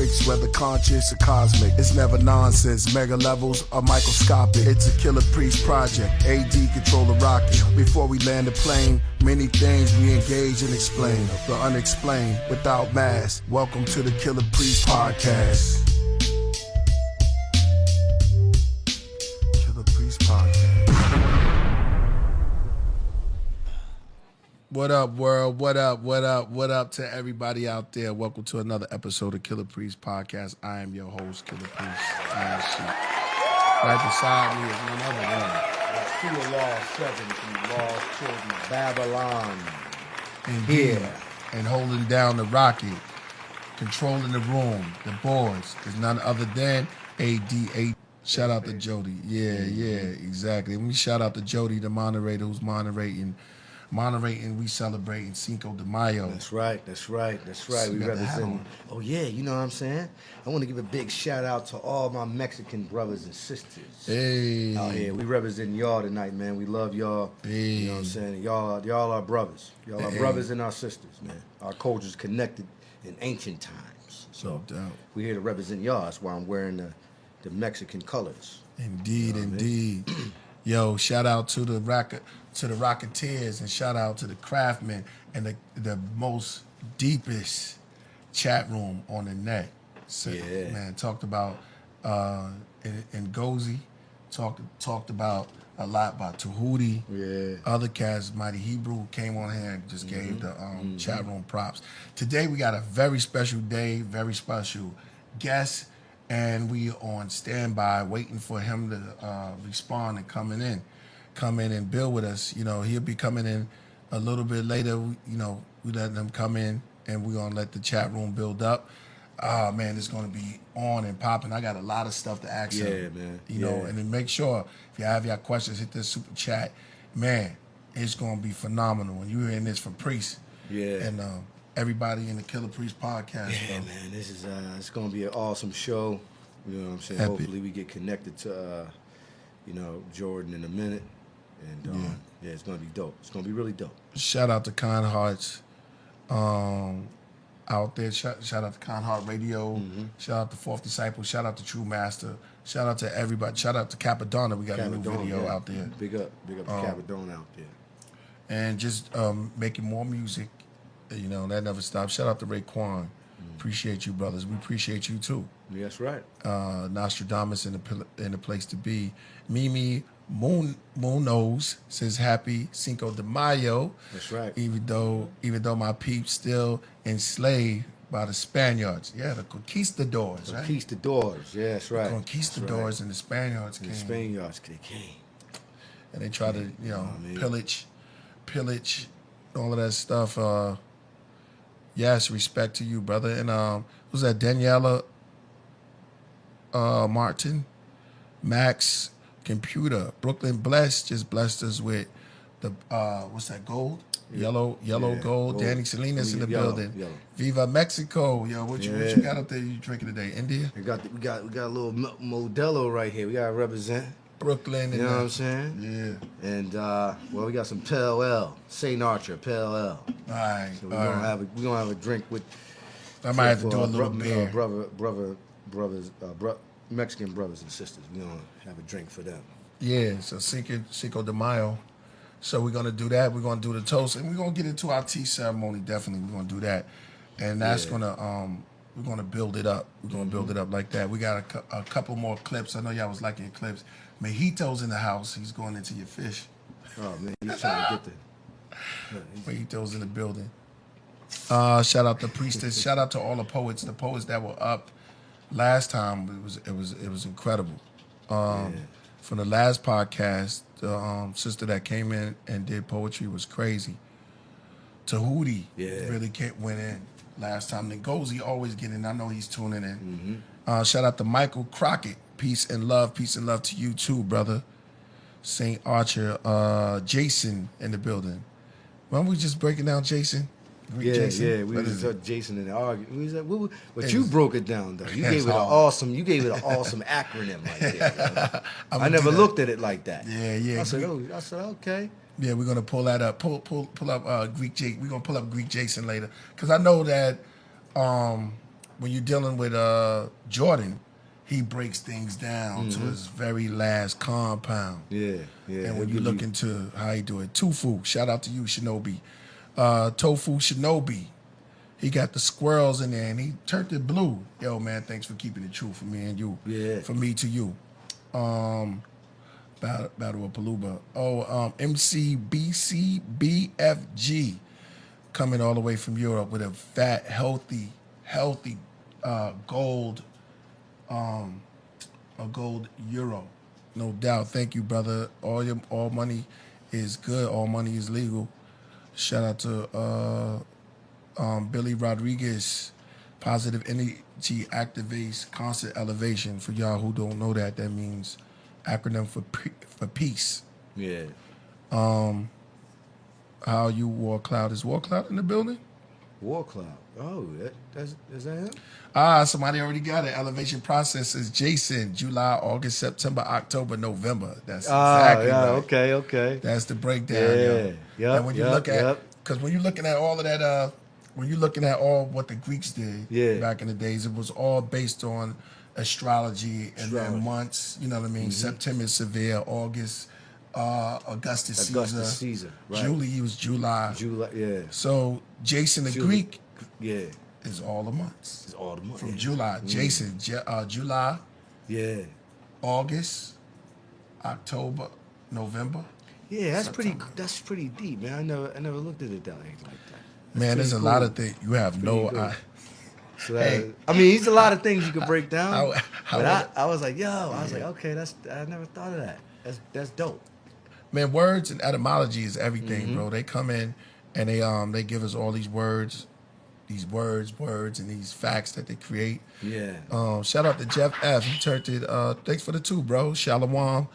topics, whether conscious or cosmic. It's never nonsense, mega levels are microscopic. It's a Killer Priest project, AD control the rocket. Before we land the plane, many things we engage and explain. The unexplained, without mask. Welcome to the Killer Priest podcast. Killer Priest podcast. What up, world? What up? What up? What up to everybody out there? Welcome to another episode of Killer Priest Podcast. I am your host, Killer Priest. Right beside me is none other than Two lost servants and lost children of Babylon. and Here. and holding down the rocket, controlling the room, the boards, is none other than AD8. Shout out to Jody. Yeah, exactly. Let me shout out to Jody, the moderator who's moderating, we celebrating Cinco de Mayo. That's right. We represent. Oh yeah, you know what I'm saying? I want to give a big shout out to all my Mexican brothers and sisters. Hey. Out here. We represent y'all tonight, man. We love y'all. Hey. You know what I'm saying? Y'all are brothers. Y'all are brothers and our sisters, man. Our culture's connected in ancient times. No doubt. We're here to represent y'all. That's why I'm wearing the Mexican colors. Indeed, indeed. Yo, shout out to the Rocketeers, and shout out to the Craftsmen and the most deepest chat room on the net. So, Yeah. Man, talked about in Gozi, talked about a lot about Tahuti. Yeah. Other cats, Mighty Hebrew, came on here and just gave the chat room props. Today we got a very special day, very special guest, and we on standby waiting for him to respond and come in and build with us. You know, he'll be coming in a little bit later. You know, we letting him come in and we're gonna let the chat room build up. Man, it's gonna be on and popping. I got a lot of stuff to ask him. Yeah, man. You know, and then make sure if you have your questions, hit this super chat. Man, it's gonna be phenomenal. And you're in this for Priest. Yeah. And everybody in the Killer Priest podcast. Yeah, bro. man, this is it's gonna be an awesome show. You know what I'm saying? Epic. Hopefully we get connected to Jordan in a minute, and yeah, it's gonna be dope. It's gonna be really dope. Shout out to Kind Hearts out there. Shout out to Kind Heart Radio. Shout out to Fourth Disciple. Shout out to True Master. Shout out to everybody. Shout out to Capadonna. We got a new video out there. Big up to Capadonna out there. And just making more music. You know, that never stops. Shout out to Raekwon. Appreciate you, brothers. We appreciate you too. Yeah, that's right. Nostradamus in the place to be. Mimi Munoz says happy Cinco de Mayo. That's right. Even though my peeps still enslaved by the Spaniards. Yeah, the conquistadors, right? Conquistadors. Yeah, that's right. The conquistadors and the Spaniards And came. the Spaniards came. And they tried to, pillage, all of that stuff. Yes, respect to you, brother. And who's that? Daniela Martin, Max Computer, Brooklyn Blessed just blessed us with the what's that? Gold, yellow gold. Danny Salinas in the building. Yellow. Viva Mexico, yo! What you got up there? You drinking today? India? We got a little Modelo right here. We gotta represent Brooklyn. You know what I'm saying? Yeah. And we got some Pale Ale, St. Archer Pale Ale. All right. So we're gonna have a drink with. I might have to do a little beer. Mexican brothers and sisters. We're gonna have a drink for them. Yeah. So Cinco de Mayo. So we're gonna do that. We're gonna do the toast, and we're gonna get into our tea ceremony. Definitely, we're gonna do that, and that's we're gonna build it up. We're gonna build it up like that. We got a couple more clips. I know y'all was liking your clips. Mojito's in the house. He's going into your fish. Oh man, he's trying to get Mojito's in the building. Shout out to Priestess. Shout out to all the poets that were up last time. It was incredible. From the last podcast, the sister that came in and did poetry was crazy. Tahuti really went in last time. Ngozi always get in. I know he's tuning in. Shout out to Michael Crockett. Peace and love to you too, brother. St. Archer, Jason in the building. Why don't we just breaking down Jason? Jason? We just heard Jason in the argument. We was like, but you broke it down though. You gave it an awesome acronym right there. I never looked at it like that. Yeah. I said, okay. Yeah, we're gonna pull that up. Pull up Greek Jake. We're gonna pull up Greek Jason later because I know that when you're dealing with Jordan, he breaks things down to his very last compound. Yeah. And when you look into how he do it, Tofu, shout out to you, Shinobi. Tofu Shinobi, he got the squirrels in there and he turned it blue. Yo, man, thanks for keeping it true for me and you. Yeah. For me to you. Battle of Paluba. MCBCBFG coming all the way from Europe with a fat, healthy gold, a gold euro. No doubt. Thank you, brother. All money is good. All money is legal. Shout out to Billy Rodriguez. Positive energy activates constant elevation. For y'all who don't know that, that means acronym for peace. Yeah. How you War Cloud? Is War Cloud in the building? War Cloud. Oh, is that him? Somebody already got it. Elevation process is Jason. July, August, September, October, November. That's exactly right. Okay. That's the breakdown. Yeah. And when you look at, because when you're looking at all of that, when you're looking at all what the Greeks did back in the days, it was all based on astrology and then months. You know what I mean? September is severe. August, Augustus Caesar. Right. Julie was July. Yeah. So Jason the Greek. Yeah. Is all the months. It's all the months. From July. Jason, July. Yeah. August, October, November. Yeah, that's pretty deep, man. I never looked at it that like that. Man, there's a lot of things you have So it's a lot of things you can break down. I was like, okay, I never thought of that. That's dope. Man, words and etymology is everything, bro. They come in and they give us all these words. These words, and these facts that they create. Yeah. Shout out to Jeff F. He turned it. Thanks for the 2, bro. Shalom. I'm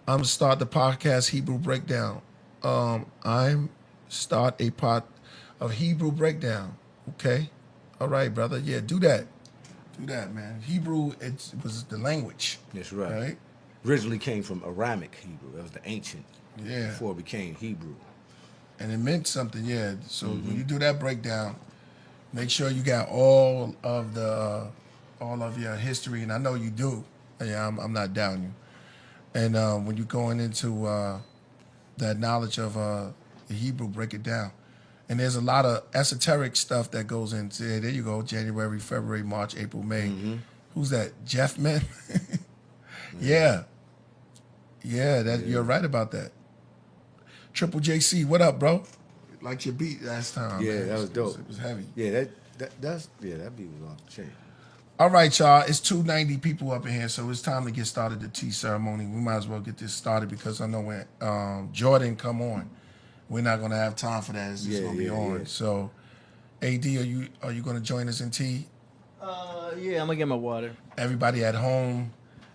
gonna start the podcast Hebrew breakdown. I'm start a part of Hebrew breakdown. Okay. All right, brother. Yeah, do that. Do that, man. Hebrew, it was the language. That's right. Right. Originally came from Aramic Hebrew. That was the ancient. Yeah. Before it became Hebrew. And it meant something. Yeah. So when you do that breakdown, make sure you got all of your history, and I know you do. Yeah, I'm not doubting you. And when you're going into that knowledge of the Hebrew, break it down. And there's a lot of esoteric stuff that goes into it. There you go, January, February, March, April, May. Who's that? Jeff Man? Yeah, you're right about that. Triple JC, what up, bro? Like your beat last time. Yeah, man. That was dope. It was heavy. Yeah, that beat was off the chain. All right, y'all. It's 290 people up in here, so it's time to get started the tea ceremony. We might as well get this started because I know when Jordan come on, we're not gonna have time for that. It's just gonna be on. Yeah. So, AD, are you gonna join us in tea? Yeah, I'm gonna get my water. Everybody at home,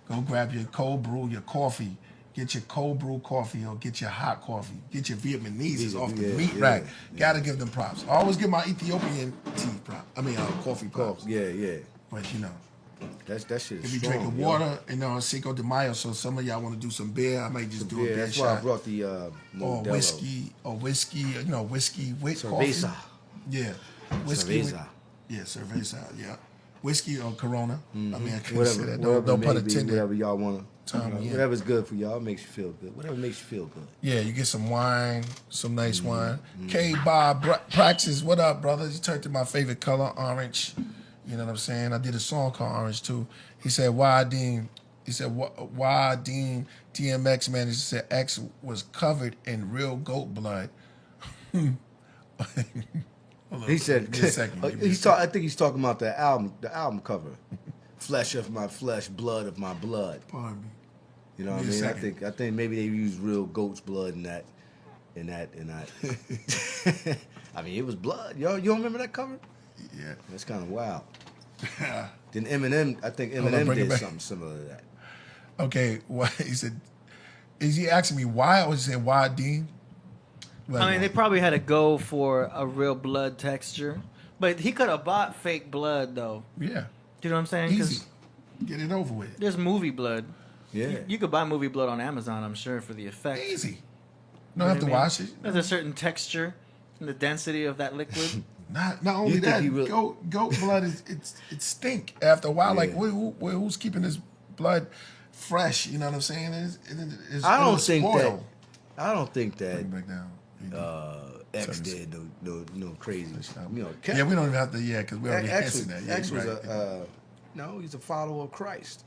go grab your cold brew, your coffee. Get your cold brew coffee or get your hot coffee. Get your Vietnamese off the meat rack. Gotta give them props. I always give my Ethiopian tea prop. Coffee props. Yeah. But that shit is if you strong, drinking water, Cinco de Mayo, so some of y'all want to do some beer, I might just do a beer that's shot. Why I brought the or whiskey, whiskey with cerveza. Coffee. Yeah, whiskey. Cerveza. Yeah, whiskey or Corona. I can't say that. Don't put a tin. Whatever y'all want. Whatever's good for y'all makes you feel good. Whatever makes you feel good. Yeah, you get some wine, some nice wine. K. Bob Praxis, what up, brother? You turned to my favorite color, orange. You know what I'm saying? I did a song called Orange too. He said, why Dean DMX manager said X was covered in real goat blood. He said, I think he's talking about the album cover. Flesh of my flesh, blood of my blood. Pardon me. You know what I mean? I think maybe they used real goat's blood in that. I mean, it was blood. You don't remember that cover? Yeah. That's kind of wild. Then Eminem, I think Eminem did something similar to that. Okay, he said, is he asking me why, or is he saying why, Dean? They probably had to go for a real blood texture. But he could have bought fake blood, though. Yeah. You know what I'm saying? Easy. Get it over with. There's movie blood. Yeah. You could buy movie blood on Amazon, I'm sure, for the effect. Easy. You don't have to wash it. There's a certain texture and the density of that liquid. Not only that, goat blood it stink after a while. Like who's keeping this blood fresh? You know what I'm saying? I don't think that. Bring it back down. X did no crazy. We don't even have to. Yeah, because we already answered that. Yeah, X was he's a follower of Christ.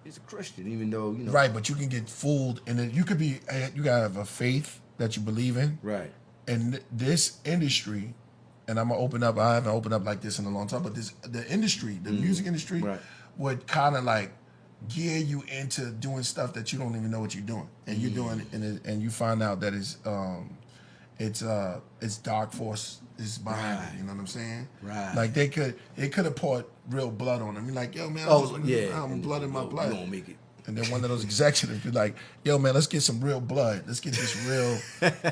He's a Christian, even though Right, but you can get fooled, and you could be. You gotta have a faith that you believe in. Right. And this industry. And I'm gonna open up. I haven't opened up like this in a long time. But the industry, the music industry, would kind of like gear you into doing stuff that you don't even know what you're doing, and you're doing, and you find out that it's dark force is behind it. You know what I'm saying? Right. Like it could have poured real blood on them. You're like, yo man, I'm blood in my blood. You won't make it. And then one of those executives be like, yo man, let's get some real blood. Let's get this real.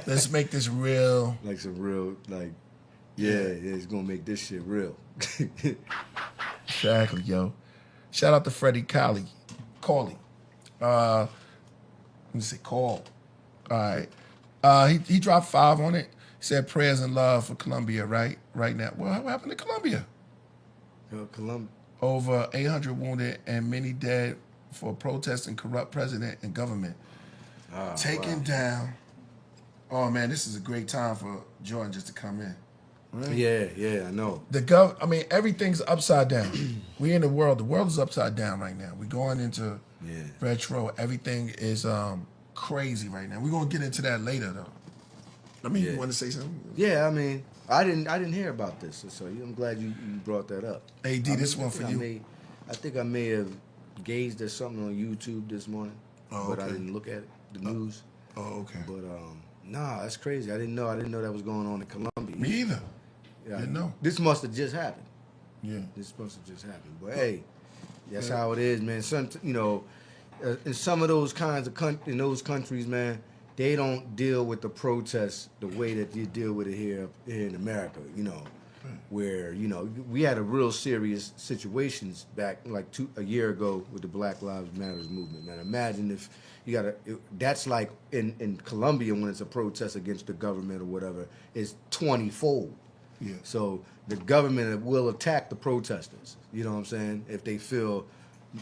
Let's make this real. Like some real like. Yeah, it's gonna make this shit real. Exactly, yo. Shout out to Freddie Cauley. Let me say Call. All right. He dropped 5 on it. He said prayers and love for Colombia right now. Well, what happened to Colombia? Colombia. Over 800 wounded and many dead for protesting corrupt president and government. Taken down. Oh man, this is a great time for Jordan just to come in. Right? Yeah, I know. Everything's upside down. We in the world is upside down right now. We're going into retro. Everything is crazy right now. We're gonna get into that later though. You want to say something? Yeah, I didn't hear about this, so I'm glad you brought that up. AD, this one for you. I think I may have gazed at something on YouTube this morning, but I didn't look at it, the news. Oh, okay. But that's crazy. I didn't know that was going on in Colombia. Me either. Yeah, didn't know. This must have just happened. Yeah. This must have just happened. But hey, that's how it is, man. In some of those kinds of in those countries, man, they don't deal with the protests the way that you deal with it here in America. Where we had a real serious situations back like a year ago with the Black Lives Matters movement. Man, imagine if that's like in Colombia when it's a protest against the government or whatever, it's 20-fold. Yeah. So the government will attack the protesters. You know what I'm saying? If they feel,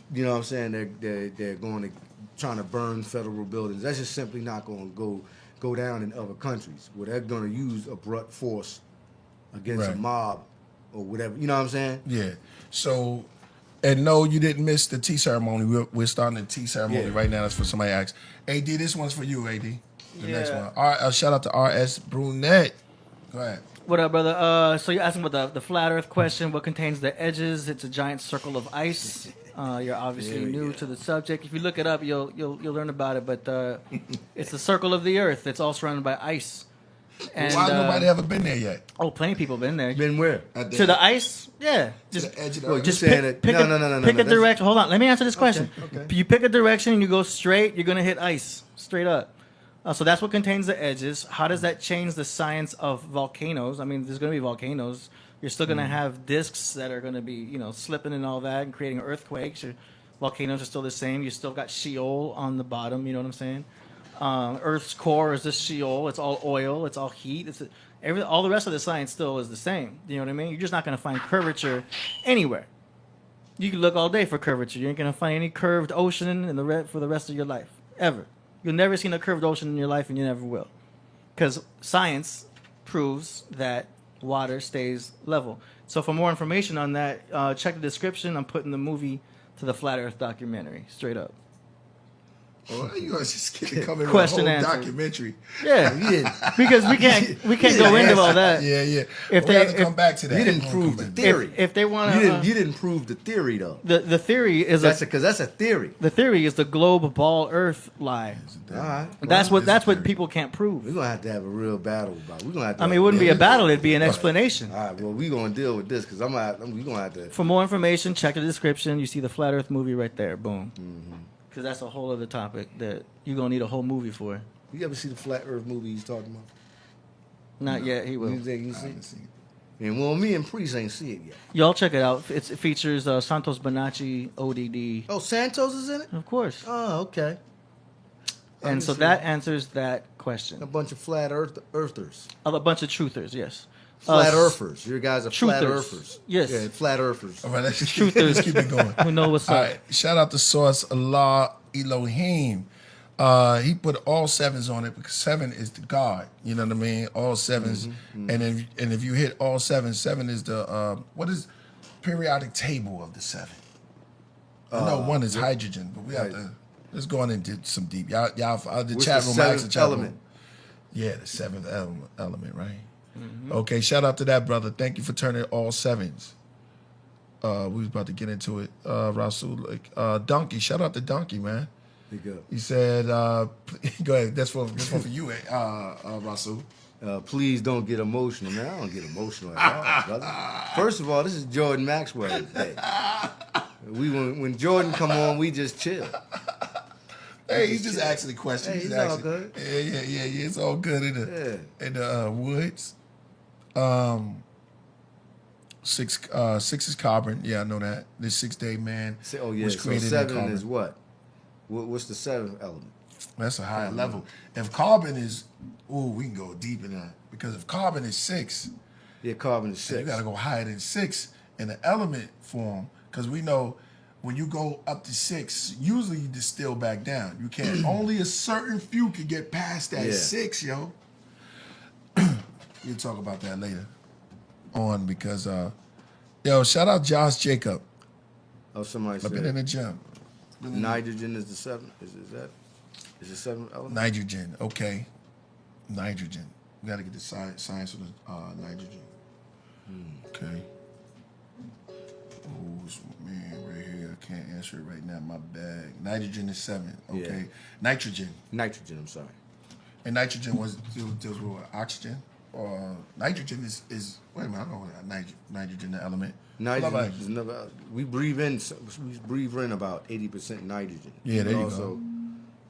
they're going to trying to burn federal buildings. That's just simply not going to go down in other countries where they're going to use abrupt force against a mob or whatever. You know what I'm saying? Yeah. So, and no, you didn't miss the tea ceremony. We're starting the tea ceremony right now. That's for somebody asked. AD, this one's for you, AD. The next one. Shout out to RS Brunette. Go ahead. What up, brother? So you're asking about the flat Earth question. What contains the edges? It's a giant circle of ice. You're obviously new to the subject. If you look it up, you'll learn about it. But it's the circle of the Earth. It's all surrounded by ice. And, why nobody ever been there yet? Oh, plenty of people been there. Been where? To the ice? Yeah. Just the edge of the Well, just saying pick a direction. Hold on. Let me answer this question. Okay. You pick a direction and you go straight, you're going to hit ice. Straight up. So that's what contains the edges. How does that change the science of volcanoes? There's going to be volcanoes. You're still going to have discs that are going to be, slipping and all that and creating earthquakes. Volcanoes are still the same. You still got Sheol on the bottom. You know what I'm saying? Earth's core is this Sheol. It's all oil. It's all heat. All the rest of the science still is the same. You know what I mean? You're just not going to find curvature anywhere. You can look all day for curvature. You ain't going to find any curved ocean for the rest of your life, ever. You'll never see a curved ocean in your life, and you never will. Because science proves that water stays level. So for more information on that, check the description. I'm putting the movie to the Flat Earth documentary, straight up. Oh, you guys just come in Question with a whole answered. documentary. Yeah, because we can't go into all that. Yeah. We have to come back to that. You didn't prove the theory. If they want to, you didn't prove the theory though. The theory is because that's a theory. The theory is the globe ball Earth lie. All right. That's what people can't prove. We're gonna have to have a real battle about it. We're gonna have to it wouldn't be a battle; it'd be an explanation. All right. Well, we're gonna deal with this because we're gonna have to. For more information, check the description. You see the Flat Earth movie right there. Boom. Because that's a whole other topic that you're going to need a whole movie for. You ever see the Flat Earth movie he's talking about? Not yet. He will. You think you see it? And well, me and Priest ain't see it yet. Y'all check it out. It features Santos Bonacci, ODD. Oh, Santos is in it? Of course. Oh, okay. And so that answers that question. A bunch of flat earthers. A bunch of truthers, yes. Flat earthers. Your guys are flat truthers. earthers. Yes. Yeah, flat earthers. All right, let's keep it going. Who know what's All up? right, shout out to Source Allah Elohim. He put all sevens on it because 7 is the God. You know what I mean? All 7s, and if you hit all 7, 7 is the what is periodic table of the 7? I know 1 is hydrogen, but we have to let's go on and do some deep. Y'all the What's chat the room. seventh element? Yeah, the 7th element, right? Okay, shout out to that brother. Thank you for turning all 7s. We was about to get into it. Rasul, Donkey. Shout out to Donkey, man. Big up. He said, "Go ahead. That's one for you, Rasul." Please don't get emotional, man. I don't get emotional at all, brother. First of all, this is Jordan Maxwell Day. When Jordan come on, we just chill. Hey, he's just asking the question. Hey, he's all good. Yeah. It's all good in the woods. 6 is carbon. Yeah, I know that. The 6-day man was So created in 7 carbon. is what? What's the 7th element? That's a higher level. If carbon is, we can go deep in that because if carbon is 6, Yeah, carbon is you 6. got to go higher than 6 in the element form because we know when you go up to 6, usually you distill back down. You can't. Only a certain few can get past that 6, yo. We'll talk about that later on because, shout out Josh Jacob. Oh, somebody I've been in said the gym. nitrogen is the 7th. Is the 7th element? Nitrogen, okay. Nitrogen. We got to get the science of the nitrogen. Okay. Oh, man, right here. I can't answer it right now. My bag. Nitrogen is 7. Okay. Yeah. Nitrogen. Nitrogen, I'm sorry. And nitrogen deals with oxygen. Nitrogen is wait a minute, I don't know what nitrogen the element. Nitrogen is another. We breathe in about 80% nitrogen. Yeah, there you go.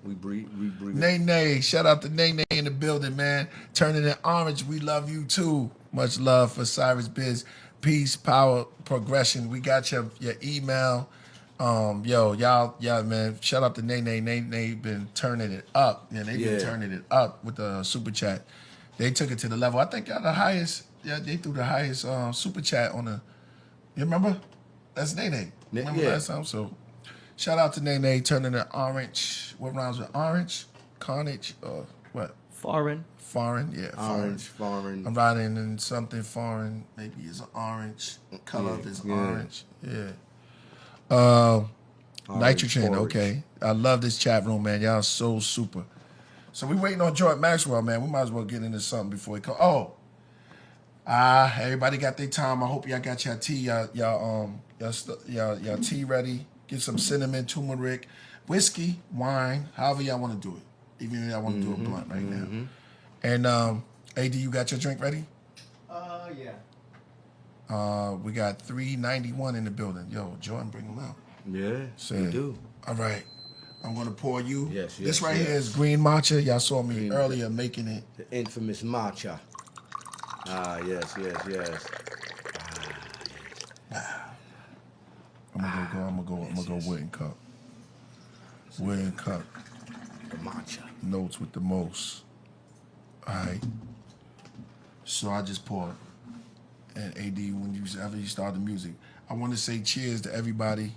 We breathe. Nay, shout out to Nay in the building, man. Turning it orange, we love you too. Much love for Cyrus Biz. Peace, power, progression. We got your email. Y'all, man. Shout out to Nay. Nay been turning it up. Yeah, they been turning it up with the super chat. They took it to the level. I think y'all the highest. Yeah, they threw the highest super chat on the. You remember? That's Nay. Remember last time? So, shout out to Nay turning it orange. What rhymes with orange? Carnage or what? Foreign, yeah. Orange, foreign. I'm riding in something foreign. Maybe it's an orange. Color of it's orange. Yeah. Nitrogen, porridge. okay. I love this chat room, man. Y'all so super. So we waiting on Jordan Maxwell, man. We might as well get into something before he come. Everybody got their time. I hope y'all got your tea, y'all tea ready. Get some cinnamon, turmeric, whiskey, wine, however y'all want to do it. Even if y'all want to do a blunt right now. And AD, you got your drink ready? yeah. We got 391 in the building. Yo, Jordan, bring them out. Yeah, we do. All right. I'm going to pour you. Yes, This right here is green matcha. Y'all saw me earlier making it. The infamous matcha. Yes. I'm gonna go wooden cup. Wooden cup. The matcha. Notes with the most. All right. So I just poured. And AD, after you start the music, I want to say cheers to everybody.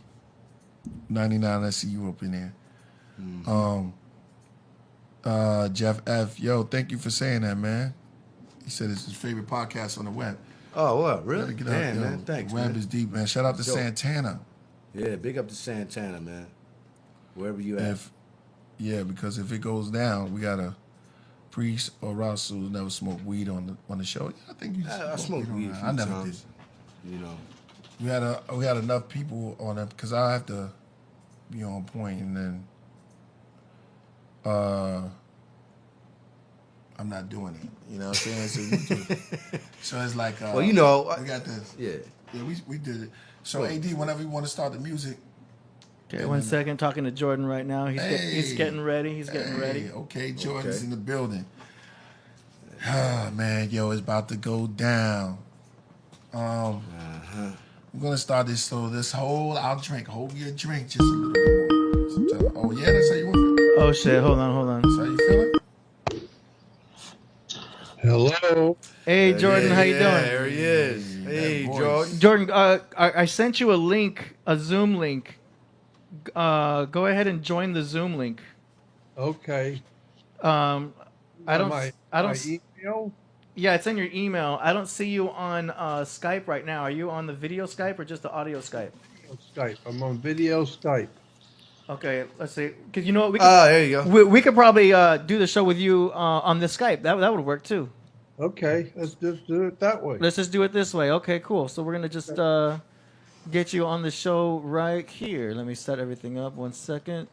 99, I see you up in there. Jeff F. Yo, thank you for saying that, man. He said it's his favorite podcast on the web. Oh, what? Really? Get Damn, up, man. Thanks, the web man. is deep, man. Shout out to Santana. Yeah, big up to Santana, man. Wherever you at. Because if it goes down, we got a priest or Rasul who never smoked weed on the show. Yeah, I think you I smoked weed a few I never times. did. You know. We had enough people on it because I have to be on point, and then I'm not doing it. You know what I'm saying? So it's like, Well, you know, we got this. Yeah. Yeah, we did it. So AD, whenever you want to start the music. Okay, 1 second. Talking to Jordan right now. He's getting ready. He's getting ready. Okay, Jordan's in the building. Ah, man, yo, it's about to go down. We're gonna start this slow. I'll drink. Hold your drink just a little bit more. Sometimes, oh yeah, that's how you want it. Oh shit! Hold on. That's how you feeling? Hello. Hey, Jordan, how you doing? There he is. That Hey, voice. Jordan. Jordan, I sent you a link, a Zoom link. Go ahead and join the Zoom link. Okay. Um, I don't, I don't. My email. Yeah, it's in your email. I don't see you on Skype right now. Are you on the video Skype or just the audio Skype? Skype. I'm on video Skype. Okay, let's see. Because you know what, There you go. we could probably do the show with you on this Skype. That would work too. Okay, let's just do it that way. Let's just do it this way. Okay, cool. So we're gonna just get you on the show right here. Let me set everything up. 1 second.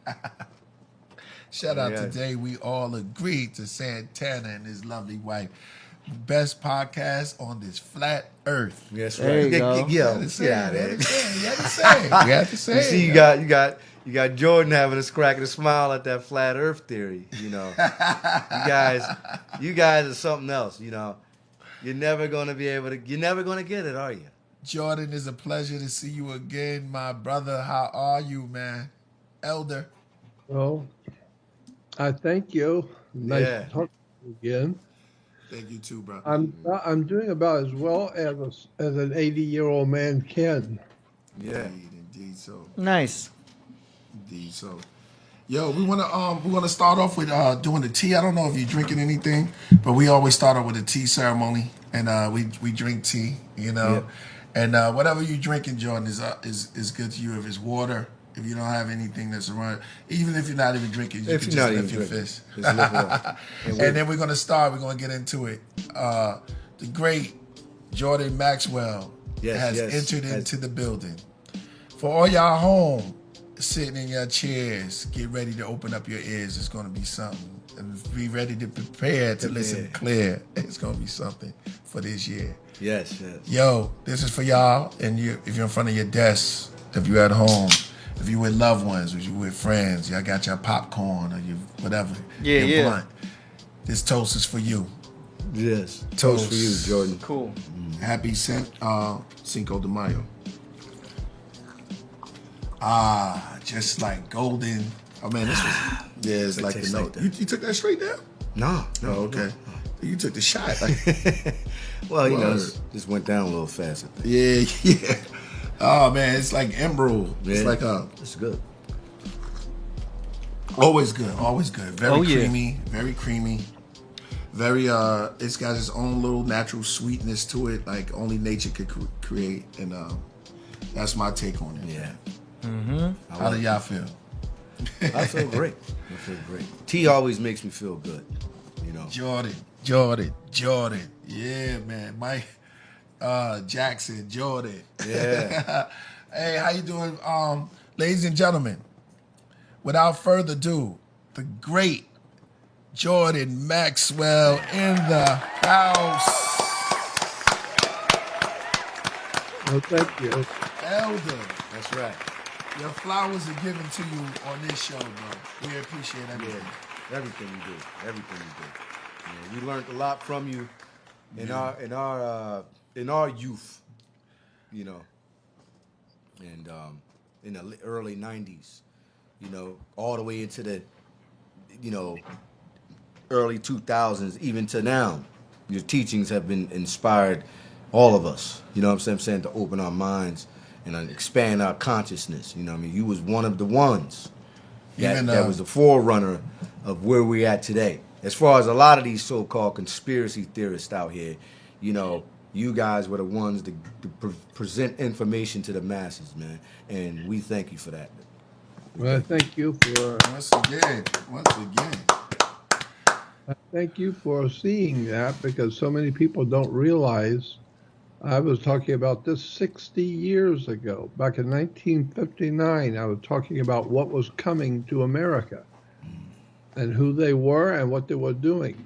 Shout out Yeah. today. We all agreed to Santana and his lovely wife. Best podcast on this flat earth. That's There right. you go. Yeah, You had to say get it, out you of had to there. say it, you had to say it. You had to say You it. see, you got Jordan having a crack and a smile at that flat Earth theory. You know, you guys are something else. You know, you're never gonna get it, are you? Jordan, it's a pleasure to see you again, my brother. How are you, man? Elder. Well, I thank you. Nice Yeah. to talk to you again. Thank you too, bro. I'm doing about as well as an 80-year-old man can. Yeah. Indeed so. Nice. Indeed so. Yo, we wanna start off with doing the tea. I don't know if you're drinking anything, but we always start off with a tea ceremony, and we drink tea, you know. Yeah. And whatever you drinking, Jordan, is good to you. If it's water, if you don't have anything that's around, even if you're not even drinking, you If can you're just not lift even your drinking, fist. just lift it up. And then we're gonna get into it. The great Jordan Maxwell has entered into the building. For all y'all home, sitting in your chairs, get ready to open up your ears. It's gonna be something. And be ready to prepare to listen clear. It's gonna be something for this year. Yes. Yo, this is for y'all, and if you're in front of your desk, if you're at home, if you're with loved ones, if you're with friends, y'all got your popcorn or your whatever, your blunt. This toast is for you. Yes. Toast for you, Jordan. Cool. Happy Cinco de Mayo. Just like golden. Oh man, this was it's like the tastes note. like that. You took that straight down? No. Oh, okay. You took the shot. Like, Well, you know, Word. just went down a little fast, I think. yeah. Oh man, it's like emerald. It's like It's good. always good, always good. Very yeah. creamy, very creamy. Very it's got its own little natural sweetness to it, like only nature could create, and that's my take on it. Yeah. How do y'all feel? I feel great. Tea always makes me feel good. You know. Jordan. Yeah, man. Mike Jackson, Jordan. Yeah. Hey, how you doing? Ladies and gentlemen, without further ado, the great Jordan Maxwell in the house. Well, thank you. Elder, That's right. your flowers are given to you on this show, bro. We appreciate everything. Everything you do. You know, we learned a lot from you in our youth. You know, and in the early '90s. You know, all the way into the early 2000s, even to now. Your teachings have been inspired all of us. You know what I'm saying? To open our minds and expand our consciousness. You know what I mean? You was one of the ones that was the forerunner of where we're at today. As far as a lot of these so-called conspiracy theorists out here, you know, you guys were the ones to present information to the masses, man. And we thank you for that. Well, thank you for Once again. thank you for seeing that, because so many people don't realize. I was talking about this 60 years ago. Back in 1959, I was talking about what was coming to America and who they were and what they were doing.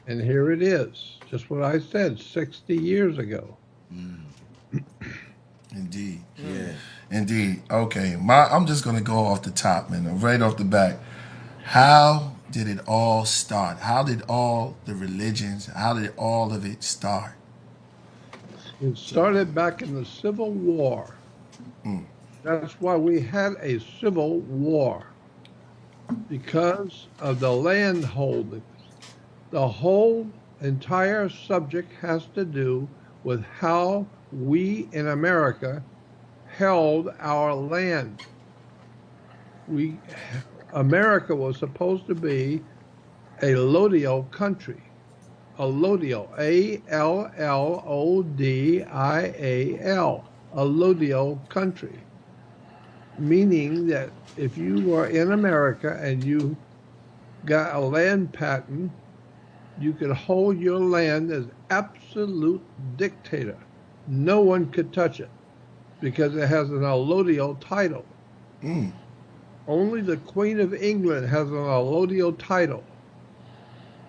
And here it is, just what I said 60 years ago. Indeed. Yeah. Indeed. Okay. I'm just gonna go off the top, man. Right off the back. How did it all start? How did all the religions, how did all of it start? It started back in the Civil War. That's why we had a civil war, because of the land holdings. The whole entire subject has to do with how we in America held our land. America was supposed to be a allodial country. Allodial, Allodial, allodial country, meaning that if you were in America and you got a land patent, you could hold your land as absolute dictator. No one could touch it because it has an allodial title. Only the Queen of England has an allodial title.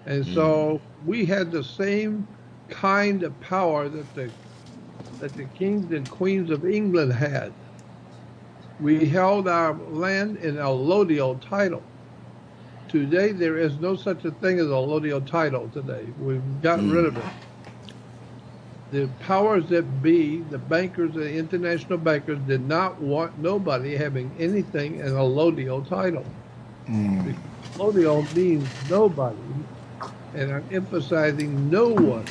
And so we had the same kind of power that the kings and queens of England had. We held our land in allodial title. Today, there is no such a thing as a allodial title today. We've gotten rid of it. The powers that be, the bankers, the international bankers, did not want nobody having anything in a allodial title. Allodial means nobody, and I'm emphasizing no one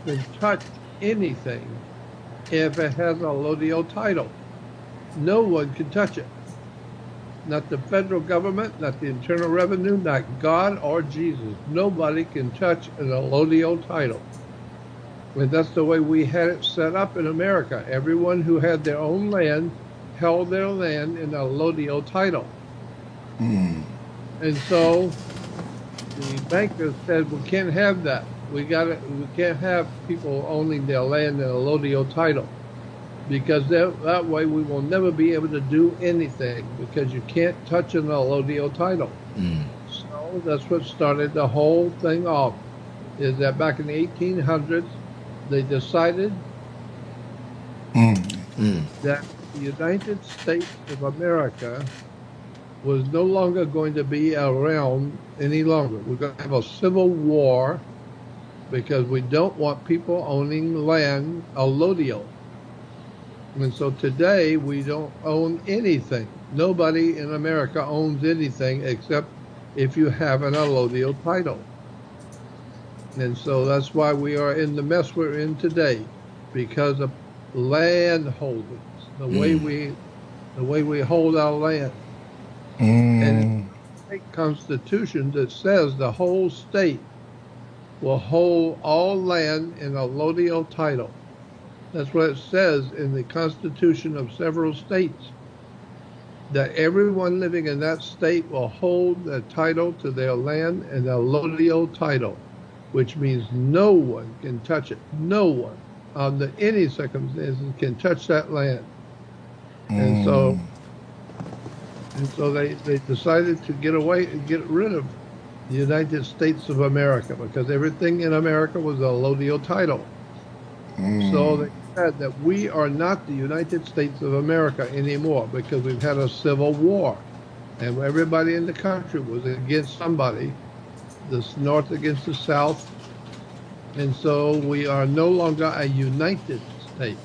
can touch anything if it has a allodial title. No one can touch it. Not the federal government, not the Internal Revenue, not God or Jesus. Nobody can touch an allodial title. And that's the way we had it set up in America. Everyone who had their own land held their land in a allodial title. And so the bankers said, we can't have that. We can't have people owning their land in a allodial title, because that way we will never be able to do anything, because you can't touch an allodial title. So that's what started the whole thing off, is that back in the 1800s, they decided that the United States of America was no longer going to be around any longer. We're going to have a civil war because we don't want people owning land allodial. And so today we don't own anything. Nobody in America owns anything except if you have an allodial title. And so that's why we are in the mess we're in today, because of land holdings, the way we hold our land. And the Constitution that says the whole state will hold all land in a allodial title. That's what it says in the Constitution of several states, that everyone living in that state will hold the title to their land in a allodial title, which means no one can touch it. No one, under any circumstances, can touch that land. And so they decided to get rid of the United States of America, because everything in America was a allodial title. So they said that we are not the United States of America anymore, because we've had a civil war, and everybody in the country was against somebody, the North against the South, and so we are no longer a United States.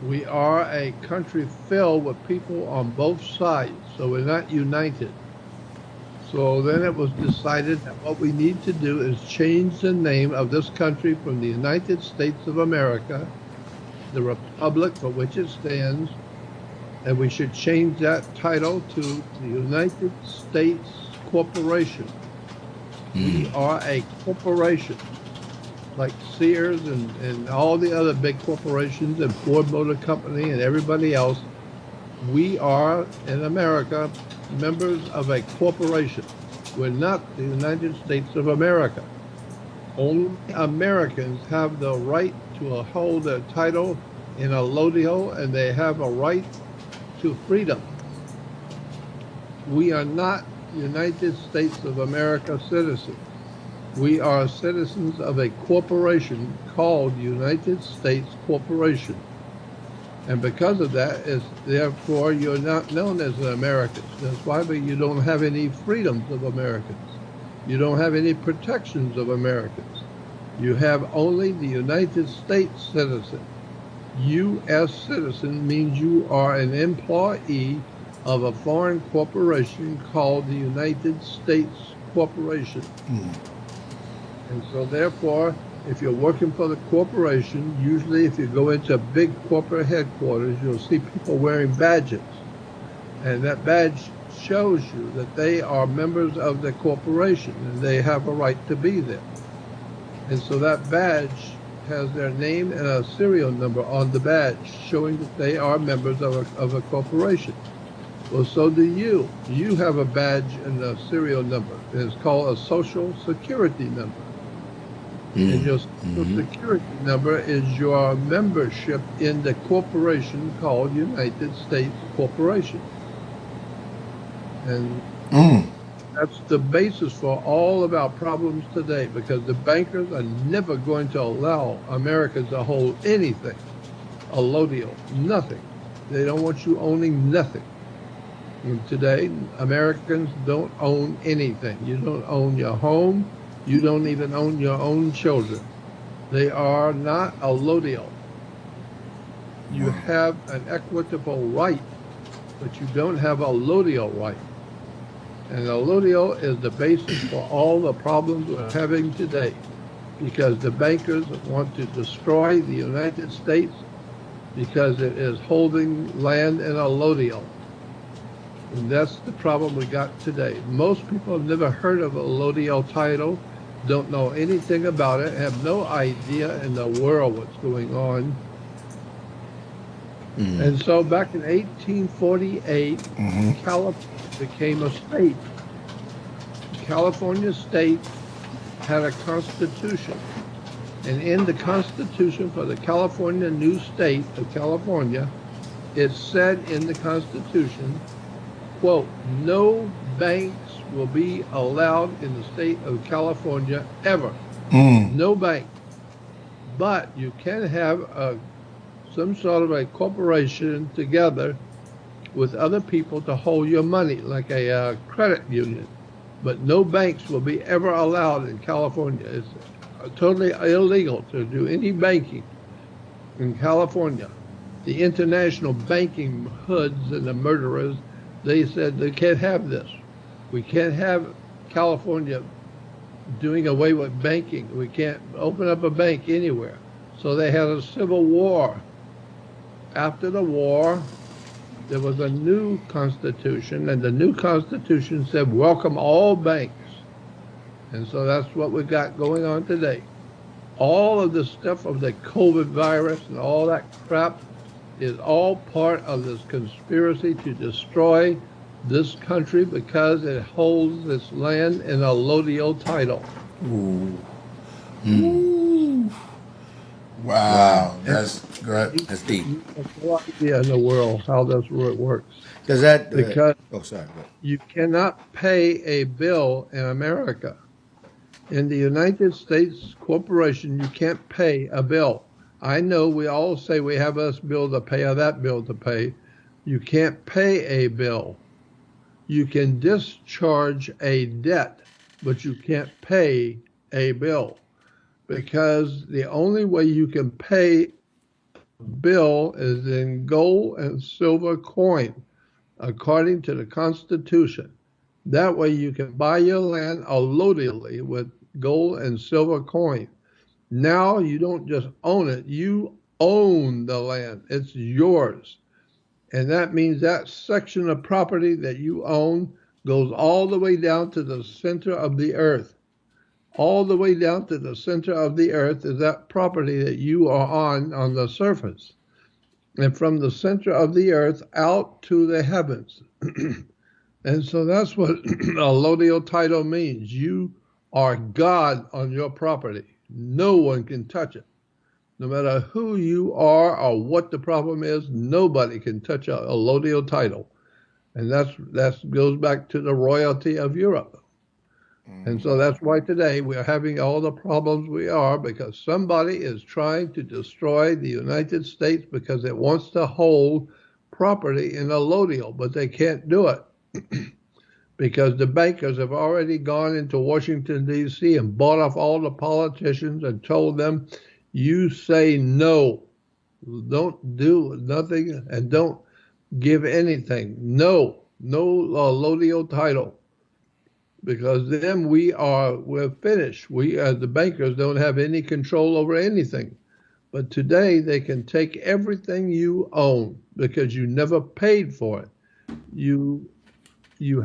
We are a country filled with people on both sides, so we're not united. So then it was decided that what we need to do is change the name of this country from the United States of America, the Republic for which it stands, and we should change that title to the United States Corporation. We are a corporation, like Sears and all the other big corporations and Ford Motor Company and everybody else. We are, in America, members of a corporation. We're not the United States of America. Only Americans have the right to hold a title in allodial, and they have a right to freedom. We are not United States of America citizens. We are citizens of a corporation called United States Corporation. And because of that, therefore, you're not known as an American. That's why you don't have any freedoms of Americans. You don't have any protections of Americans. You have only the United States citizen. U.S. citizen means you are an employee of a foreign corporation called the United States Corporation. And so therefore, if you're working for the corporation, usually if you go into big corporate headquarters, you'll see people wearing badges. And that badge shows you that they are members of the corporation and they have a right to be there. And so that badge has their name and a serial number on the badge showing that they are members of a corporation. Well, so do you. You have a badge and a serial number. It's called a social security number. And your social security number is your membership in the corporation called United States Corporation. And that's the basis for all of our problems today, because the bankers are never going to allow Americans to hold anything, allodial, nothing. They don't want you owning nothing. And today, Americans don't own anything. You don't own your home. You don't even own your own children. They are not allodial. You have an equitable right, but you don't have a allodial right. And allodial is the basis for all the problems we're having today, because the bankers want to destroy the United States because it is holding land in allodial. And that's the problem we got today. Most people have never heard of a allodial title, don't know anything about it, have no idea in the world what's going on. And so back in 1848, California became a state. California state had a constitution. And in the constitution for the California new state of California, it said in the constitution, quote, no banks will be allowed in the state of California ever. No bank. But you can have some sort of a corporation together with other people to hold your money, like a credit union. But no banks will be ever allowed in California. It's totally illegal to do any banking in California. The international banking hoods and the murderers, they said they can't have this. We can't have California doing away with banking. We can't open up a bank anywhere. So they had a civil war. After the war, there was a new constitution, and the new constitution said, welcome all banks. And so that's what we got going on today. All of the stuff of the COVID virus and all that crap is all part of this conspiracy to destroy this country because it holds this land in a allodial title. Ooh. Wow, that's great. That's deep. There's no idea in the world how this works. Does that? Because sorry. you cannot pay a bill in America. In the United States corporation, you can't pay a bill. I know we all say we have this bill to pay or that bill to pay. You can't pay a bill. You can discharge a debt, but you can't pay a bill. Because the only way you can pay a bill is in gold and silver coin, according to the Constitution. That way you can buy your land allodially with gold and silver coin. Now you don't just own it, you own the land. It's yours. And that means that section of property that you own goes all the way down to the center of the earth. All the way down to the center of the earth is that property that you are on the surface. And from the center of the earth out to the heavens. And so that's what allodial title means. You are God on your property. No one can touch it. No matter who you are or what the problem is, nobody can touch a allodial title. And that goes back to the royalty of Europe. And so that's why today we are having all the problems we are, because somebody is trying to destroy the United States because it wants to hold property in allodial, but they can't do it because the bankers have already gone into Washington, D.C. and bought off all the politicians and told them, you say no, don't do nothing and don't give anything. No allodial title. because then we're finished. We, as the bankers, don't have any control over anything. But today they can take everything you own because you never paid for it. You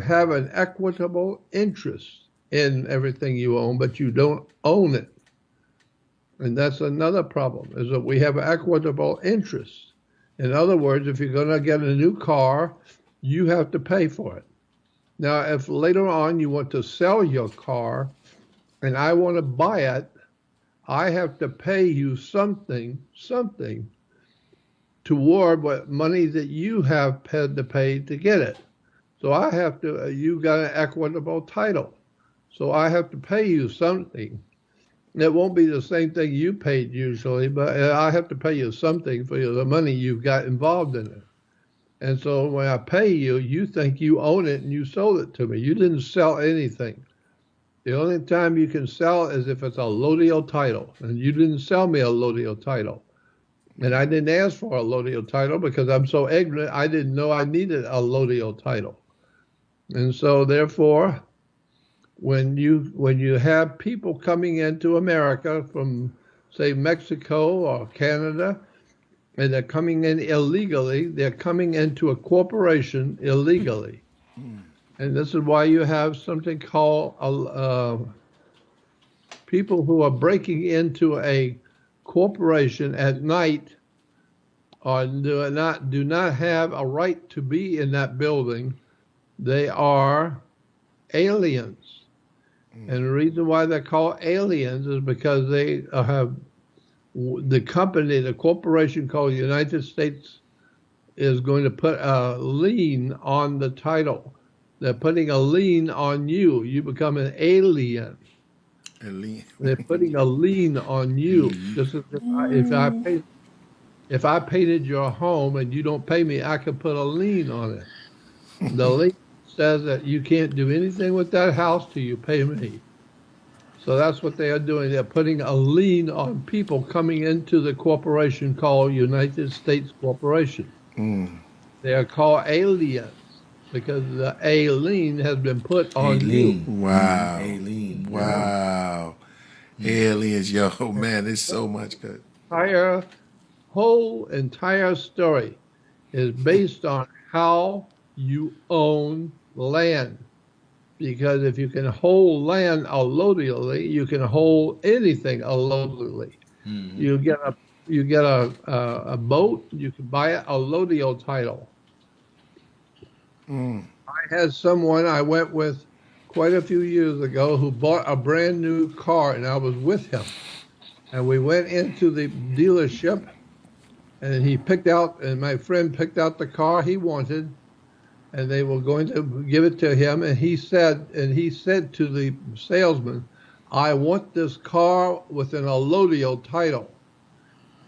have an equitable interest in everything you own, but you don't own it. And that's another problem, is that we have equitable interest. In other words, if you're going to get a new car, you have to pay for it. Now, if later on you want to sell your car and I want to buy it, I have to pay you something toward what money that you have had to pay to get it. So I have to, you got an equitable title. So I have to pay you something. It won't be the same thing you paid usually, but I have to pay you something for the money you've got involved in it. And so when I pay you, you think you own it and you sold it to me. You didn't sell anything. The only time you can sell is if it's a Lodial title, and you didn't sell me a Lodial title. And I didn't ask for a Lodial title because I'm so ignorant, I didn't know I needed a Lodial title. And so therefore, when you have people coming into America from, say, Mexico or Canada, and they're coming in illegally, they're coming into a corporation illegally. And this is why you have something called people who are breaking into a corporation at night or do not have a right to be in that building. They are aliens. And the reason why they're called aliens is because they have the corporation called United States is going to put a lien on the title. They're putting a lien on you. You become an alien. They're putting a lien on you. Just as if I painted your home and you don't pay me, I could put a lien on it. The lien says that you can't do anything with that house till you pay me. So that's what they are doing. They're putting a lien on people coming into the corporation called United States Corporation. They are called aliens because the lien has been put on you. Wow. Wow. Aliens, yo, man, there's so much good. Whole entire story is based on how you own land. Because if you can hold land allodially, you can hold anything allodially. You get a boat, you can buy it allodial title. I had someone I went with quite a few years ago who bought a brand new car, and I was with him. And we went into the dealership, and my friend picked out the car he wanted. And they were going to give it to him, and he said to the salesman, "I want this car with an allodial title."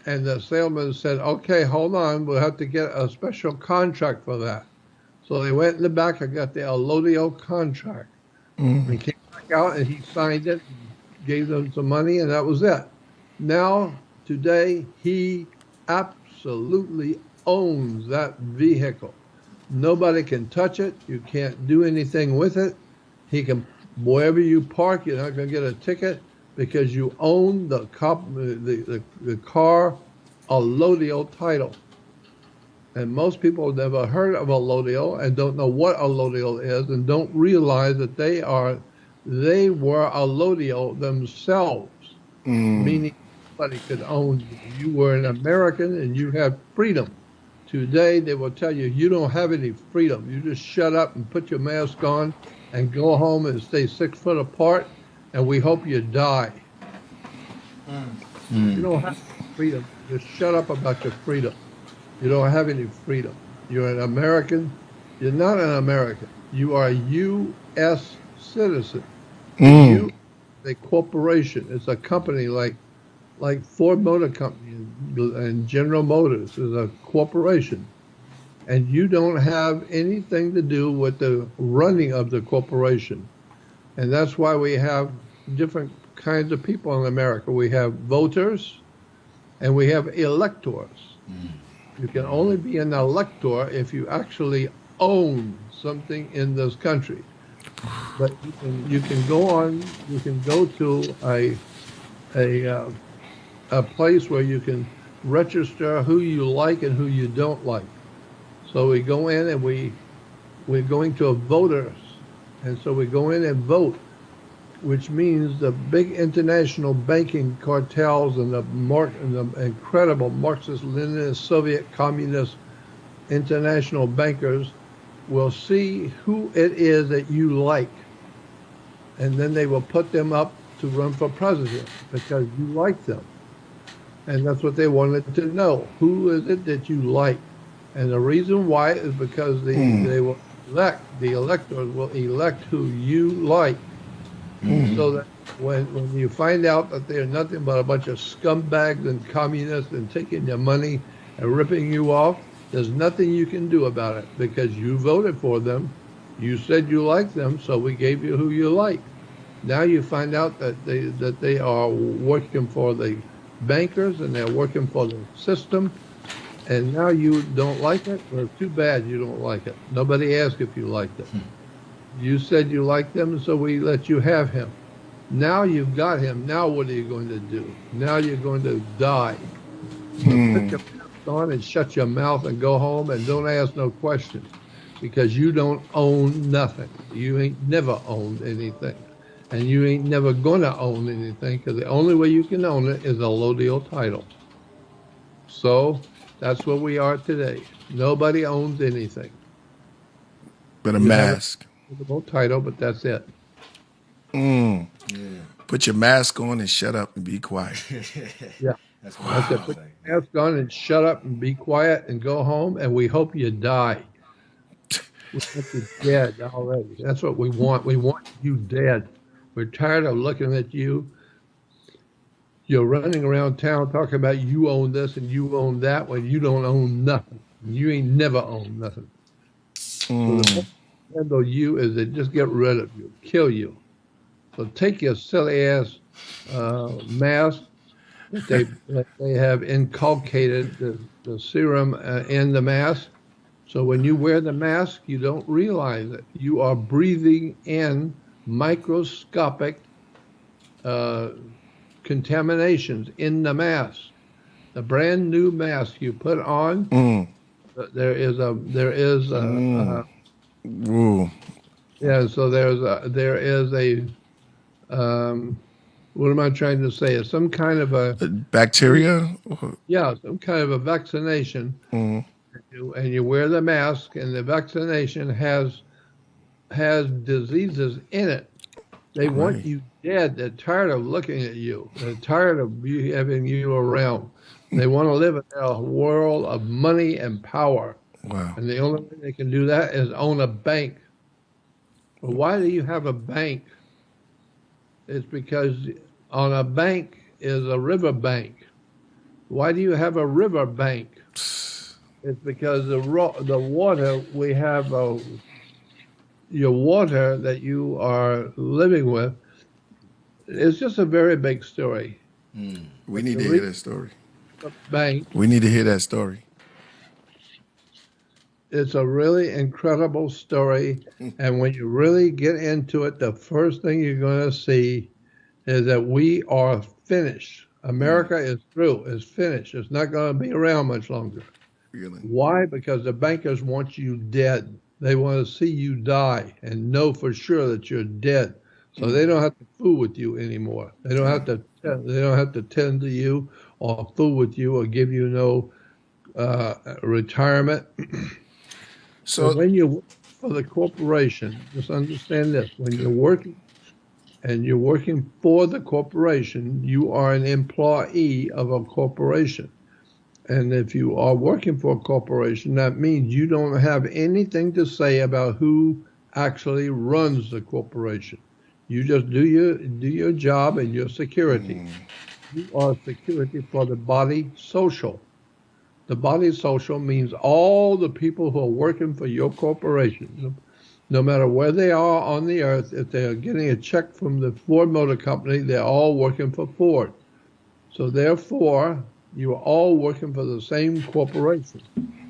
And the salesman said, "Okay, hold on, we'll have to get a special contract for that." So they went in the back and got the allodial contract. And came back out, and he signed it, gave them some money, and that was it. Now, today, he absolutely owns that vehicle. Nobody can touch it. You can't do anything with it. He can, wherever you park, you're not going to get a ticket because you own the car allodial title. And most people have never heard of allodial and don't know what allodial is and don't realize that they were allodial themselves, meaning nobody could own you. You were an American and you had freedom. Today, they will tell you, you don't have any freedom. You just shut up and put your mask on and go home and stay 6 foot apart, and we hope you die. You don't have freedom. Just shut up about your freedom. You don't have any freedom. You're an American. You're not an American. You are a U.S. citizen. You, a corporation. It's a company like Ford Motor Company and General Motors is a corporation. And you don't have anything to do with the running of the corporation. And that's why we have different kinds of people in America. We have voters and we have electors. You can only be an elector if you actually own something in this country. but you can go on. You can go to a place where you can register who you like and who you don't like. So we go in and we're going to a voters, and so we go in and vote, which means the big international banking cartels and the incredible Marxist-Leninist, Soviet communist international bankers will see who it is that you like, and then they will put them up to run for president because you like them. And that's what they wanted to know. Who is it that you like? And the reason why is because they will the electors will elect who you like. So that when you find out that they're nothing but a bunch of scumbags and communists and taking your money and ripping you off, there's nothing you can do about it because you voted for them. You said you liked them, so we gave you who you like. Now you find out that they are working for the bankers and they're working for the system, and now you don't like it? Well, too bad you don't like it. Nobody asked if you liked it. You said you liked them, so we let you have him. Now you've got him. Now what are you going to do? Now you're going to die. So put your mask on and shut your mouth and go home and don't ask no questions because you don't own nothing. You ain't never owned anything. And you ain't never going to own anything because the only way you can own it is a low-deal title. So that's where we are today. Nobody owns anything. But a mask. Low title, but that's it. Put your mask on and shut up and be quiet. Yeah. That's it. Put your mask on and shut up and be quiet and go home, and we hope you die. We hope you're dead already. That's what we want. We want you dead. We're tired of looking at you. You're running around town talking about you own this and you own that when you don't own nothing. You ain't never owned nothing. So the best way to handle you is to just get rid of you, kill you. So take your silly ass mask that they have inculcated the serum in the mask. So when you wear the mask, you don't realize it. You are breathing in microscopic contaminations in the mask. The brand new mask you put on, there is a what am I trying to say? It's some kind of a bacteria. some kind of a vaccination, and you wear the mask, and the vaccination has diseases in it. They want you dead. They're tired of looking at you. They're tired of having you around. They want to live in a world of money and power. Wow. And the only way they can do that is own a bank. Well, why do you have a bank? It's because on a bank is a river bank. Why do you have a river bank? It's because the water we have, your water that you are living with, it's just a very big story. We need to hear that story. Bank. We need to hear that story. It's a really incredible story. And when you really get into it, the first thing you're going to see is that we are finished. America is through. It's finished. It's not going to be around much longer. Really? Why? Because the bankers want you dead. They want to see you die and know for sure that you're dead. So they don't have to fool with you anymore. They don't have to. They don't have to tend to you or fool with you or give you no retirement. So when you work for the corporation, just understand this: when you're working and you're working for the corporation, you are an employee of a corporation. And if you are working for a corporation, that means you don't have anything to say about who actually runs the corporation. You just do your job and your security. You are security for the body social. The body social means all the people who are working for your corporation, no matter where they are on the earth. If they are getting a check from the Ford Motor Company, they're all working for Ford. So therefore, you are all working for the same corporation,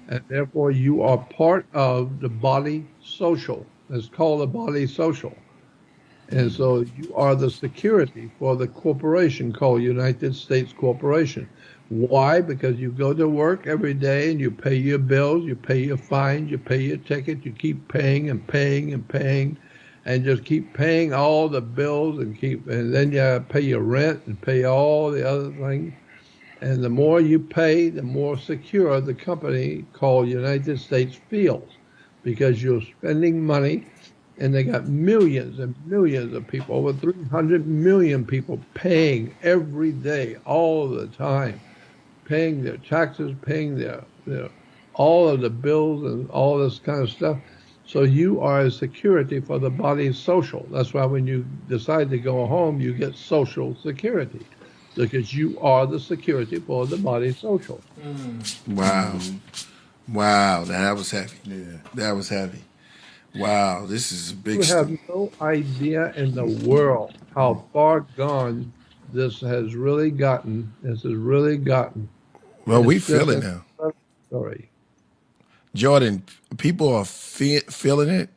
and therefore you are part of the body social. It's called the body social. And so you are the security for the corporation called United States Corporation. Why? Because you go to work every day and you pay your bills, you pay your fines, you pay your ticket, you keep paying and paying and paying and just keep paying all the bills and then you pay your rent and pay all the other things. And the more you pay, the more secure the company called United States feels because you're spending money and they got millions and millions of people, over 300 million people paying every day, all the time, paying their taxes, paying their all of the bills and all this kind of stuff. So you are a security for the body's social. That's why when you decide to go home, you get social security because you are the security for the body's social. Wow. Wow. That was heavy. Yeah. That was heavy. Wow. This is a big You have story. no idea in the world how far gone this has really gotten. This has really gotten. Well, we It's just feel it an now. incredible story. Jordan, people are feeling it.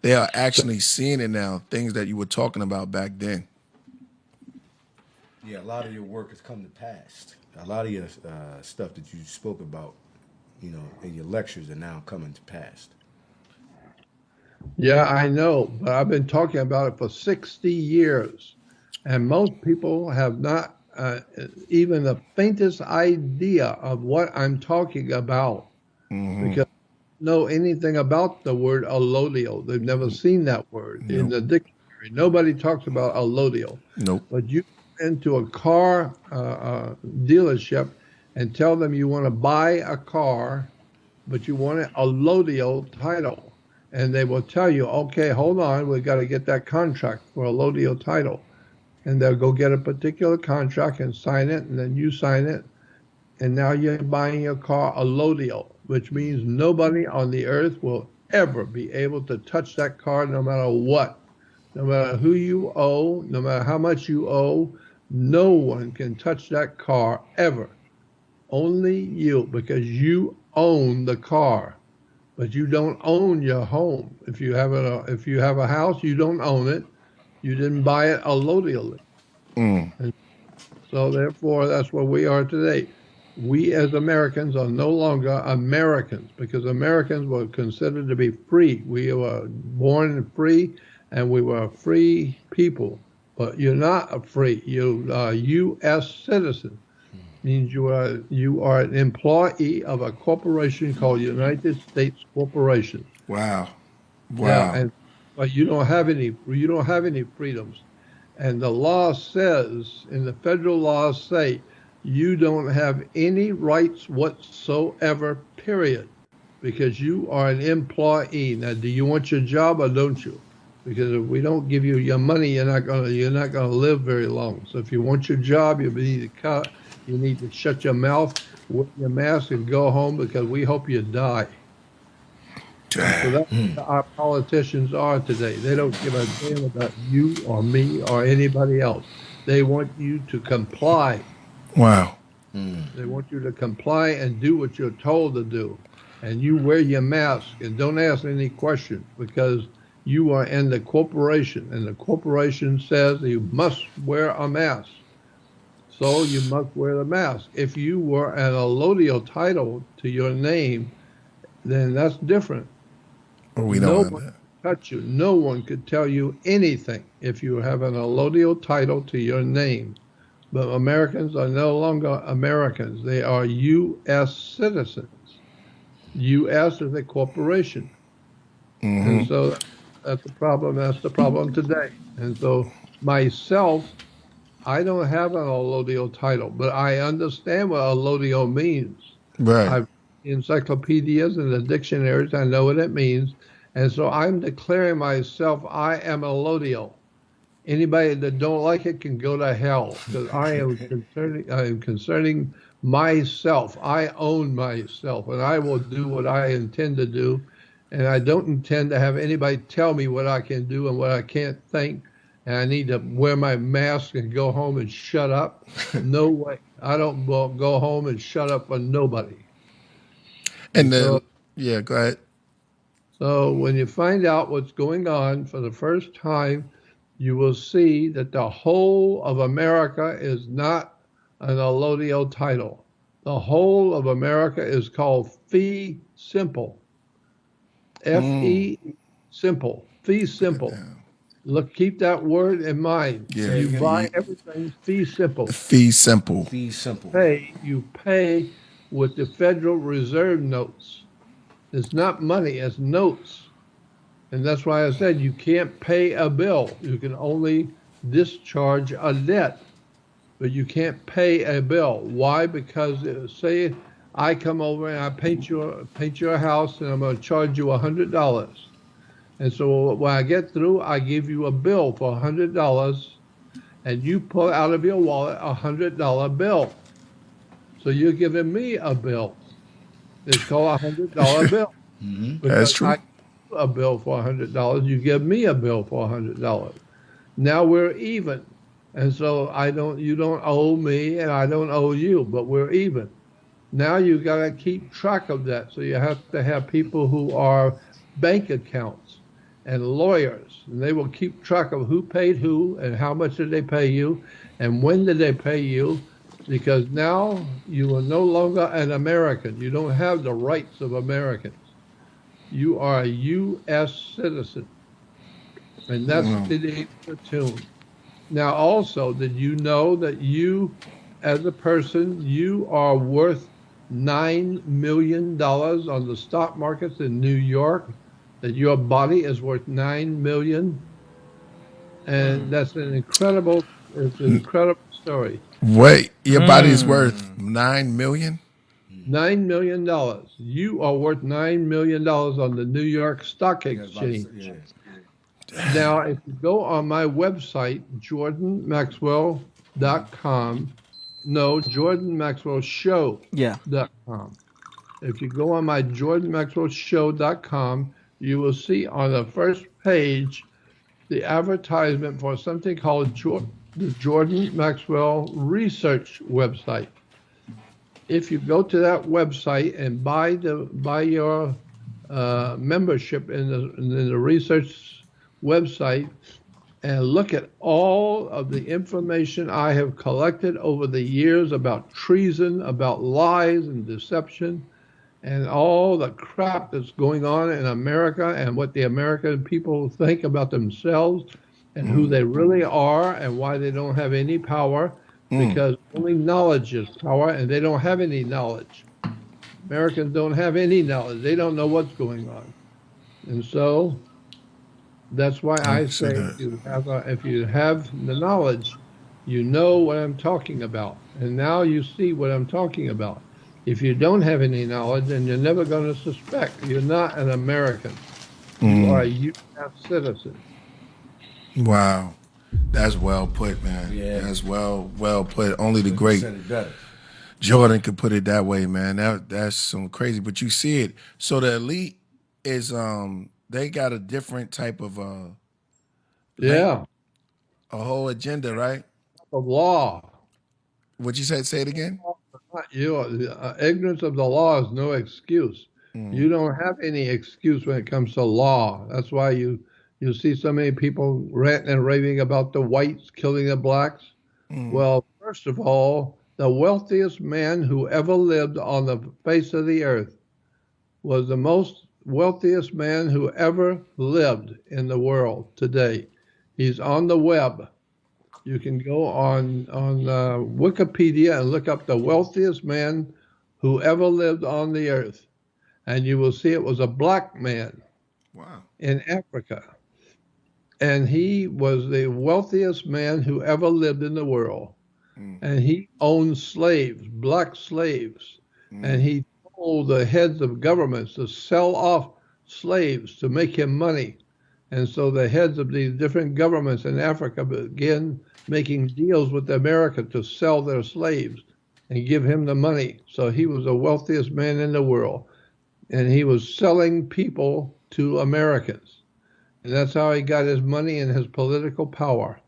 They are actually seeing it now, things that you were talking about back then. Yeah, a lot of your work has come to pass. A lot of your stuff that you spoke about, in your lectures are now coming to pass. Yeah, I know, but I've been talking about it for 60 years, and most people have not even the faintest idea of what I'm talking about because they don't know anything about the word allodial. They've never seen that word in Nope. the dictionary. Nobody talks about allodial. Nope. But you go into a car dealership and tell them you want to buy a car, but you want a allodial title. And they will tell you, okay, hold on, we've got to get that contract for a allodial title. And they'll go get a particular contract and sign it, and then you sign it. And now you're buying your car allodial, which means nobody on the earth will ever be able to touch that car no matter what. No matter who you owe, no matter how much you owe, no one can touch that car ever. Only you, because you own the car, but you don't own your home. If you have a house, you don't own it. You didn't buy it allodially. And so therefore, that's where we are today. We as Americans are no longer Americans because Americans were considered to be free. We were born free and we were free people. But you're not a free. You are a U.S. citizen. Means you are an employee of a corporation called United States Corporation. Wow. Yeah, Wow. and but you don't have any freedoms. And the law says, and the federal laws say, you don't have any rights whatsoever, period, because you are an employee. Now, do you want your job or don't you? Because if we don't give you your money, you're not gonna live very long. So if you want your job, you need to shut your mouth, wear your mask, and go home because we hope you die. And so that's what our politicians are today. They don't give a damn about you or me or anybody else. They want you to comply. Wow. They want you to comply and do what you're told to do. And you wear your mask and don't ask any questions because you are in the corporation and the corporation says you must wear a mask. So you must wear the mask. If you were an allodial title to your name, then that's different. We No don't have one that. could touch you. No one could tell you anything if you have an allodial title to your name. But Americans are no longer Americans. They are U.S. citizens. U.S. is a corporation. And so that's the problem. That's the problem today. And so myself, I don't have an allodial title, but I understand what allodial means. Right. I've encyclopedias and the dictionaries. I know what it means. And so I'm declaring myself, I am allodial. Anybody that don't like it can go to hell because I am concerning myself. I own myself and I will do what I intend to do. And I don't intend to have anybody tell me what I can do and what I can't think. And I need to wear my mask and go home and shut up. No way. I don't go home and shut up for nobody. And And so yeah, go ahead. So when you find out what's going on for the first time, you will see that the whole of America is not an allodial title. The whole of America is called fee simple. F-E, simple. Fee simple. Look, keep that word in mind. Yeah. Say it You again. buy everything fee simple. Fee simple. Be simple. You pay with the Federal Reserve notes. It's not money, it's notes. And that's why I said you can't pay a bill. You can only discharge a debt, but you can't pay a bill. Why? Because say I come over and I paint your house and I'm going to charge you $100. And so when I get through, I give you a bill for $100 and you pull out of your wallet $100 bill. So you're giving me a bill. It's called $100 bill. That's Because true. I give you a bill for $100, you give me a bill for $100. Now we're even. And so you don't owe me and I don't owe you, but we're even. Now you got to keep track of that. So you have to have people who are bank accounts and lawyers, and they will keep track of who paid who and how much did they pay you and when did they pay you, because now you are no longer an American. You don't have the rights of Americans. You are a U.S. citizen, and that's the name of the tune. Now, also, did you know that you, as a person, you are worth $9 million on the stock markets in New York? That your body is worth $9 million, and that's it's an incredible story. Wait, your body is worth $9 million? $9 million. You are worth $9 million on the New York Stock Yeah, I was about to say, Exchange. yeah. Now, if you go on my website, jordanmaxwell.com, no, jordanmaxwellshow.com. If you go on my jordanmaxwellshow.com, you will see on the first page the advertisement for something called the Jordan Maxwell Research website. If you go to that website and buy your membership in the research website and look at all of the information I have collected over the years about treason, about lies and deception, and all the crap that's going on in America and what the American people think about themselves and who they really are and why they don't have any power, because only knowledge is power and they don't have any knowledge. Americans don't have any knowledge. They don't know what's going on. And so that's why I see say that. if you have the knowledge, you know what I'm talking about. And now you see what I'm talking about. If you don't have any knowledge, then you're never going to suspect. You're not an American. You are a U.S. citizen. Wow. That's well put, man. Yeah. That's well put. Only the great Said it better. Jordan could put it that way, man. That's some crazy, but you see it. So the elite is they got a different type of Yeah. a whole agenda, right? The law. What'd you say? Say it again. Ignorance of the law is no excuse. You don't have any excuse when it comes to law. That's why you see so many people ranting and raving about the whites killing the blacks. Well, first of all, the wealthiest man who ever lived on the face of the earth was the most wealthiest man who ever lived in the world today. He's on the web. You can go on Wikipedia and look up the wealthiest man who ever lived on the earth, and you will see it was a black man Wow. in Africa, and he was the wealthiest man who ever lived in the world, and he owned slaves, black slaves, and he told the heads of governments to sell off slaves to make him money. And so the heads of these different governments in Africa began making deals with America to sell their slaves and give him the money. So he was the wealthiest man in the world. And he was selling people to Americans. And that's how he got his money and his political power.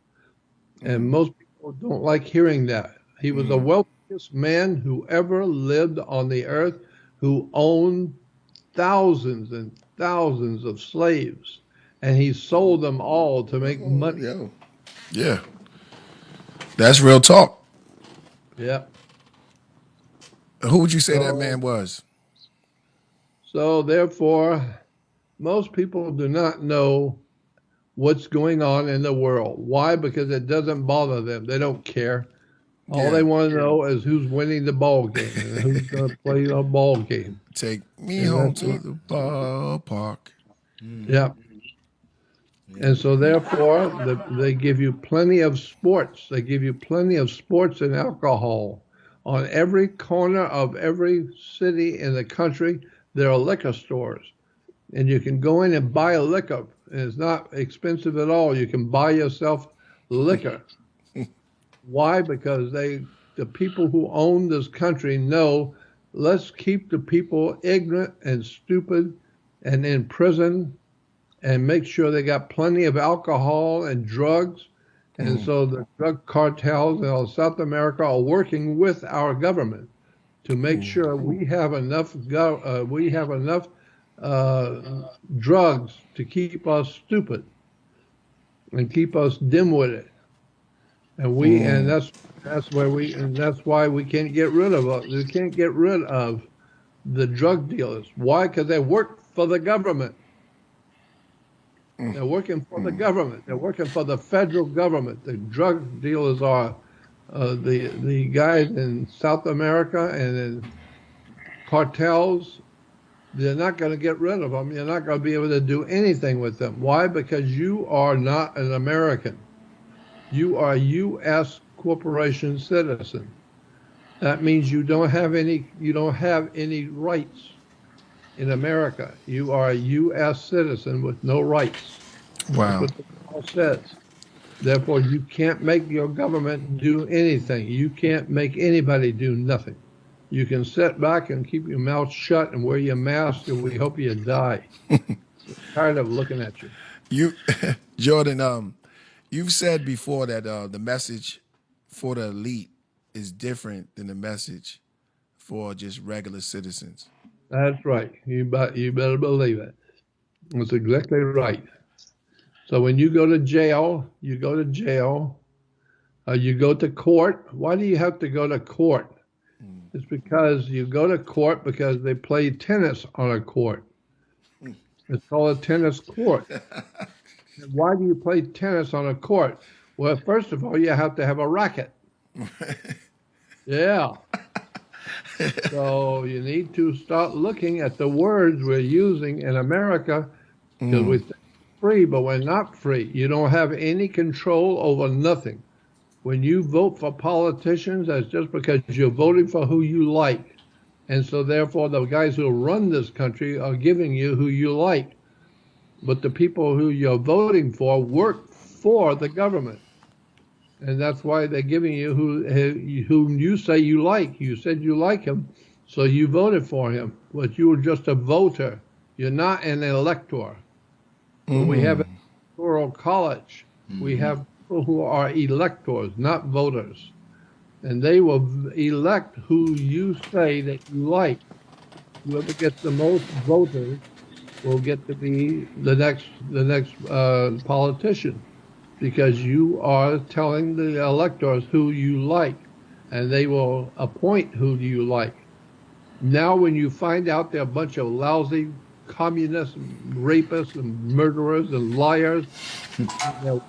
And most people don't like hearing that. He was the wealthiest man who ever lived on the earth, who owned thousands and thousands of slaves. and he sold them all to make money. Yo. Yeah. That's real talk. Yeah. Who would you say that So, man was? so therefore, most people do not know what's going on in the world. Why? Because it doesn't bother them. They don't care. All Yeah. they want to know is who's winning the ball game and who's going to play a ball game. Take me And home that's to the ballpark. yeah. And so therefore, they give you plenty of sports. They give you plenty of sports and alcohol. On every corner of every city in the country, there are liquor stores. And you can go in and buy a liquor. And it's not expensive at all. You can buy yourself liquor. Why? Because the people who own this country know, let's keep the people ignorant and stupid and in prison and make sure they got plenty of alcohol and drugs. And so the drug cartels in South America are working with our government to make sure we have enough drugs to keep us stupid and keep us dim-witted. And that's why we can't get rid of it. We can't get rid of the drug dealers. Why? Because they work for the government. They're working for the government. They're working for the federal government. The drug dealers are the guys in South America and in cartels. They're not going to get rid of them. You're not going to be able to do anything with them. Why? Because you are not an American. You are a U.S. corporation citizen. That means you don't have any rights in America. You are a U.S. citizen with no rights. Wow. That's what the law says. Therefore, you can't make your government do anything. You can't make anybody do nothing. You can sit back and keep your mouth shut and wear your mask, and we hope you die. We're tired of looking at you. You, Jordan, you've said before that the message for the elite is different than the message for just regular citizens. That's right. You better believe it. That's exactly right. So when you go to jail, you go to jail. You go to court. Why do you have to go to court? It's because you go to court because they play tennis on a court. It's called a tennis court. Why do you play tennis on a court? Well, first of all, you have to have a racket. Yeah. So you need to start looking at the words we're using in America because we think we're free, but we're not free. You don't have any control over nothing. When you vote for politicians, that's just because you're voting for who you like. And so therefore, the guys who run this country are giving you who you like. But the people who you're voting for work for the government. And that's why they're giving you who you say you like. You said you like him, so you voted for him. But you were just a voter. You're not an elector. But we have an electoral college. We have people who are electors, not voters. And they will elect who you say that you like. Whoever gets the most voters will get to be the next politician, because you are telling the electors who you like, and they will appoint who you like. Now, when you find out they're a bunch of lousy communists, rapists, and murderers and liars, they're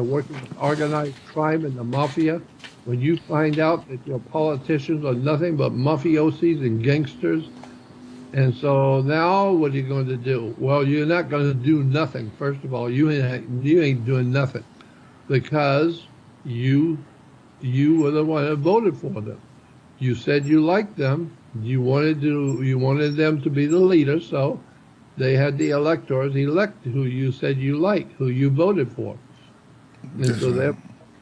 working with organized crime and the mafia, when you find out that your politicians are nothing but mafiosis and gangsters, and so now what are you going to do? Well, you're not going to do nothing. First of all, you ain't doing nothing because you were the one that voted for them. You said you liked them. You wanted them to be the leader, so they had the electors elect who you said you like, who you voted for. And That's so right.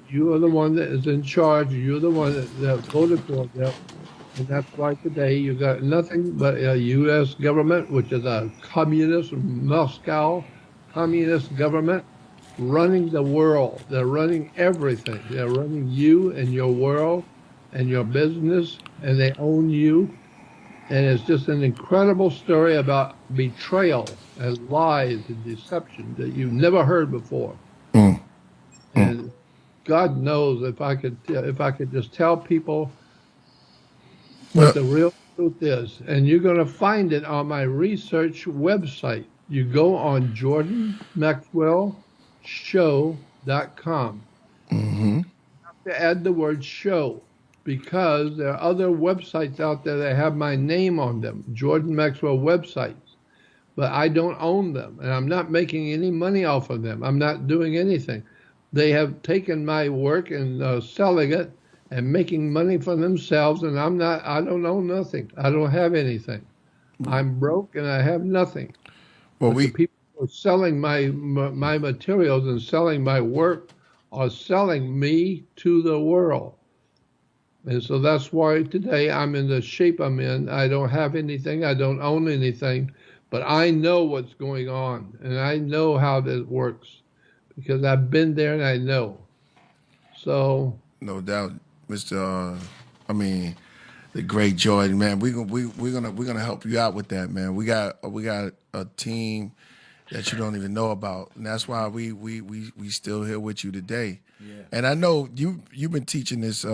you are the one that is in charge. You're the one that voted for them. And that's why today you got nothing but a U.S. government, which is a communist Moscow communist government running the world. They're running everything. They're running you and your world and your business, and they own you. And it's just an incredible story about betrayal and lies and deception that you've never heard before. Mm, mm. And God knows if I could just tell people what Well, the real truth is, and you're going to find it on my research website. You go on jordanmaxwellshow.com. mm-hmm. To add the word show because there are other websites out there that have my name on them, Jordan Maxwell websites, but I don't own them and I'm not making any money off of them. I'm not doing anything. They have taken my work and selling it and making money for themselves, and I don't own nothing. I don't have anything. I'm broke and I have nothing. Well, But the we people who are selling my materials and selling my work are selling me to the world. And so that's why today I'm in the shape I'm in. I don't have anything. I don't own anything. But I know what's going on. And I know how this works because I've been there and I know. So, no doubt, Mister. I mean, the great Jordan, man. We're gonna help you out with that, man. We got a team that you don't even know about, and that's why we still here with you today. Yeah. And I know you've been teaching this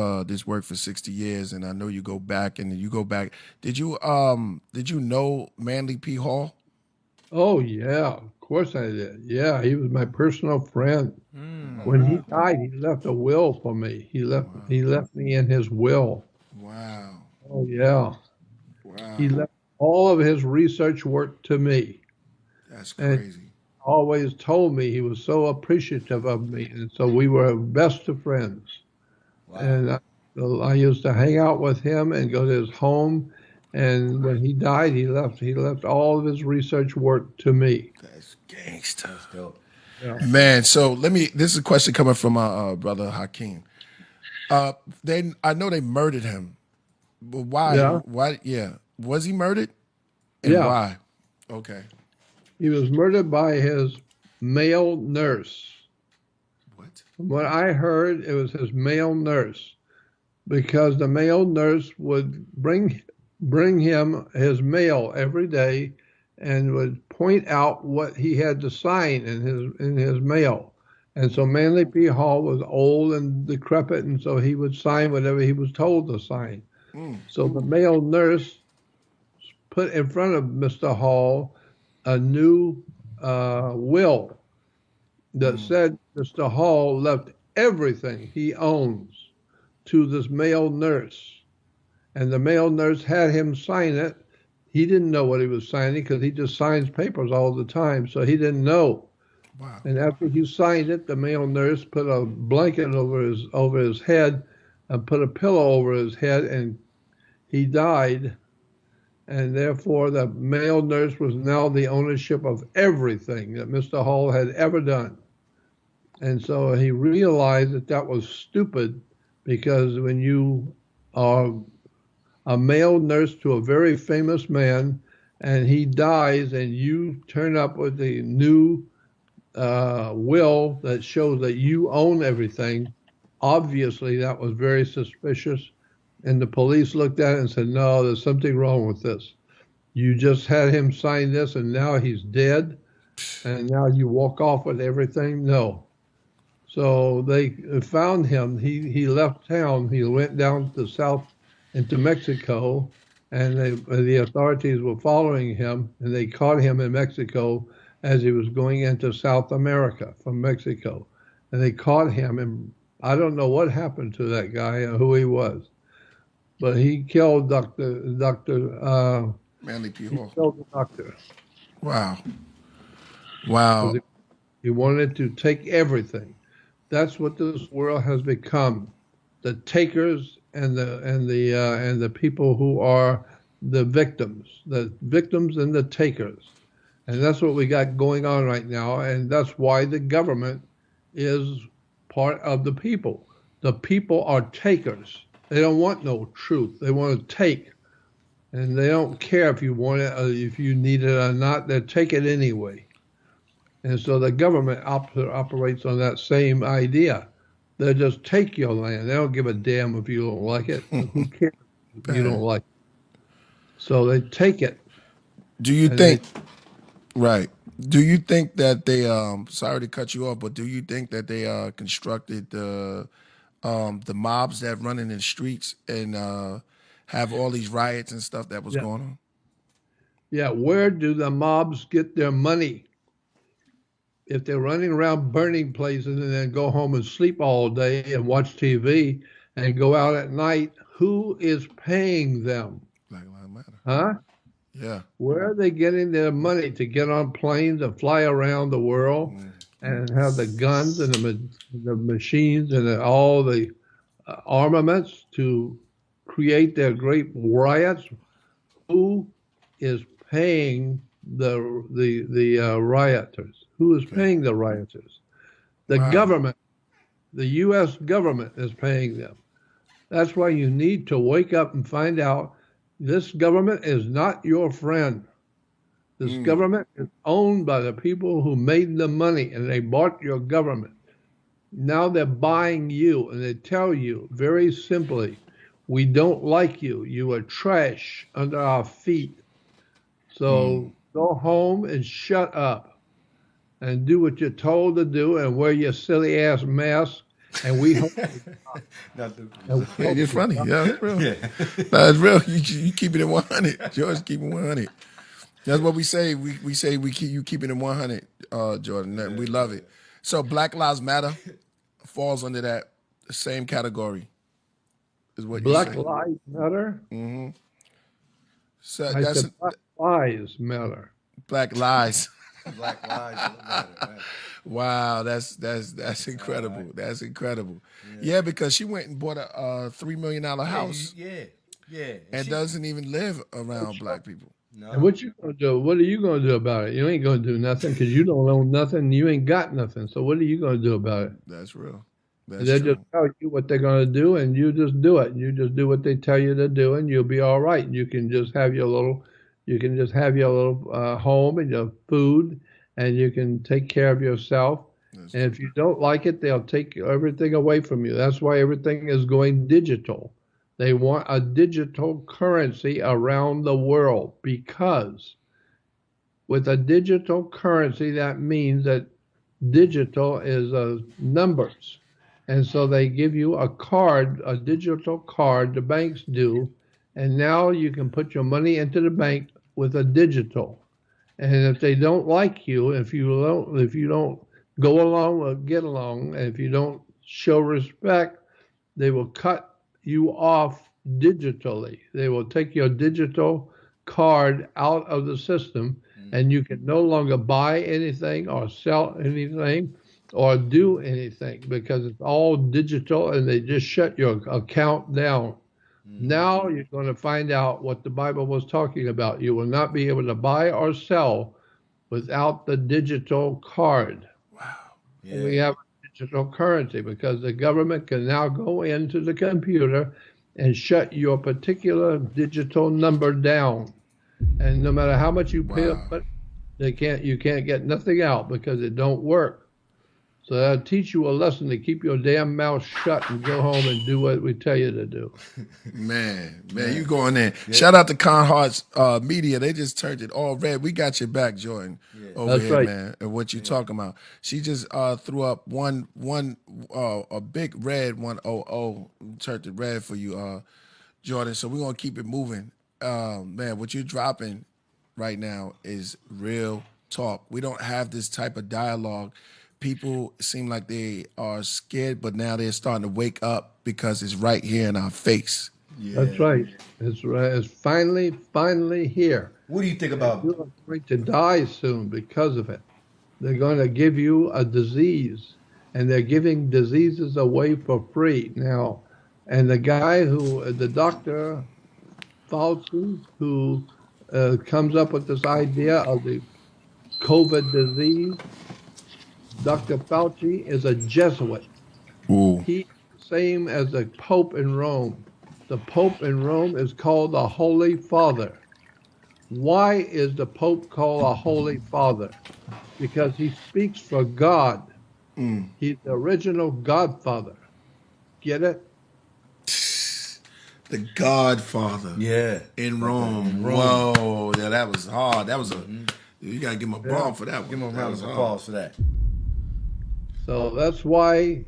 work for 60 years, and I know you go back and you go back. Did you know Manly P. Hall? oh, yeah, of course I did. Yeah, he was my personal friend. Mm. When he died, he left a will for me. He left me in his will. Wow, Oh, yeah. He wow, left all of his research work to me. that's And crazy. always told me he was so appreciative of me, and so we were best of friends. Wow. And I used to hang out with him and go to his home. And when he died, he left all of his research work to me. That's gangster. That's dope. Yeah, Man, so this is a question coming from my brother Hakeem. I know they murdered him, but why? yeah, Why? Yeah, was he murdered, and yeah. why? Okay. He was murdered by his male nurse. What? From what I heard, it was his male nurse because the male nurse would bring him his mail every day and would point out what he had to sign in his mail. And so Manly P. Hall was old and decrepit, and so he would sign whatever he was told to sign. Mm, So the male nurse put in front of Mr. Hall a new will that mm. said Mr. Hall left everything he owns to this male nurse. And the male nurse had him sign it. He didn't know what he was signing because he just signs papers all the time, so he didn't know. Wow. And after he signed it, the male nurse put a blanket over his head and put a pillow over his head, and he died. And therefore, the male nurse was now the ownership of everything that Mr. Hall had ever done. And so he realized that was stupid because when you are a male nurse to a very famous man and he dies and you turn up with a new will that shows that you own everything, obviously that was very suspicious. And the police looked at it and said, no, there's something wrong with this. You just had him sign this and now he's dead. And now you walk off with everything? No. So they found him. He left town. He went down to south into Mexico, and the authorities were following him, and they caught him in Mexico as he was going into South America from Mexico. And they caught him, and I don't know what happened to that guy or who he was, but he killed Manly P. he Hall. killed the doctor Wow. because Wow. he wanted to take everything. That's what this world has become: the takers and the people who are the victims and the takers. And that's what we got going on right now. And that's why the government is part of the people. The people are takers. They don't want no truth. They want to take. And they don't care if you want it or if you need it or not. They'll take it anyway. And so the government operates on that same idea. They'll just take your land. They don't give a damn if you don't like it. Who cares if you don't like it? So they take it. Do you And they, think right? Do you think that they sorry to cut you off, but do you think that they constructed the mobs that run in the streets and have all these riots and stuff that was yeah, going on? yeah. Where do the mobs get their money? If they're running around burning places and then go home and sleep all day and watch TV and go out at night, who is paying them? Black Lives Matter. Huh? Yeah. Where are they getting their money to get on planes and fly around the world and have the guns and the machines and all the armaments to create their great riots? Who is paying the rioters? Who is Okay. paying the rioters? The Wow. government, the U.S. government is paying them. That's why you need to wake up and find out this government is not your friend. This government is owned by the people who made the money and they bought your government. Now they're buying you and they tell you very simply, we don't like you. You are trash under our feet. So go home and shut up and do what you're told to do and wear your silly ass mask. And we hope, It's funny. Yeah, it's real. Yeah. That's real. You keep it at 100. George, keep it 100. That's what we say. We say we keep you keeping it 100, Jordan. And we love it. So Black Lives Matter falls under that same category, is what you Black say. Lives Matter. So I that's said Black Lives Matter. Black Lies. Black lives matter. Right? Wow, that's incredible. That's incredible. Yeah, because she went and bought a $3 million house Yeah. Yeah. and doesn't even live around black people. No. And what you gonna do? What are you gonna do about it? You ain't gonna do nothing because you don't own nothing. You ain't got nothing. So what are you gonna do about it? That's real. They'll That's just true. tell you what they're gonna do, and you just do it. You just do what they tell you to do, and you'll be all right. You can just have your little, home and your food, and you can take care of yourself. That's And if you don't like it, they'll take everything away from you. That's why everything is going digital. They want a digital currency around the world because with a digital currency, that means that digital is numbers. And so they give you a card, a digital card, the banks do, and now you can put your money into the bank with a digital. And if they don't like you, if you don't go along or get along, and if you don't show respect, they will cut you off digitally. They will take your digital card out of the system, and you can no longer buy anything or sell anything or do anything because it's all digital and they just shut your account down. Now you're going to find out what the Bible was talking about. You will not be able to buy or sell without the digital card. And we have a digital currency because the government can now go into the computer and shut your particular digital number down. And no matter how much you pay Wow. up, you can't get nothing out because it don't work. So that'll teach you a lesson to keep your damn mouth shut and go home and do what we tell you to do. Man, you going in. Shout out to Con Hearts Media. They just turned it all red. We got your back, Jordan, over That's here, right. man, and what you talking about. She just threw up a big red 100, turned it red for you, Jordan. So we're going to keep it moving. Man, what you're dropping right now is real talk. We don't have this type of dialogue. People seem like they are scared, but now they're starting to wake up because it's right here in our face. That's right. It's right. It's finally here. What do you think about? You're going to die soon because of it. They're going to give you a disease, and they're giving diseases away for free now. And the guy the doctor Fauci, who comes up with this idea of the COVID disease, Dr. Fauci is a Jesuit. Ooh. He's the same as the Pope in Rome. The Pope in Rome is called the Holy Father. Why is the Pope called a Holy Father? Because he speaks for God. He's the original Godfather. Get it? The Godfather. Yeah. In Rome. In Rome. Whoa. Yeah, that was hard. That was you gotta give him a bomb for that one. Give him a That round was of hard. applause for that. So that's why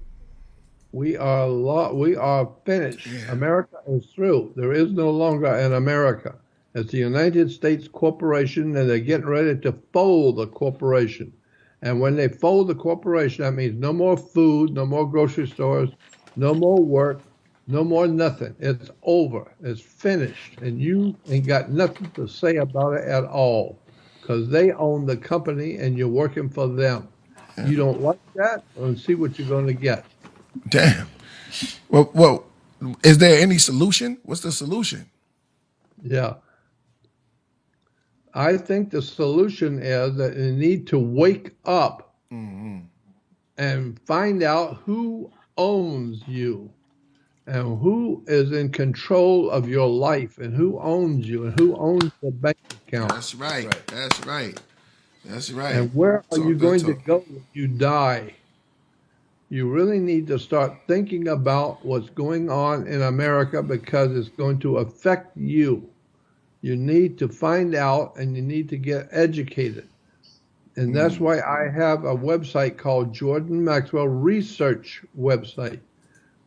we are finished. Yeah. America is through. There is no longer an America. It's the United States corporation, and they're getting ready to fold the corporation. And when they fold the corporation, that means no more food, no more grocery stores, no more work, no more nothing. It's over. It's finished. And you ain't got nothing to say about it at all because they own the company and you're working for them. You don't like that? Well, see what you're going to get. Damn. Well, is there any solution? What's the solution? Yeah. I think the solution is that you need to wake up and find out who owns you and who is in control of your life and who owns you and who owns the bank account That's right. That's right. That's right. and where are you Talk good going to talk. go when you die. You really need to start thinking about what's going on in America because it's going to affect you. You need to find out and you need to get educated. And that's why I have a website called Jordan Maxwell Research Website.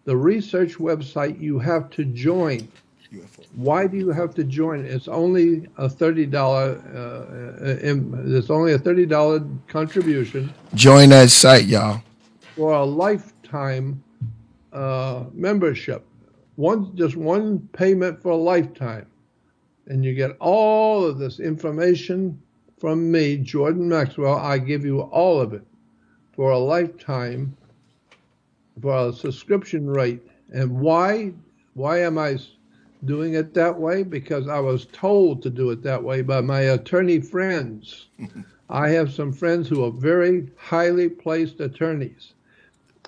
The research website you have to join. UFO. Why do you have to join? It's only a $30. It's only a $30 contribution Join that site, y'all. for a lifetime membership. Just one payment for a lifetime. And you get all of this information from me, Jordan Maxwell. I give you all of it for a lifetime, for a subscription rate. And why am I doing it that way? Because I was told to do it that way by my attorney friends. I have some friends who are very highly placed attorneys.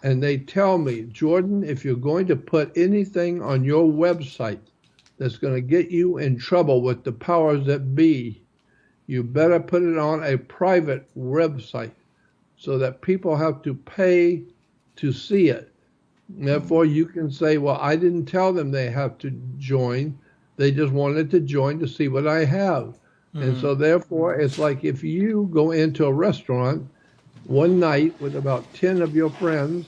And they tell me, Jordan, if you're going to put anything on your website that's going to get you in trouble with the powers that be, you better put it on a private website so that people have to pay to see it. Therefore, you can say, well, I didn't tell them they have to join. They just wanted to join to see what I have. And so therefore, it's like if you go into a restaurant one night with about 10 of your friends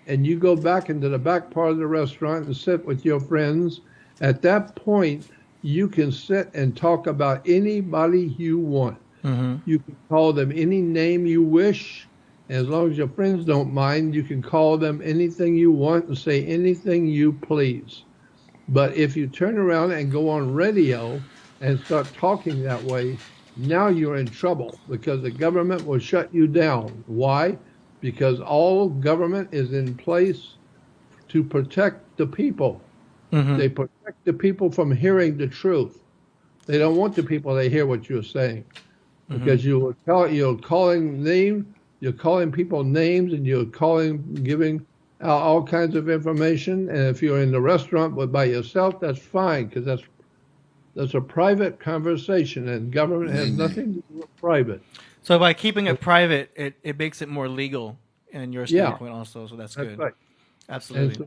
and you go back into the back part of the restaurant and sit with your friends, at that point, you can sit and talk about anybody you want. You can call them any name you wish. As long as your friends don't mind, you can call them anything you want and say anything you please. But if you turn around and go on radio and start talking that way, now you're in trouble because the government will shut you down. Why? Because all government is in place to protect the people. They protect the people from hearing the truth. They don't want the people to hear what you're saying because you're calling people names and giving out all kinds of information. And if you're in the restaurant by yourself, that's fine because that's a private conversation and government has nothing to do with private. So by keeping it private, it makes it more legal in your standpoint also. So that's good. Right. Absolutely.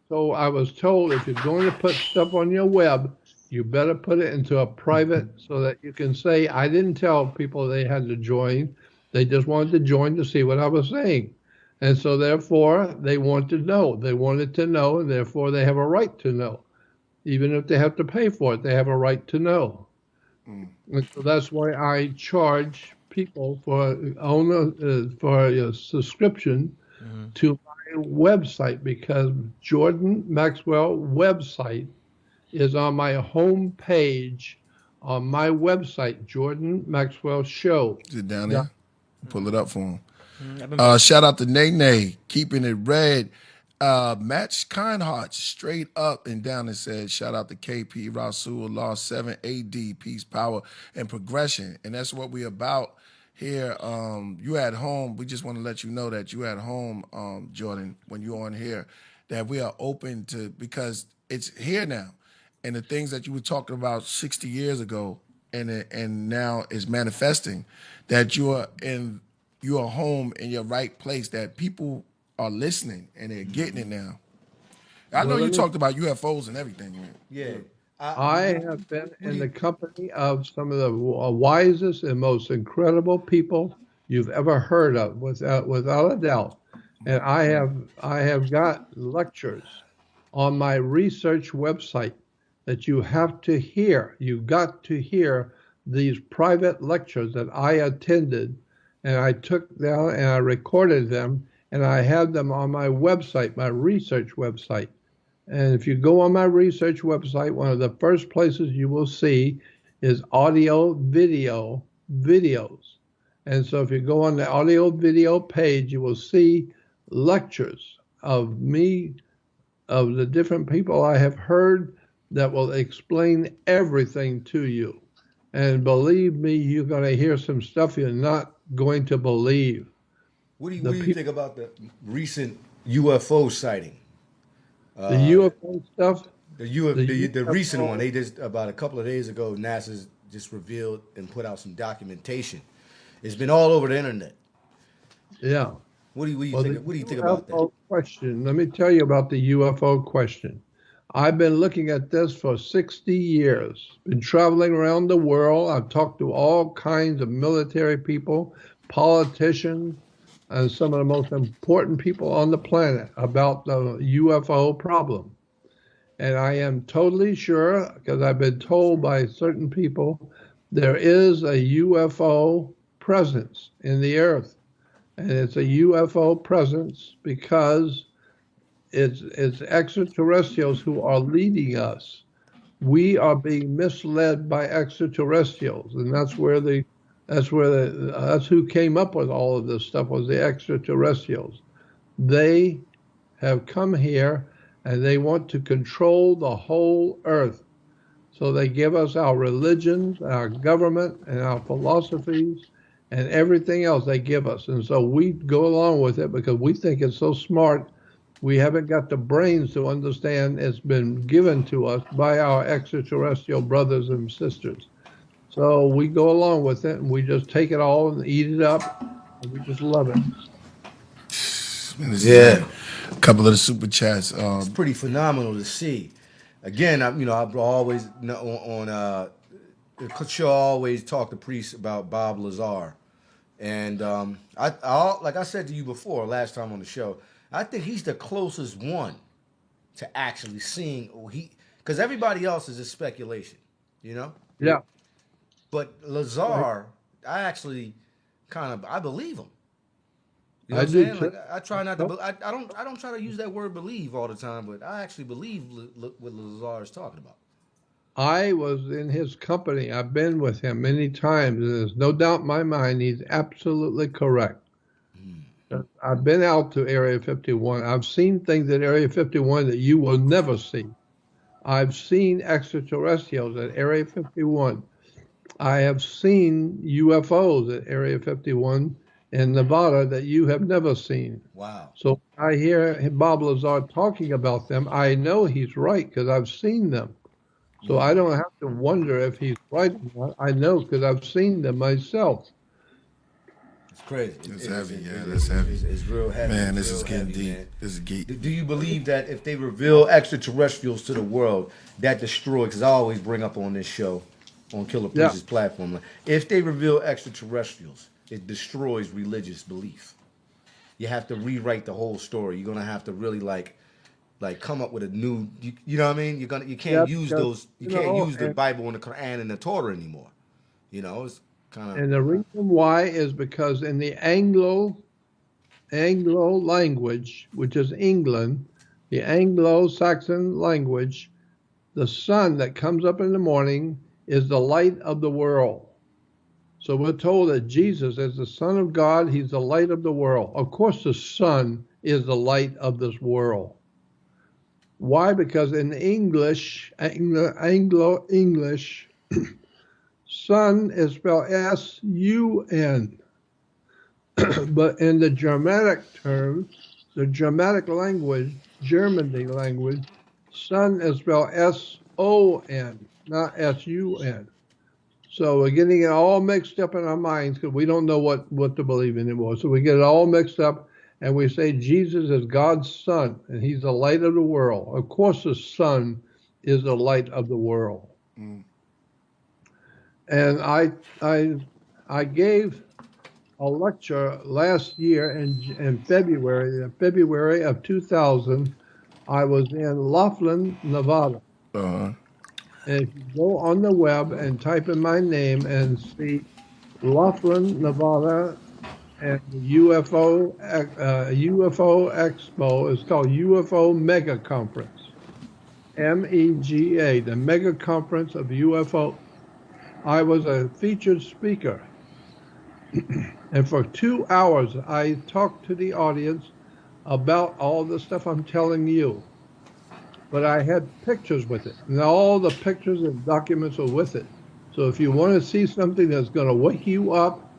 So I was told if you're going to put stuff on your web, you better put it into a private so that you can say, I didn't tell people they had to join. They just wanted to join to see what I was saying. And so therefore, they want to know. They wanted to know, and therefore they have a right to know. Even if they have to pay for it, they have a right to know. And so that's why I charge people for a subscription to my website because Jordan Maxwell website is on my home page on my website, Jordan Maxwell Show. Is it down there? Pull it up for him. Mm-hmm. Shout out to Nene, keeping it red. Match Kind Hearts straight up and down and said, shout out to KP Rasul, Law 7 AD, peace, power, and progression. And that's what we about here. You at home. We just want to let you know that you at home, Jordan, when you're on here, that we are open to, because it's here now. And the things that you were talking about 60 years ago and now is manifesting, that you are home in your right place, that people are listening and they're getting it now. I know Well, you let me. talked about UFOs and everything. Man. Yeah. I have been What do in the you? company of some of the wisest and most incredible people you've ever heard of, without a doubt. And I have got lectures on my research website that you have to hear. You've got to hear these private lectures that I attended, and I took down and I recorded them, and I have them on my website, my research website. And if you go on my research website, one of the first places you will see is audio video videos. And so if you go on the audio video page, you will see lectures of me, of the different people I have heard that will explain everything to you. And believe me, you're going to hear some stuff you're not going to believe. What The do you people, think about the recent UFO sighting? the Uh, UFO stuff, the the recent one, UFO, they just about a couple of days ago, NASA's just revealed and put out some documentation. It's been all over the internet. yeah. What do you Well, think? the What do you think about that? UFO question, let me tell you about the UFO question. I've been looking at this for 60 years, been traveling around the world. I've talked to all kinds of military people, politicians, and some of the most important people on the planet about the UFO problem. And I am totally sure, because I've been told by certain people, there is a UFO presence in the earth. And it's a UFO presence because it's extraterrestrials who are leading us. We are being misled by extraterrestrials, and that's who came up with all of this stuff was the extraterrestrials. They have come here and they want to control the whole earth. So they give us our religions, our government, and our philosophies, and everything else they give us. And so we go along with it because we think it's so smart. We haven't got the brains to understand it's been given to us by our extraterrestrial brothers and sisters. So we go along with it and we just take it all and eat it up. And we just love it. Man, this is Yeah, a couple of the super chats. it's pretty phenomenal to see. Again, I've always the show always talk to priests about Bob Lazar, and like I said to you before last time on the show, I think he's the closest one to actually seeing because everybody else is just speculation, you know. Yeah, But right. Lazar, I actually I believe him. You know I what I'm do saying? too. Like I try not to. I don't try to use that word believe all the time, but I actually believe what Lazar is talking about. I was in his company. I've been with him many times, and there's no doubt in my mind he's absolutely correct. I've been out to Area 51. I've seen things at Area 51 that you will never see. I've seen extraterrestrials at Area 51. I have seen UFOs at Area 51 in Nevada that you have never seen. Wow. So I hear Bob Lazar talking about them. I know he's right because I've seen them. So I don't have to wonder if he's right or not. I know because I've seen them myself. It's crazy. It's heavy, yeah, that's heavy. It's real heavy. Man, It's this is real getting heavy, deep. man. This is deep. Do you believe that if they reveal extraterrestrials to the world, that destroys? Because I always bring up on this show, on Killer Yeah. Priest's platform, like, if they reveal extraterrestrials, it destroys religious belief. You have to rewrite the whole story. You're gonna have to really like come up with a new. You know what I mean? You Yeah, can't use because, those. You can't use the and Bible and the Quran and the Torah anymore. You know, it's kind of. And the reason why is because in the Anglo language, which is England, the Anglo-Saxon language, the sun that comes up in the morning is the light of the world. So we're told that Jesus is the Son of God. He's the light of the world. Of course, the sun is the light of this world. Why? Because in English, Anglo-English, sun is spelled S-U-N. But in the Germanic terms, the Germanic language, Germany language, sun is spelled S-O-N, not S-U-N. So we're getting it all mixed up in our minds because we don't know what to believe in anymore. So we get it all mixed up. and we say Jesus is God's son, and he's the light of the world. Of course, the sun is the light of the world. And I gave a lecture last year in February of 2000. I was in Laughlin, Nevada. Uh-huh. And if you go on the web and type in my name and see Laughlin, Nevada, and the UFO Expo is called UFO Mega Conference, MEGA, the Mega Conference of UFO. I was a featured speaker, and for 2 hours I talked to the audience about all the stuff I'm telling you. But I had pictures with it, and all the pictures and documents are with it. So if you want to see something that's going to wake you up,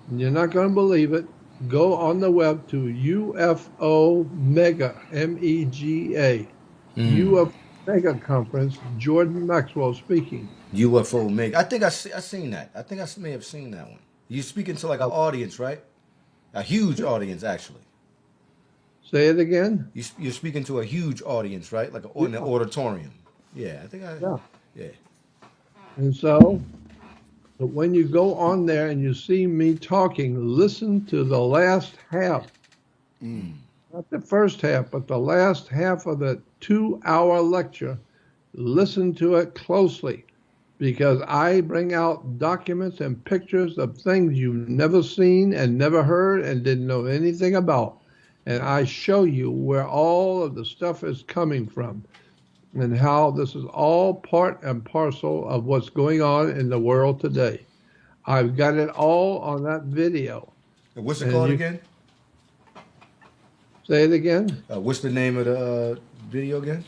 and you're not going to believe it, go on the web to UFO Mega, MEGA, UFO Mega Conference, Jordan Maxwell speaking. UFO Mega. I think I seen that. I think I may have seen that one. You're speaking to like an audience, right? A huge audience, actually. Say it again? You're speaking to a huge audience, right? Like in an auditorium. Yeah, I think yeah. And so, but when you go on there and you see me talking, listen to the last half. Not the first half, but the last half of the 2-hour lecture. Listen to it closely, because I bring out documents and pictures of things you've never seen and never heard and didn't know anything about. And I show you where all of the stuff is coming from and how this is all part and parcel of what's going on in the world today. I've got it all on that video. And what's it called again? Say it again. What's the name of the video again?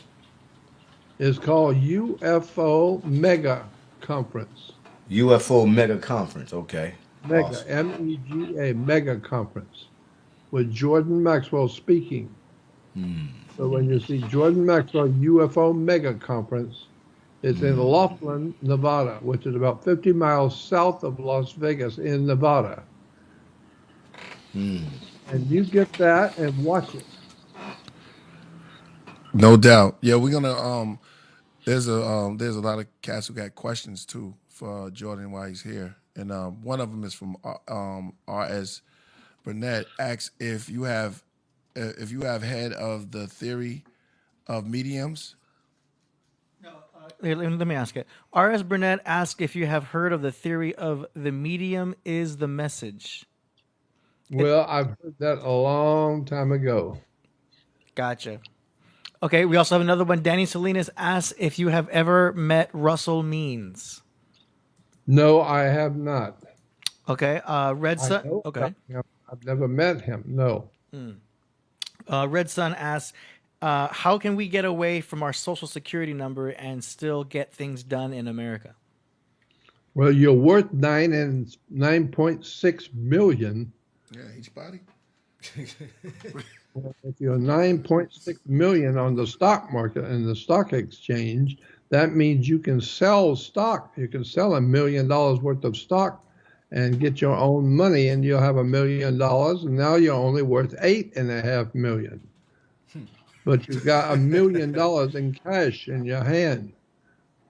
It's called UFO Mega Conference. UFO Mega Conference. Okay. Mega, Awesome. MEGA, Mega Conference, with Jordan Maxwell speaking. So when you see Jordan Maxwell UFO Mega Conference, it's in Laughlin, Nevada, which is about 50 miles south of Las Vegas in Nevada. And you get that and watch it. No doubt. Yeah, we're gonna there's a lot of cats who got questions too for Jordan while he's here. And one of them is from RS Burnett, asks if you have heard of the theory of mediums. Let me ask it. R.S. Burnett asked if you have heard of the theory of the medium is the message. Well, I've heard that a long time ago. Gotcha. Okay, we also have another one. Danny Salinas asks if you have ever met Russell Means. No, I have not. Okay, Red Sun. Okay, I've never met him. No. Red Sun asks, how can we get away from our social security number and still get things done in America? Well, you're worth 9.6 million. Yeah, each body. If you're 9.6 million on the stock market and the stock exchange, that means you can sell stock. You can sell $1 million worth of stock and get your own money, and you'll have $1 million. And now you're only worth $8.5 million. But you've got $1 million in cash in your hand.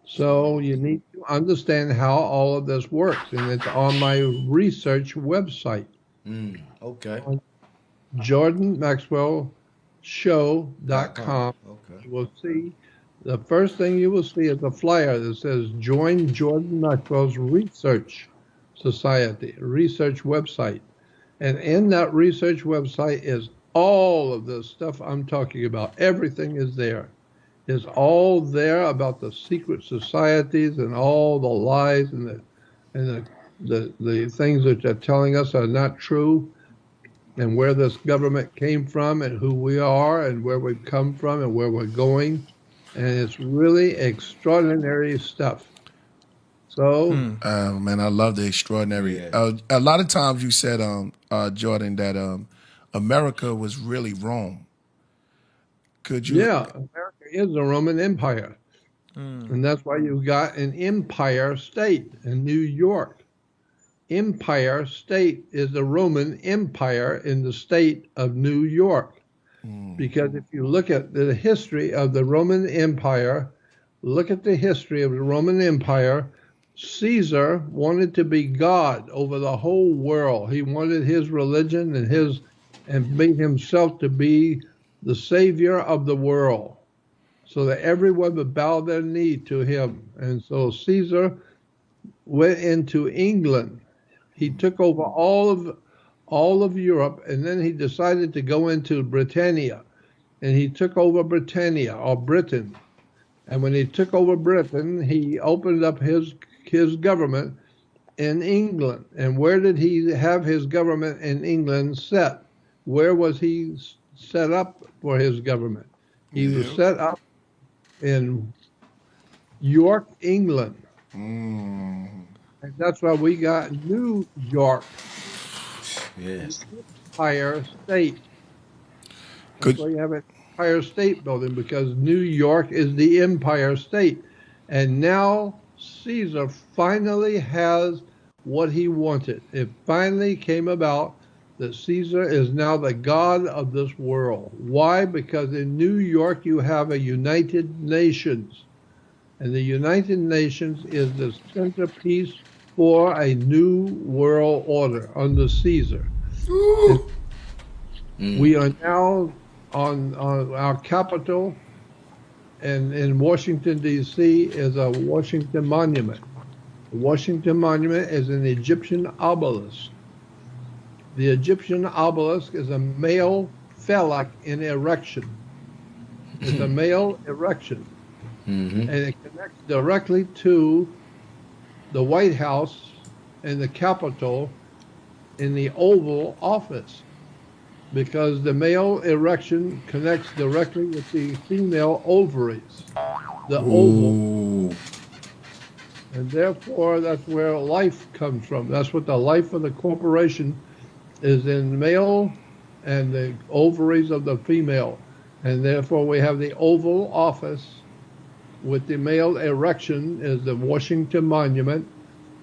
So you need to understand how all of this works, and it's on my research website. Okay. JordanMaxwellShow.com. Okay. You will see, the first thing you will see is a flyer that says join Jordan Maxwell's Research Society, research website. And in that research website is all of the stuff I'm talking about. Everything is there. It's all there about the secret societies and all the lies and the things that they're telling us are not true, and where this government came from and who we are and where we've come from and where we're going. And it's really extraordinary stuff. So, Man, I love the extraordinary. Yeah. A lot of times you said, Jordan, that America was really Rome. Could you? yeah, America is a Roman Empire. And that's why you've got an empire state in New York. empire state is the Roman Empire in the state of New York. Because if you look at the history of the Roman Empire, look at the history of the Roman Empire, Caesar wanted to be God over the whole world. He wanted his religion and made himself to be the savior of the world, so that everyone would bow their knee to him. And so Caesar went into England. He took over all of Europe, and then he decided to go into Britannia, and he took over Britannia, or Britain. And when he took over Britain, he opened up his government in England. And where did he have his government in England set? Where was he set up for his government? He was set up in York, England. And that's why we got New York. Yes. Empire State. That's why you have an Empire State Building, because New York is the Empire State. And now Caesar finally has what he wanted. It finally came about that Caesar is now the god of this world. Why? Because in New York you have a United Nations. And the United Nations is the centerpiece for a new world order under Caesar. We are now on our capital, and in Washington, D.C. is a Washington Monument. The Washington Monument is an Egyptian obelisk. The Egyptian obelisk is a male phallic in erection. It's a male erection. And it connects directly to the White House and the Capitol in the Oval Office, because the male erection connects directly with the female ovaries, the oval. And therefore, that's where life comes from. That's what the life of the corporation is, in male and the ovaries of the female. And therefore, we have the Oval Office with the male erection is the Washington Monument.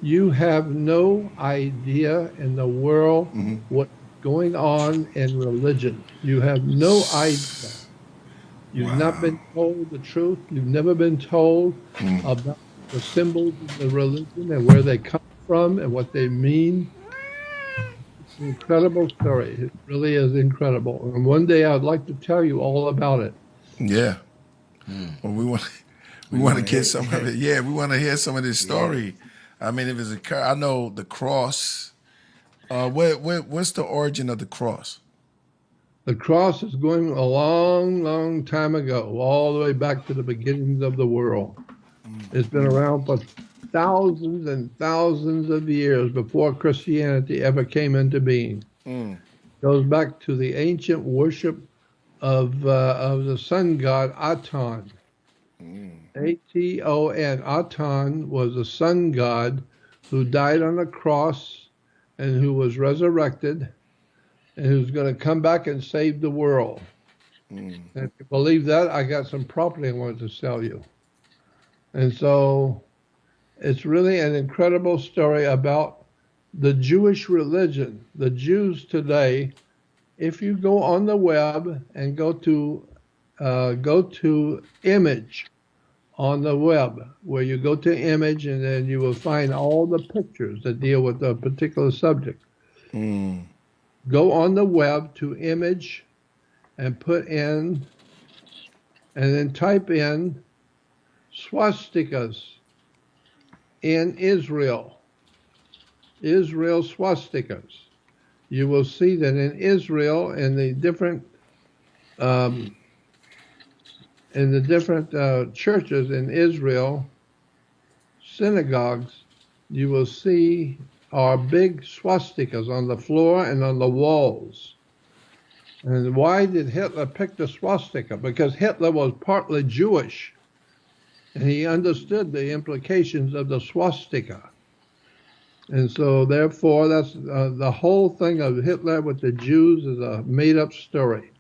You have no idea in the world what's going on in religion. You have no idea. You've not been told the truth. You've never been told about the symbols of the religion and where they come from and what they mean. It's an incredible story. It really is incredible. And one day I'd like to tell you all about it. Yeah. Well, we want to get some of it. Yeah, we want to hear some of this story. I mean, if it's I know the cross. What's the origin of the cross? The cross is going a long, long time ago, all the way back to the beginnings of the world. It's been around for thousands and thousands of years before Christianity ever came into being. It goes back to the ancient worship of the sun god Aton. Aton. Aton was a sun god who died on a cross and who was resurrected and who's going to come back and save the world. And if you believe that, I got some property I wanted to sell you. And so it's really an incredible story about the Jewish religion. The Jews today, if you go on the web and go to image on the web, where you go to image and then you will find all the pictures that deal with a particular subject. Go on the web to image and put in, and then type in swastikas in Israel. Israel swastikas. You will see that in Israel, in the different churches in Israel, synagogues, you will see are big swastikas on the floor and on the walls. And why did Hitler pick the swastika? Because Hitler was partly Jewish, and he understood the implications of the swastika. And so, therefore, that's the whole thing of Hitler with the Jews is a made-up story.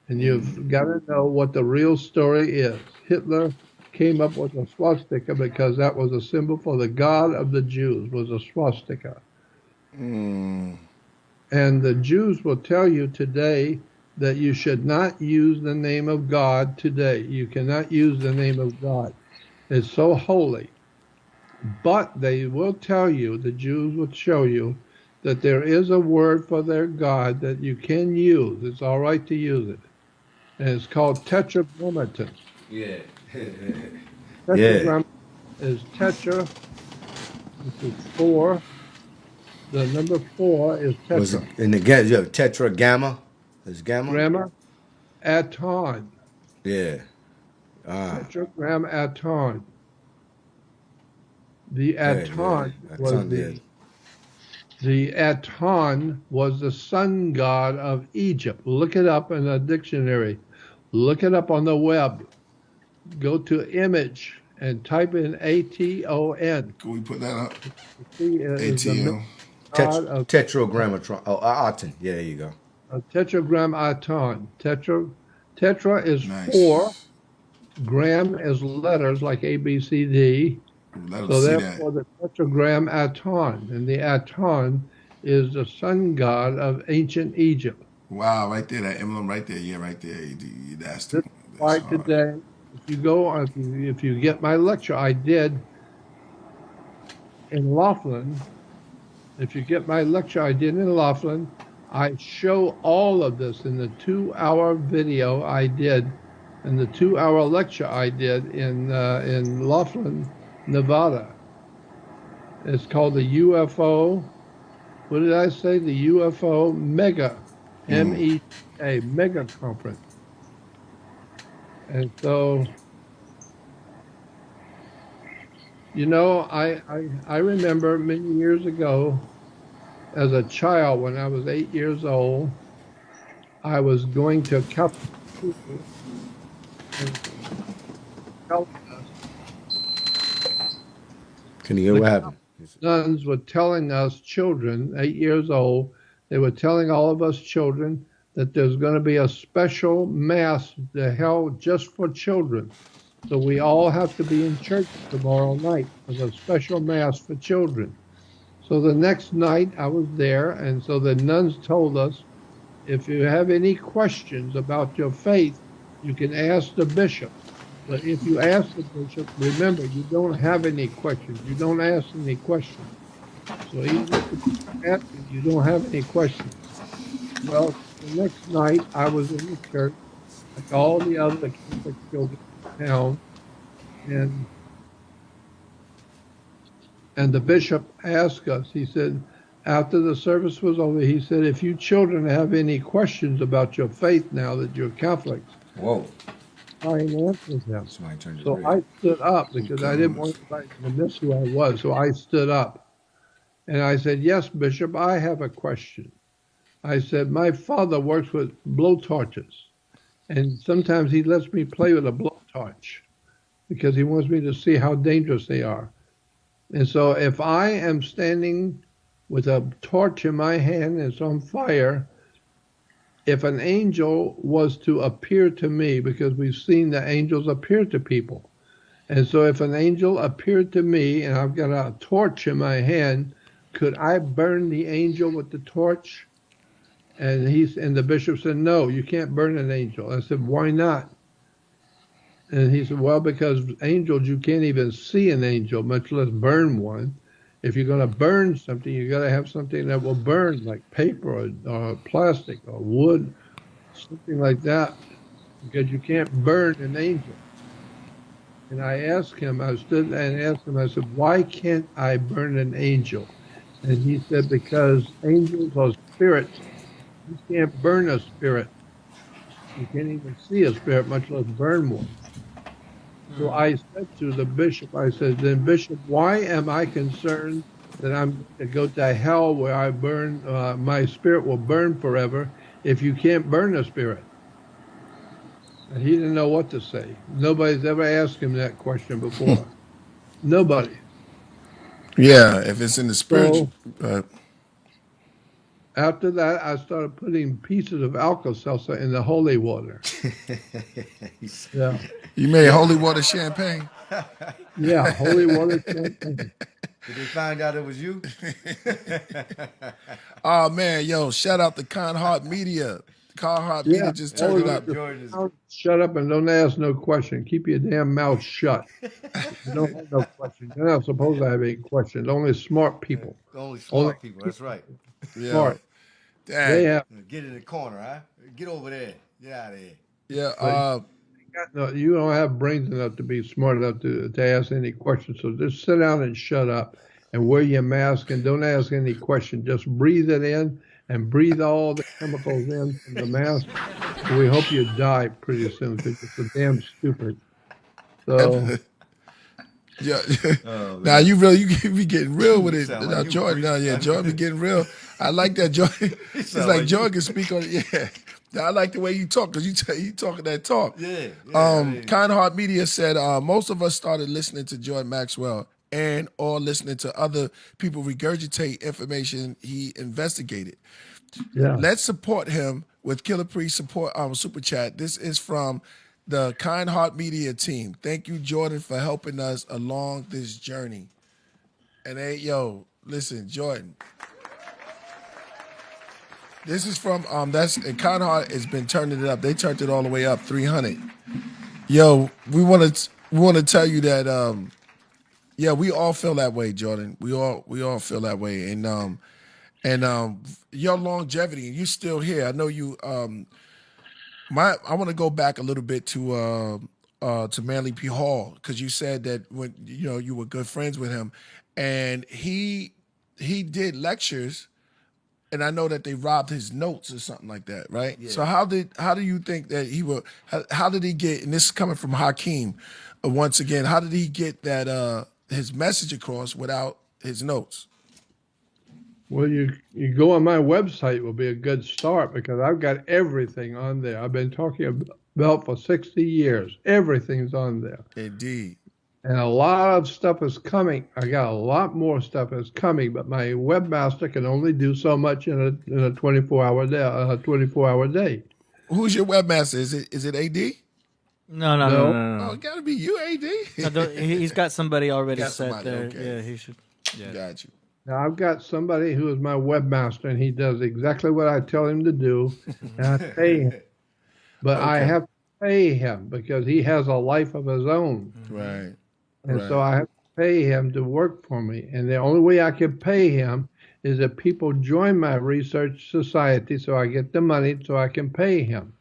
And you've got to know what the real story is. Hitler came up with a swastika because that was a symbol for the God of the Jews, was a swastika. And the Jews will tell you today that you should not use the name of God today. You cannot use the name of God. It's so holy. But they will tell you, the Jews will show you, that there is a word for their God that you can use. It's all right to use it. And it's called tetragrammaton. Yeah. Yeah. Tetragrammaton is tetra, which is 4. The number 4 is Was it tetra. in the you have tetra gamma? Is gamma? Grammaton. Yeah. Ah. Tetragrammaton. The Yeah, yeah. Aton That's was on there. the Aton was the sun god of Egypt. Look it up in a dictionary. Look it up on the web. Go to image and type in Aton. Can we put that up? See, it is the ATL. god of Tetragrammatron. Oh, Aten. Yeah, there you go. tetragrammaton. Tetra is 4. Nice. Gram is letters like A, B, C, D. Let them So see therefore, that. the tetragrammaton, and the Aton is the sun god of ancient Egypt. Wow, right there, that emblem right there. Yeah, right there. That's This is why hard. today, if you get my lecture I did in Laughlin, if you get my lecture I did in Laughlin, I show all of this in the 2-hour video I did, and the 2-hour lecture I did in Laughlin, Nevada. It's called the UFO. What did I say? The UFO Mega, MEA, Mega Conference. And so, you know, I remember many years ago, as a child, when I was 8 years old, I was going to Catholic school and telling us, Can you hear what happened? nuns were telling us children, 8 years old, they were telling all of us children that there's going to be a special mass held just for children. So we all have to be in church tomorrow night. There's a special mass for children. So the next night I was there, and so the nuns told us, if you have any questions about your faith, you can ask the bishop. But if you ask the bishop, remember, you don't have any questions. You don't ask any questions. So even if you ask, you don't have any questions. Well, the next night I was in the church, like all the other Catholic children in town, and the bishop asked us, he said, after the service was over, he said, if you children have any questions about your faith now that you're Catholics, Whoa. I answered them. Somebody turned it So red. I stood up because I didn't want anybody to miss who I was. So I stood up and I said, yes, Bishop, I have a question. I said, my father works with blowtorches, and sometimes he lets me play with a blowtorch because he wants me to see how dangerous they are. And so if I am standing with a torch in my hand and it's on fire, if an angel was to appear to me, because we've seen the angels appear to people, and so if an angel appeared to me and I've got a torch in my hand, could I burn the angel with the torch? And the bishop said, no, you can't burn an angel. I said, why not? And he said, well, because angels, you can't even see an angel, much less burn one. If you're going to burn something, you got to have something that will burn, like paper or plastic or wood, something like that, because you can't burn an angel. And I asked him, I stood and asked him, I said, why can't I burn an angel? And he said, because angels are spirits. You can't burn a spirit. You can't even see a spirit, much less burn one. So I said to the bishop, I said, then Bishop, why am I concerned that I'm going to go to hell where I burn, my spirit will burn forever if you can't burn a spirit? And he didn't know what to say. Nobody's ever asked him that question before. Nobody. Yeah, if it's in the spiritual. So after that, I started putting pieces of Alka-Seltzer in the holy water. Yeah. You made holy water champagne? Yeah, holy water champagne. Did they find out it was you? Oh man, yo, shout out to Conhart Media. Conhart Yeah. Media just turned Always it up. Jordan is shut up and don't ask no question. Keep your damn mouth shut. You don't have no questions. You're not supposed to have any questions. Only smart people. only Only smart people. That's right. Yo, smart. They dang. have. Get in the corner, huh? Get over there. Get out of here. Yeah, But no, you don't have brains enough to be smart enough to ask any questions. So just sit down and shut up and wear your mask and don't ask any questions. Just breathe it in and breathe all the chemicals in from the mask. And we hope you die pretty soon because you're so damn stupid. So yeah. Oh, Now man. you be getting real with You it. sound Now like you Jordan, freak. yeah, Jordan be getting real. I like that Jordan. It's sound like like Jordan you. can speak on it. Yeah. Now, I like the way you talk because you talking that talk. Yeah. I mean, Kind Heart Media said most of us started listening to Jordan Maxwell and or listening to other people regurgitate information he investigated. yeah. Let's support him with Killer Priest support super chat. This is from the Kind Heart Media team. Thank you, Jordan, for helping us along this journey. And hey, yo, listen, Jordan. This is from and Kind Heart has been turning it up. They turned it all the way up 300. Yo, we want to tell you that yeah, we all feel that way, Jordan. We all feel that way, and your longevity, and you still here. I know you. I want to go back a little bit to Manly P. Hall because you said that when you were good friends with him, and he did lectures, and I know that they robbed his notes or something like that, right? Yeah. So how do you think that he will? How did he get? And this is coming from Hakeem, once again. How did he get that his message across without his notes? Well, you go on my website will be a good start because I've got everything on there. I've been talking about for 60 years. Everything's on there. Indeed. And a lot of stuff is coming. I got a lot more stuff is coming, but my webmaster can only do so much in a 24-hour day. Who's your webmaster? Is it AD? No. Oh, it gotta be you, AD. No, he's got somebody already Got set somebody, there. okay. Yeah, he should. Yeah. Got you. Now I've got somebody who is my webmaster, and he does exactly what I tell him to do, and I pay him. But I Okay. have to pay him because he has a life of his own. Right. And Right. so I have to pay him to work for me. And the only way I can pay him is if people join my research society so I get the money so I can pay him.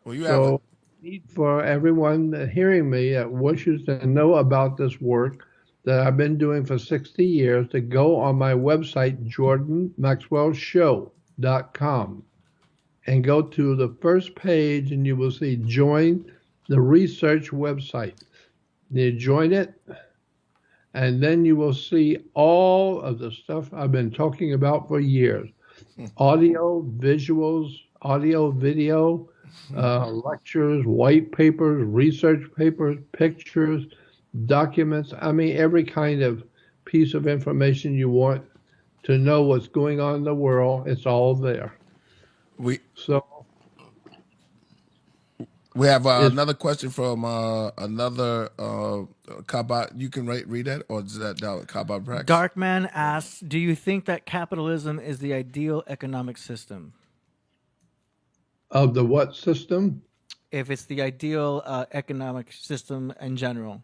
Well, you have So need for everyone hearing me that wishes to know about this work that I've been doing for 60 years to go on my website, jordanmaxwellshow.com, and go to the first page and you will see join the research website. You join it, and then you will see all of the stuff I've been talking about for years. Audio, visuals, audio, video, lectures, white papers, research papers, pictures, documents. I mean, every kind of piece of information you want to know what's going on in the world, it's all there. we So we have It's- another question from another Kabat. You can read that, or is that Kabat Brax? Darkman asks, "Do you think that capitalism is the ideal economic system? of the what system? If it's the ideal economic system in general?"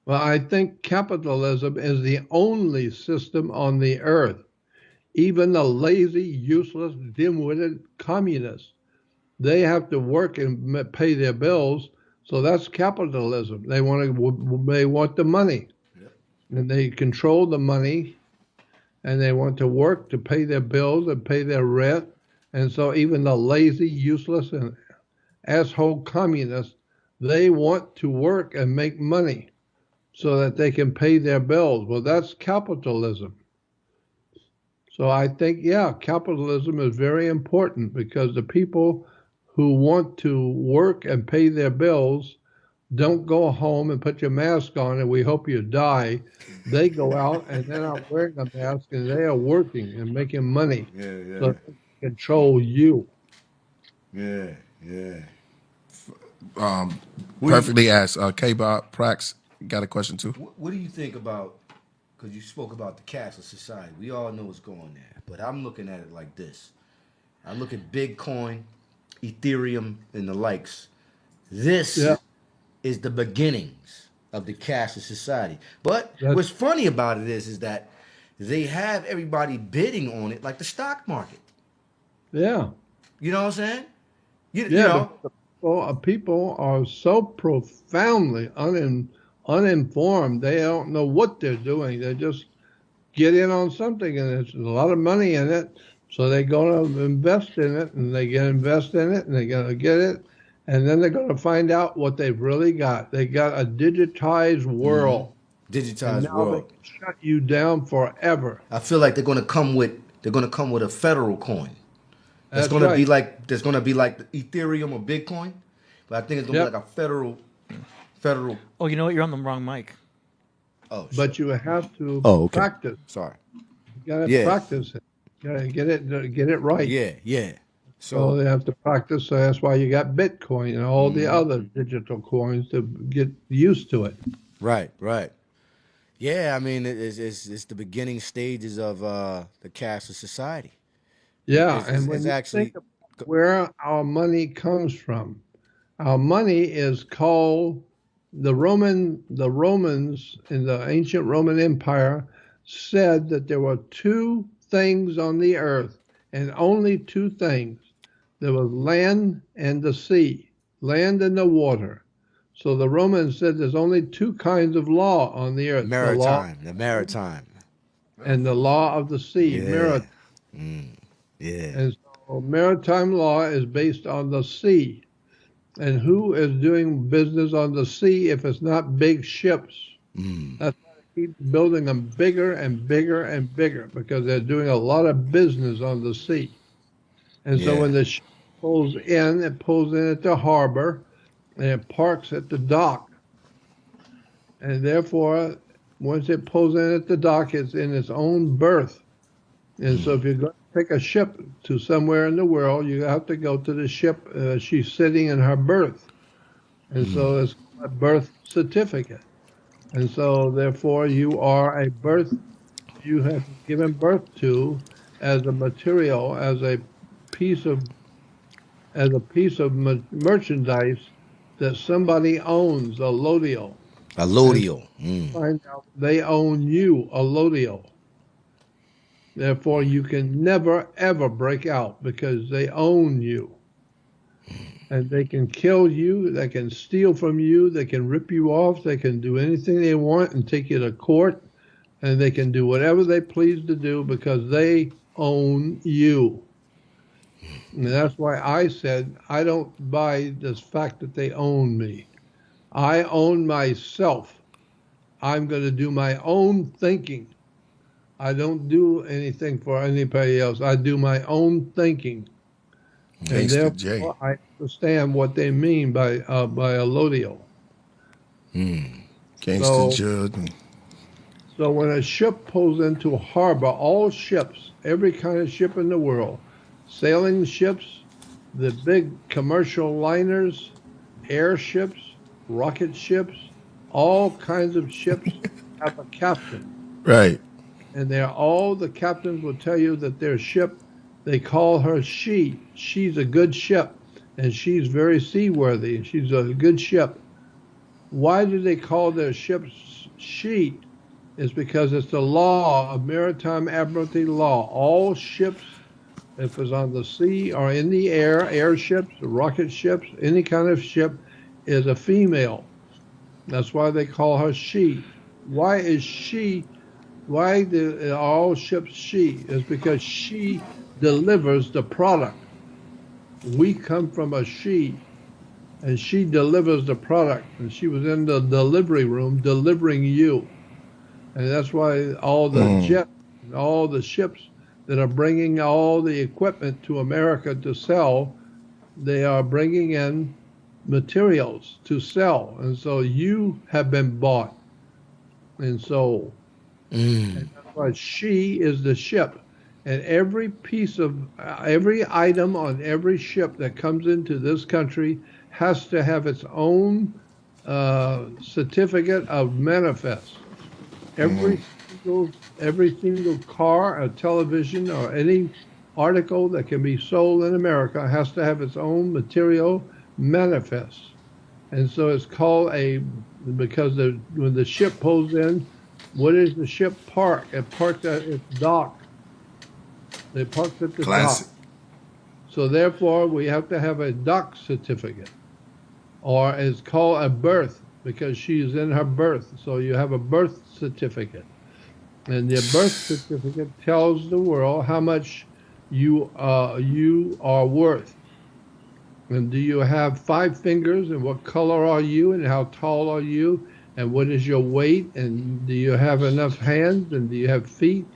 Well, I think capitalism is the only system on the earth. Even the lazy, useless, dim-witted communists, they have to work and pay their bills. So that's capitalism. They want the money, and they control the money, and they want to work to pay their bills and pay their rent. And so even the lazy, useless, and asshole communists, they want to work and make money so that they can pay their bills. Well, that's capitalism. So I think, yeah, capitalism is very important because the people who want to work and pay their bills don't go home and put your mask on and we hope you die. They go out and they're not wearing a mask and they are working and making money. Yeah. So they control you. Yeah. Perfectly asked. K-Bob Prax got a question too. What do you think about? because you spoke about the cashless society. We all know what's going there, but I'm looking at it like this. I look at Bitcoin, Ethereum, and the likes. This Yeah. is the beginnings of the cashless society. But That's, what's funny about it is that they have everybody bidding on it like the stock market. yeah. You know what I'm saying? You Yeah, know, people are so profoundly uninformed. They don't know what they're doing. They just get in on something, and there's a lot of money in it. So they go to invest in it, and they invest in it, and they're going to get it, and then they're going to find out what they've really got. They got a digitized world, and digitized now they world. can shut you down forever. I feel like they're gonna come with a federal coin. That's That's gonna be right. like the Ethereum or Bitcoin, but I think it's gonna Yep. be like a federal. Oh, you know what? You're on the wrong mic. Oh, shit. But you have to Oh, okay. practice. Sorry. You got to Yeah. practice it. You got to get it right. Yeah. So So they have to practice. So that's why you got Bitcoin and all the other digital coins to get used to it. right. Yeah, I mean it's the beginning stages of the cashless society. Yeah, It's, and when it's you actually think of where our money comes from, our money is called the Romans in the ancient Roman Empire said that there were two things on the earth, and only two things. There was land and the sea, land and the water. So the Romans said there's only two kinds of law on the earth: the law the maritime. and the law of the sea. Yeah. Yeah. And so maritime law is based on the sea. And who is doing business on the sea if it's not big ships? That's why they keep building them bigger and bigger and bigger, because they're doing a lot of business on the sea. And so Yeah. when the ship pulls in, it pulls in at the harbor and it parks at the dock. And therefore, once it pulls in at the dock, it's in its own berth. And so if you're going to take a ship to somewhere in the world, you have to go to the ship. She's sitting in her berth. And so it's a birth certificate. And so therefore you are a birth, you have given birth to as a material, as a piece of merchandise that somebody owns, a allodial. Allodial. Find out they own you, a allodial. Therefore, you can never, ever break out because they own you. And they can kill you, they can steal from you, they can rip you off, they can do anything they want and take you to court, and they can do whatever they please to do because they own you. And that's why I said I don't buy this fact that they own me. I own myself. I'm going to do my own thinking. I don't do anything for anybody else. I do my own thinking. And Gangsta J. therefore, I understand what they mean by allodial. Gangsta Judd. So when a ship pulls into a harbor, all ships, every kind of ship in the world, sailing ships, the big commercial liners, airships, rocket ships, all kinds of ships have a captain. Right. And the captains will tell you that their ship, they call her she. She's a good ship, and she's very seaworthy, and she's a good ship. Why do they call their ships she? It's because it's the law of maritime admiralty law. All ships, if it's on the sea or in the air, airships, rocket ships, any kind of ship, is a female. That's why they call her she. Why is she? Why do all ships she? Is because she delivers the product. We come from a she, and she delivers the product. And she was in the delivery room delivering you. And that's why all the jets and all the ships that are bringing all the equipment to America to sell, they are bringing in materials to sell. And so you have been bought and sold. And that's why she is the ship. And every item on every ship that comes into this country has to have its own certificate of manifest. Every every single car or television or any article that can be sold in America has to have its own material manifest. And so it's called because when the ship pulls in, what is the ship park? It parks at its dock. They parks at the Classic. dock. So therefore, we have to have a dock certificate, or it's called a berth because she's in her berth. So you have a birth certificate, and the birth certificate tells the world how much you are worth. And do you have 5 fingers? And what color are you? And how tall are you? And what is your weight? And do you have enough hands? And do you have feet?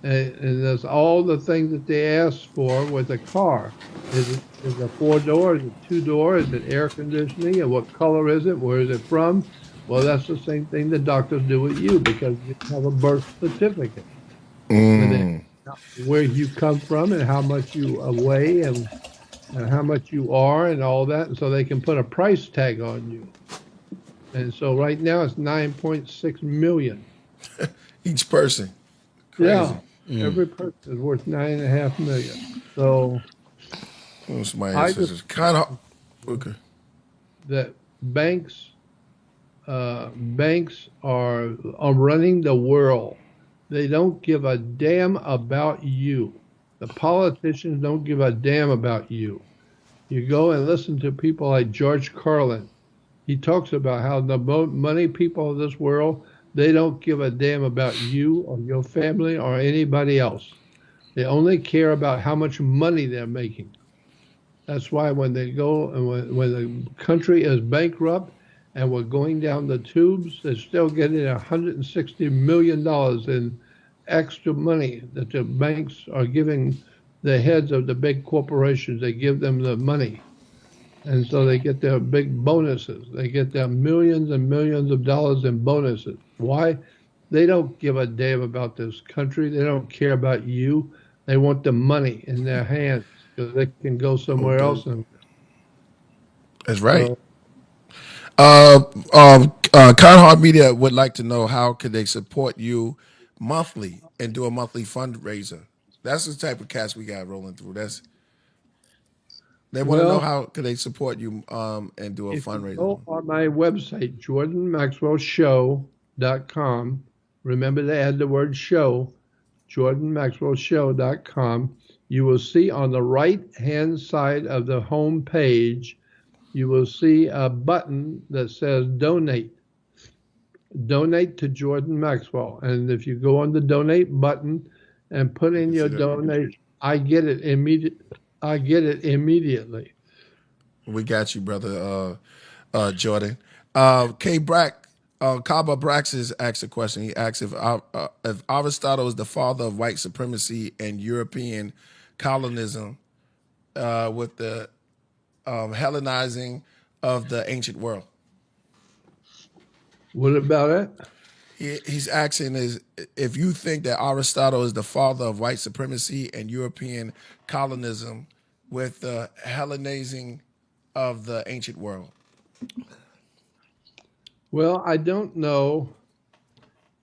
And that's all the things that they ask for with a car. Is it a 4-door? Is it 2-door? Is it air conditioning? And what color is it? Where is it from? Well, that's the same thing the doctors do with you because you have a birth certificate. And then where you come from and how much you weigh and how much you are and all that. And so they can put a price tag on you. And so right now it's 9.6 million. Each person. Crazy. Yeah. Every person is worth 9.5 million. So Somebody I says it's just kind of okay. that banks are running the world. They don't give a damn about you. The politicians don't give a damn about you. You go and listen to people like George Carlin. He talks about how the money people of this world, they don't give a damn about you or your family or anybody else. They only care about how much money they're making. That's why when they go and when the country is bankrupt and we're going down the tubes, they're still getting $160 million in extra money that the banks are giving the heads of the big corporations. They give them the money. And so they get their big bonuses. They get their millions and millions of dollars in bonuses. Why? They don't give a damn about this country. They don't care about you. They want the money in their hands because they can go somewhere else. And That's right. so, Conhard Media would like to know how could they support you monthly and do a monthly fundraiser. That's the type of cast we got rolling through. They want to know well, how could they support you and do a if you fundraiser. go on my website, jordanmaxwellshow.com, remember to add the word show, jordanmaxwellshow.com, you will see on the right-hand side of the home page, you will see a button that says donate. Donate to Jordan Maxwell. And if you go on the donate button and put in your donation, I get it immediately. We got you, brother Jordan. K. Brack, Kaba Braxis asked a question. He asked if Aristotle is the father of white supremacy and European colonism with the Hellenizing of the ancient world. What about it? He's asking is if you think that Aristotle is the father of white supremacy and European colonism with the Hellenizing of the ancient world. Well, I don't know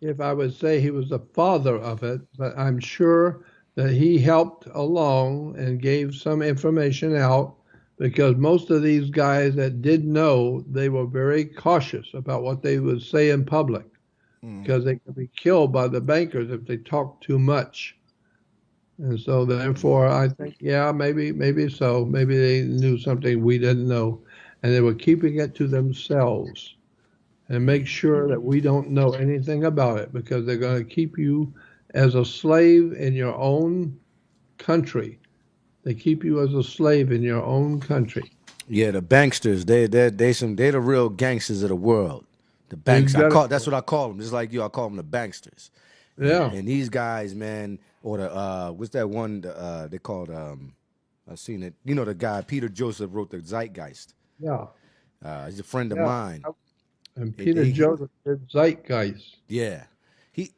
if I would say he was the father of it, but I'm sure that he helped along and gave some information out because most of these guys that did know, they were very cautious about what they would say in public because they could be killed by the bankers if they talked too much. And so therefore, I think, yeah, maybe so. Maybe they knew something we didn't know, and they were keeping it to themselves and make sure that we don't know anything about it because they're going to keep you as a slave in your own country. They keep you as a slave in your own country. Yeah, the banksters, they're the real gangsters of the world. The banks, that's what I call them. Just like you, I call them the banksters. Yeah. And these guys, man, or the what's that one they called I've seen it. You know the guy Peter Joseph wrote the Zeitgeist. Yeah. He's a friend of mine. And Peter Joseph did Zeitgeist. Yeah.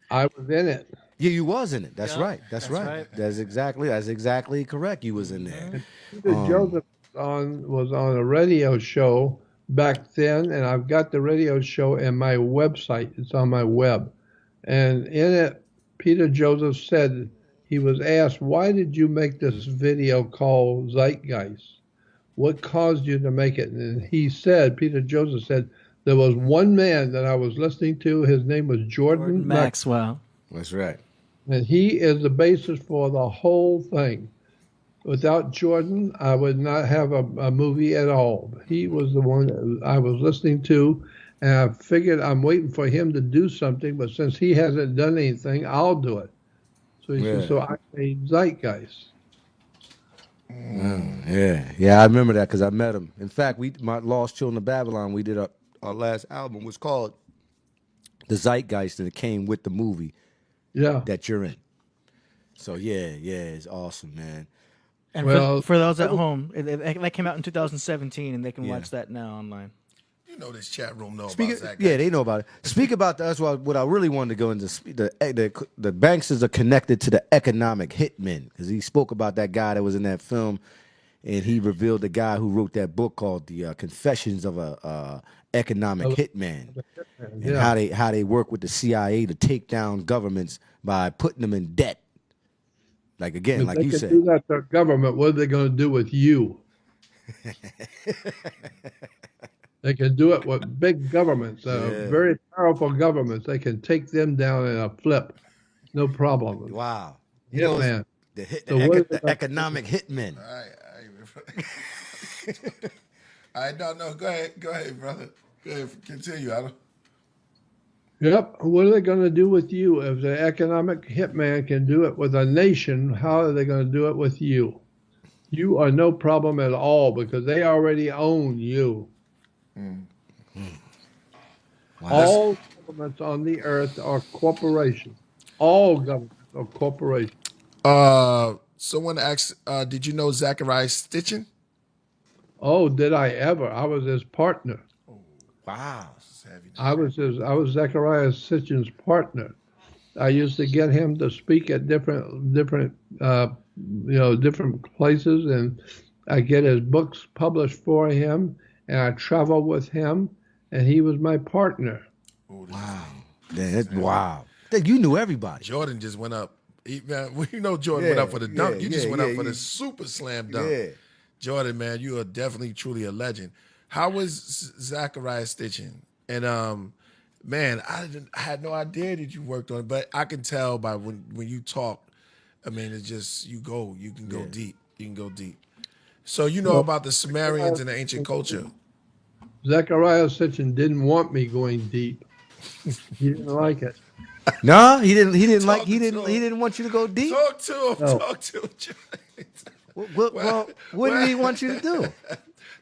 I was in it. Yeah, you was in it. That's Yeah, right. That's right. That's exactly correct. You was in there. And Peter Joseph was on a radio show back then, and I've got the radio show in my website. It's on my web. And in it, Peter Joseph said, he was asked, why did you make this video called Zeitgeist? What caused you to make it? And he said, Peter Joseph said, there was one man that I was listening to. His name was Jordan Maxwell. That's right. and he is the basis for the whole thing. Without Jordan, I would not have a movie at all. He was the one that I was listening to, and I figured I'm waiting for him to do something, but since he hasn't done anything, I'll do it. So he said, so I made Zeitgeist. Yeah, I remember that because I met him. In fact, my Lost Children of Babylon, we did our last album was called The Zeitgeist, and it came with the movie that you're in. So yeah, it's awesome, man. And Well, for those at home, that came out in 2017, and they can watch that now online. You know this chat room know about Zach. Yeah, they know about it. Speak about that. That's what I really wanted to go into. The banksters are connected to the economic hitmen because he spoke about that guy that was in that film, and he revealed the guy who wrote that book called The Confessions of a Economic Hitman, and how they work with the CIA to take down governments by putting them in debt. Like again, if like they you can said, do that to government, what are they going to do with you? They can do it with big governments, very powerful governments. They can take them down in a flip, no problem. wow, Man. The economic hitmen. I don't know. Go ahead, brother. Go ahead, continue. Yep. What are they going to do with you? If the economic hitman can do it with a nation, how are they going to do it with you? You are no problem at all because they already own you. Wow. All governments on the earth are corporations. All governments are corporations. Someone asked, did you know Zachariah Stitchin? Oh, did I ever? I was his partner. Wow. I was Zachariah Sitchin's partner. I used to get him to speak at different different places, and I get his books published for him, and I travel with him, and he was my partner. Wow. Wow. You knew everybody. Jordan just went up. Jordan went up for the dunk. You just went up for the super slam dunk. Yeah. Jordan, man, you are definitely, truly a legend. How was Zachariah Stitchin? And man, I had no idea that you worked on it, but I can tell by when you talk. I mean, it's just you can go deep. You can go deep. So you know about the Sumerians and the ancient culture. Zachariah Sitchin didn't want me going deep. He didn't like it. No, he didn't want you to go deep. Talk to him. No. Talk to him, Jordan. Well, what did he want you to do?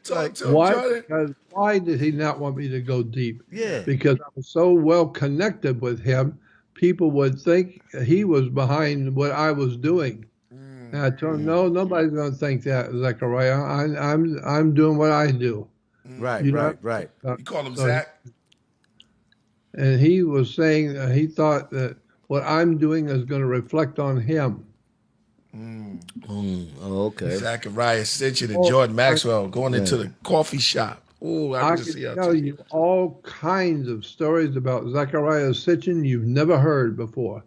Talk to him, Why? Jordan. Because why did he not want me to go deep? Yeah. Because I was so well connected with him, people would think he was behind what I was doing. And I told him, no, nobody's going to think that, Zachariah. I'm doing what I do. Right. You call him Zach? And he was saying he thought that what I'm doing is going to reflect on him. Oh, okay. Zachariah Stitchin and Jordan Maxwell going into the coffee shop. Oh, I can just tell you all kinds of stories about Zachariah Sitchin you've never heard before.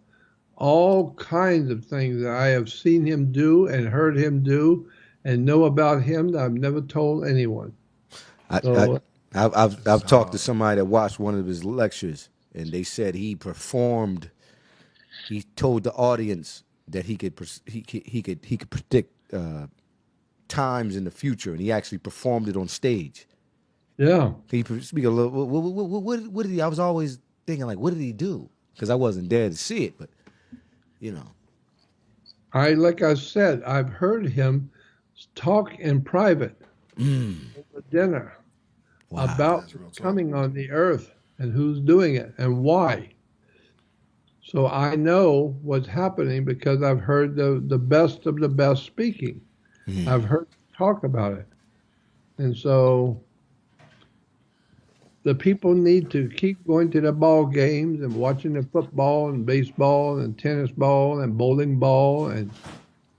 All kinds of things that I have seen him do and heard him do and know about him that I've never told anyone. I've talked to somebody that watched one of his lectures, and they said he performed. He told the audience that he could predict times in the future, and he actually performed it on stage. Yeah. Can you speak a little? What did he? I was always thinking, like, what did he do? Because I wasn't there to see it, but you know. Like I said, I've heard him talk in private over dinner about coming on the earth and who's doing it and why. So I know what's happening because I've heard the best of the best speaking. I've heard talk about it. And so the people need to keep going to the ball games and watching the football and baseball and tennis ball and bowling ball and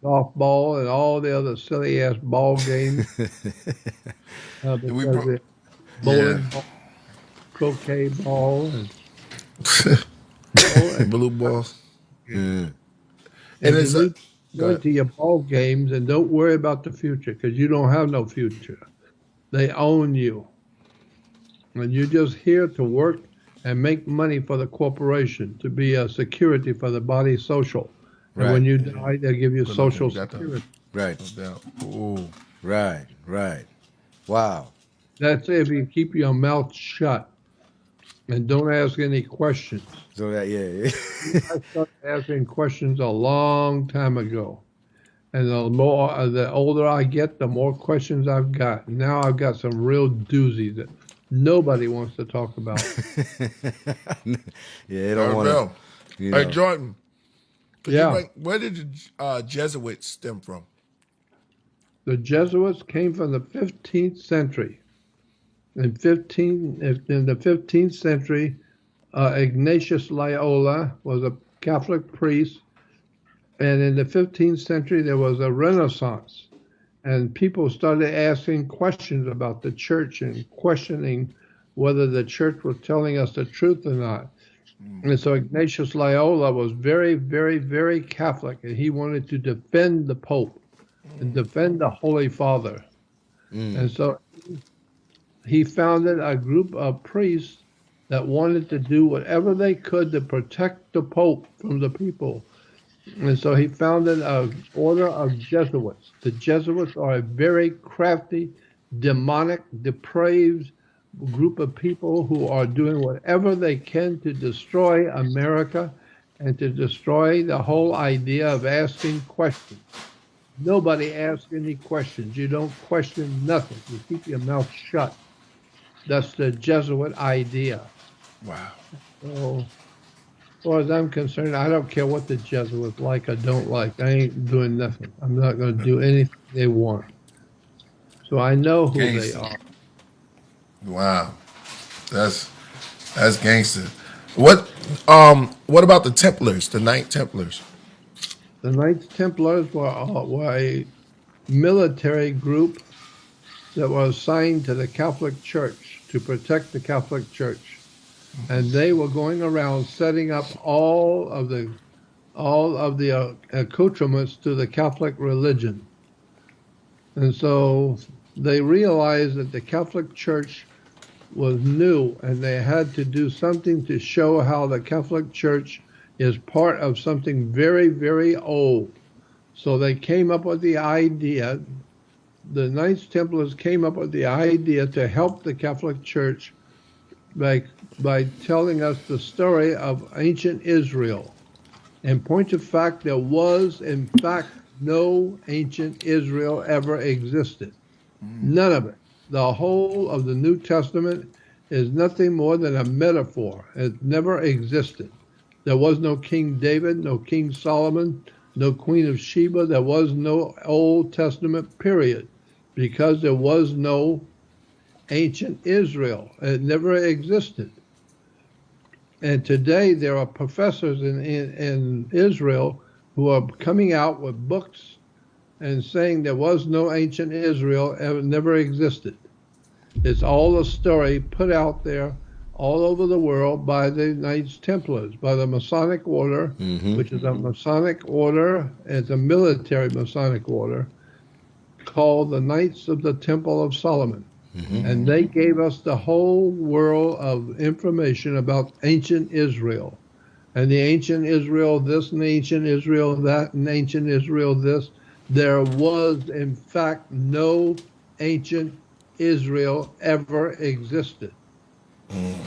softball and all the other silly ass ball games. Bowling ball, croquet ball, and blue balls. Mm. And And it's you a, need to go go ahead. into your ball games and don't worry about the future because you don't have no future. They own you. And you're just here to work and make money for the corporation, to be a security for the body social. And when Right. you die, they give you Good looking. social You got the security. Right. no doubt. Ooh. Right. Right. Wow. That's if you keep your mouth shut and don't ask any questions. So that I started asking questions a long time ago. And the older I get, the more questions I've got. Now I've got some real doozies that nobody wants to talk about. yeah, they don't Very want real. to, you Hey, know. Jordan, could you Yeah, bring, where did the Jesuits stem from? the Jesuits came from the 15th century. In the 15th century, Ignatius Loyola was a Catholic priest, and in the 15th century there was a Renaissance, and people started asking questions about the church and questioning whether the church was telling us the truth or not. And so Ignatius Loyola was very, very, very Catholic, and he wanted to defend the Pope and defend the Holy Father. And so he founded a group of priests that wanted to do whatever they could to protect the Pope from the people. And so he founded an order of Jesuits. The Jesuits are a very crafty, demonic, depraved group of people who are doing whatever they can to destroy America and to destroy the whole idea of asking questions. Nobody asks any questions. You don't question nothing. You keep your mouth shut. That's the Jesuit idea. Wow. So, as far as I'm concerned, I don't care what the Jesuits like or don't like. I ain't doing nothing. I'm not going to do anything they want. So I know who they Gangster. are. Wow. That's gangster. What about the Templars, the Knight Templars? The Knights Templars were a military group that was assigned to the Catholic Church to protect the Catholic Church, and they were going around setting up all of the accoutrements to the Catholic religion. And so they realized that the Catholic Church was new and they had to do something to show how the Catholic Church is part of something very, very old. So they came up with the idea, the Knights Templars came up with the idea to help the Catholic Church by, by telling us the story of ancient Israel. In point of fact, there was, in fact, no ancient Israel ever existed. None of it. The whole of the New Testament is nothing more than a metaphor. It never existed. There was no King David, no King Solomon, no Queen of Sheba. There was no Old Testament period because there was no ancient Israel. It never existed. And today there are professors in Israel who are coming out with books and saying there was no ancient Israel, ever, never existed. It's all a story put out there all over the world by the Knights Templars, by the Masonic Order, which is a Masonic order, it's a military Masonic order called the Knights of the Temple of Solomon. And they gave us the whole world of information about ancient Israel. And the ancient Israel this and ancient Israel that and ancient Israel this. There was, in fact, no ancient Israel ever existed.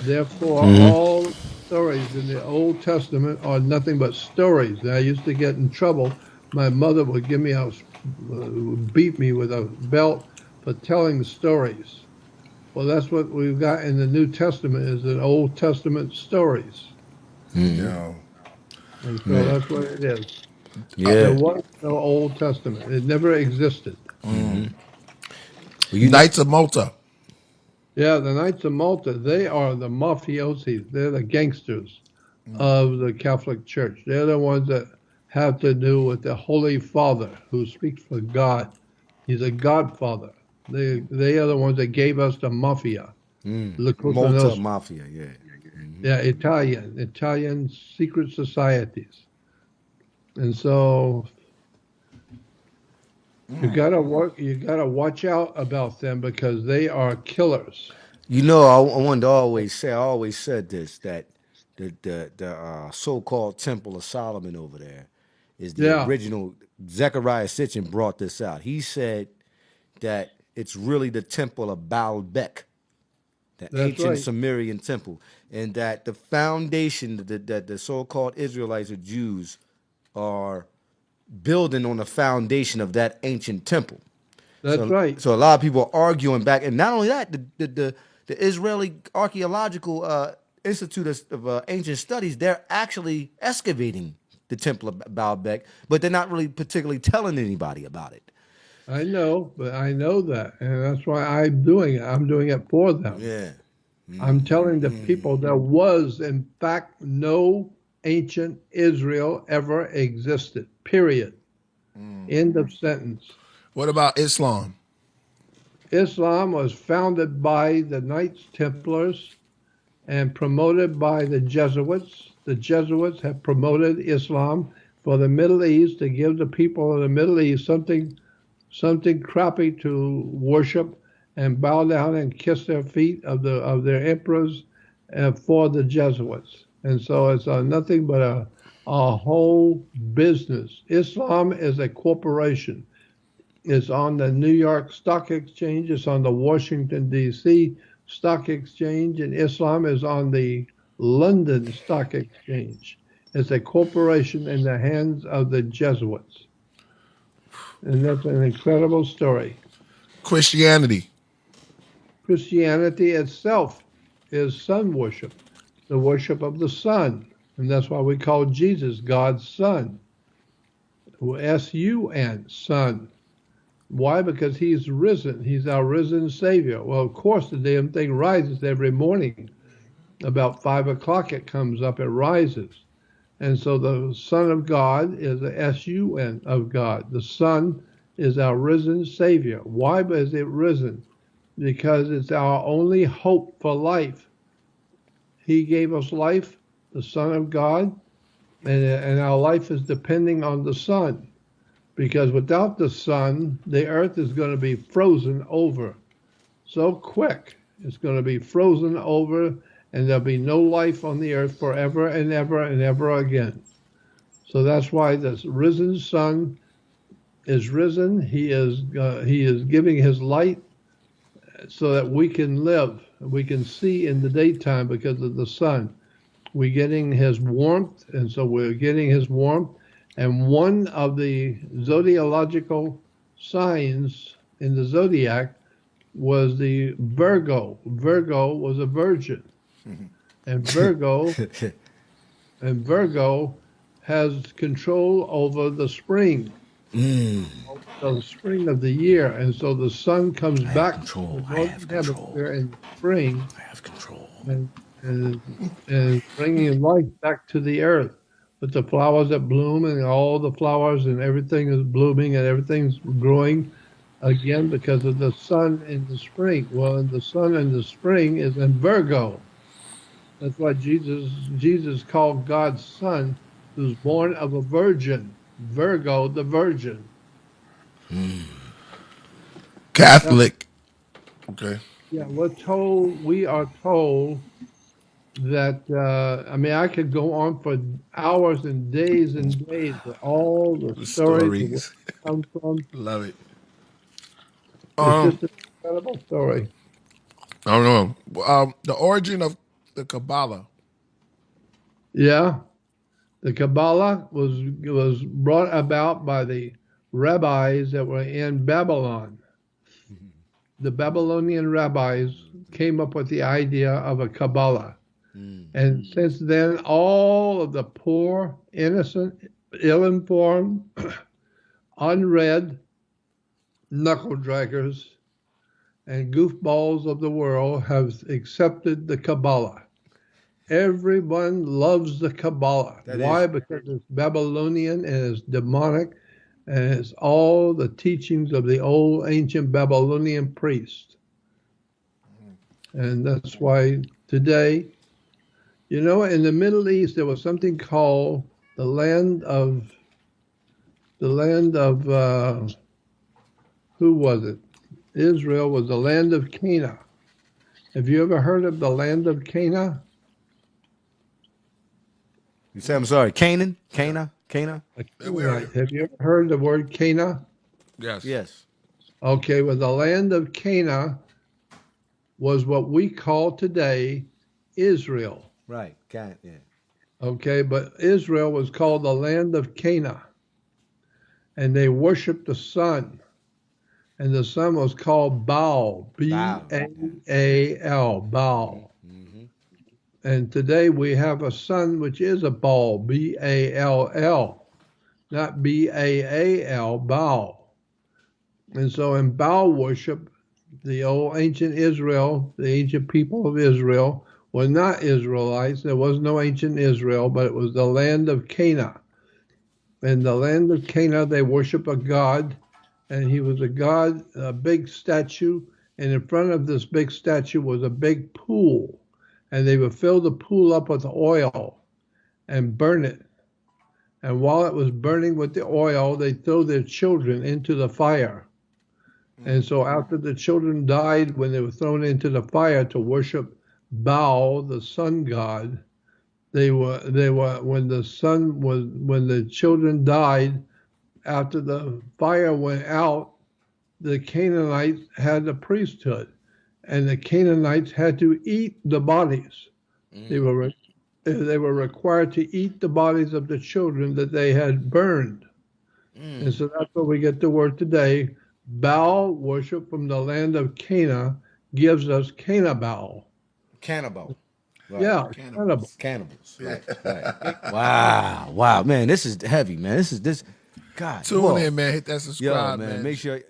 Therefore, all stories in the Old Testament are nothing but stories. And I used to get in trouble. My mother would beat me with a belt for telling stories. Well, that's what we've got in the New Testament is the Old Testament stories. Yo. And so that's what it is. There Yeah. was no Old Testament. It never existed. Well, you know. Knights of Malta. Yeah, the Knights of Malta, they are the mafiosi. They're the gangsters of the Catholic Church. They're the ones that have to do with the Holy Father who speaks for God. He's a godfather. They are the ones that gave us the mafia. La Cosa Malta Nostra. Mafia, yeah. Yeah, Italian secret societies. And so you gotta watch out about them because they are killers. You know, I wanted to always say, I always said this, that the so-called Temple of Solomon over there is the Yeah, original. Zechariah Sitchin brought this out. He said that it's really the temple of Baalbek, the that's ancient right. Sumerian temple, and that the foundation that the so-called Israelites or Jews are building on the foundation of that ancient temple. That's So, right. so a lot of people are arguing back, and not only that, the Israeli Archaeological Institute of Ancient Studies, they're actually excavating the Temple of Baalbek, but they're not really particularly telling anybody about it. I know, but I know that, and that's why I'm doing it. I'm doing it for them. Yeah. I'm telling the people there was, in fact, no ancient Israel ever existed. Period. End of sentence. What about Islam? Islam was founded by the Knights Templars and promoted by the Jesuits. The Jesuits have promoted Islam for the Middle East to give the people of the Middle East something crappy to worship and bow down and kiss their feet of their emperors for the Jesuits. And so it's nothing but a whole business. Islam is a corporation. It's on the New York Stock Exchange. It's on the Washington, D.C. Stock Exchange. And Islam is on the London Stock Exchange. It's a corporation in the hands of the Jesuits. And that's an incredible story. Christianity. Christianity itself is sun worship, the worship of the sun. And that's why we call Jesus God's Son. S-U-N, Son. Why? Because he's risen. He's our risen Savior. Well, of course, the damn thing rises every morning. About 5 o'clock it comes up, it rises. And so the Son of God is the S-U-N of God. The Son is our risen Savior. Why is it risen? Because it's our only hope for life. He gave us life, the Son of God, and our life is depending on the sun. Because without the sun, the earth is going to be frozen over so quick. It's going to be frozen over, and there'll be no life on the earth forever and ever and ever again. So that's why this risen sun is risen. He is giving his light so that we can live. We can see in the daytime because of the sun. We're getting his warmth, and so we're getting his warmth. And one of the zodiological signs in the zodiac was the Virgo. Virgo was a virgin. And Virgo has control over the spring. The spring of the year. And so the sun comes back to the northern hemisphere in spring. I have control. And bringing life back to the earth. With the flowers that bloom and all the flowers and everything is blooming and everything's growing again because of the sun in the spring. Well, the sun in the spring is in Virgo. That's why Jesus called God's son, who's born of a virgin, Virgo the virgin. Catholic. Okay. Yeah, we are told that I could go on for hours and days with all the stories come from. Love it. It's just an incredible story. I don't know. The origin of the Kabbalah. Yeah, the Kabbalah was brought about by the rabbis that were in Babylon. The Babylonian rabbis came up with the idea of a Kabbalah. And since then, all of the poor, innocent, ill-informed, unread knuckle draggers and goofballs of the world have accepted the Kabbalah. Everyone loves the Kabbalah. Why? Because it's Babylonian and it's demonic, and it's all the teachings of the old ancient Babylonian priest. And that's why today, in the Middle East, there was something called the land of the land of who was it? Israel was the land of Canaan. Have you ever heard of the land of Canaan? You say I'm sorry, Canaan, Cana. A Yeah, we heard Canaanite. you. Have you ever heard the word Canaan? Yes. Yes. Okay, well, the land of Canaan was what we call today Israel. Right. Can yeah. Okay, but Israel was called the land of Canaan, and they worshiped the sun, and the sun was called Baal, Bow. Baal, Baal. Mm-hmm. And today we have a sun which is a Baal, Ball, not Baal, Baal. And so in Baal worship, the old ancient Israel, the ancient people of Israel, were not Israelites. There was no ancient Israel, but it was the land of Canaan. In the land of Canaan, they worship a god, and he was a god, a big statue, and in front of this big statue was a big pool, and they would fill the pool up with oil and burn it. And while it was burning with the oil, they throw their children into the fire. And so after the children died, when they were thrown into the fire to worship Baal, the sun god, when the children died, after the fire went out, the Canaanites had the priesthood, and the Canaanites had to eat the bodies. They were required to eat the bodies of the children that they had burned. And so that's where we get the word today. Baal worship from the land of Canaan gives us Cannibal. Cannibal. Right. Yeah, Cannibals. Cannibals. Right. Right. Wow. Man, this is heavy, man. This. God. Tune whoa. in, man. Hit that Yo, subscribe, man. Make sure.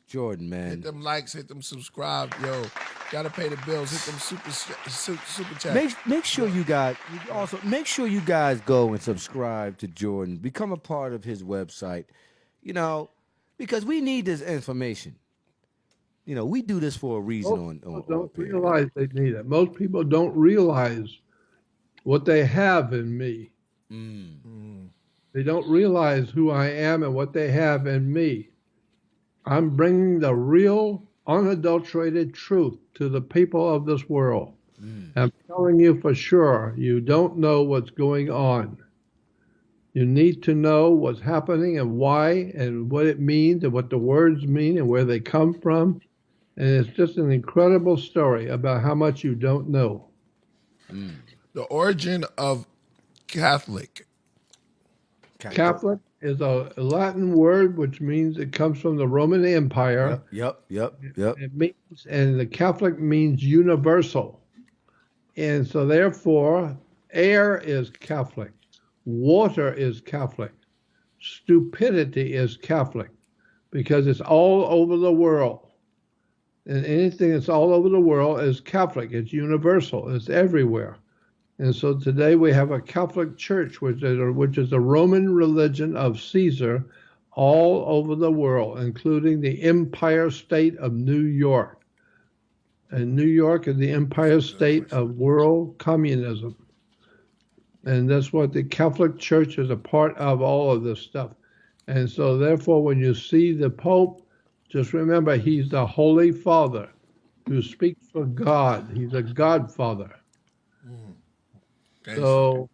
Jordan, man. Hit them likes, hit them subscribe, yo. Gotta pay the bills. Hit them super chat. Make sure you guys also make sure you guys go and subscribe to Jordan. Become a part of his website. Because we need this information. We do this for a reason. Most people don't realize they need it. Most people don't realize what they have in me. They don't realize who I am and what they have in me. I'm bringing the real, unadulterated truth to the people of this world. I'm telling you for sure, you don't know what's going on. You need to know what's happening and why and what it means and what the words mean and where they come from. And it's just an incredible story about how much you don't know. The origin of Catholic. Catholic is a Latin word which means it comes from the Roman Empire. Yep. It means, and the Catholic means universal. And so therefore, air is Catholic. Water is Catholic. Stupidity is Catholic because it's all over the world. And anything that's all over the world is Catholic. It's universal. It's everywhere. And so today we have a Catholic Church, which is the Roman religion of Caesar all over the world, including the Empire State of New York. And New York is the Empire State of world communism. And that's what the Catholic Church is a part of, all of this stuff. And so therefore, when you see the Pope, just remember he's the Holy Father who speaks for God. He's a Godfather. Okay. So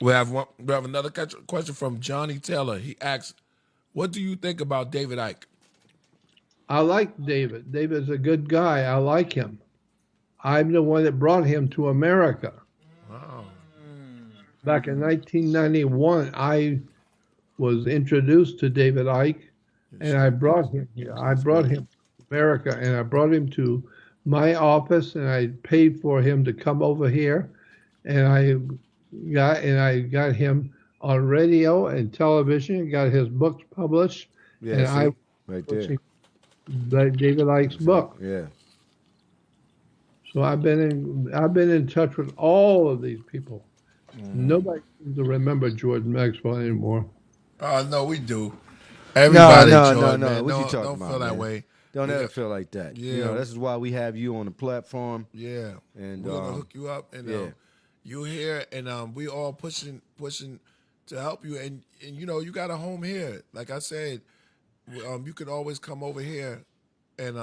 We have another question from Johnny Taylor. He asks, what do you think about David Icke? I like David. David's a good guy. I like him. I'm the one that brought him to America. Wow. Back in 1991, I was introduced to David Icke, and I brought him here. I brought him to America, and I brought him to my office, and I paid for him to come over here, and I got him on radio and television, got his books published, and I right there. David Icke's book. Yeah. So I've been in touch with all of these people. Nobody seems to remember Jordan Maxwell anymore. No, we do. Everybody, Jordan, no. man. What you Don't talking about, feel that man? way. Don't ever feel like that. Yeah. This is why we have you on the platform. Yeah. And we're gonna hook you up, and yeah. you here, and we all pushing to help you. And you know, you got a home here. Like I said, you could always come over here and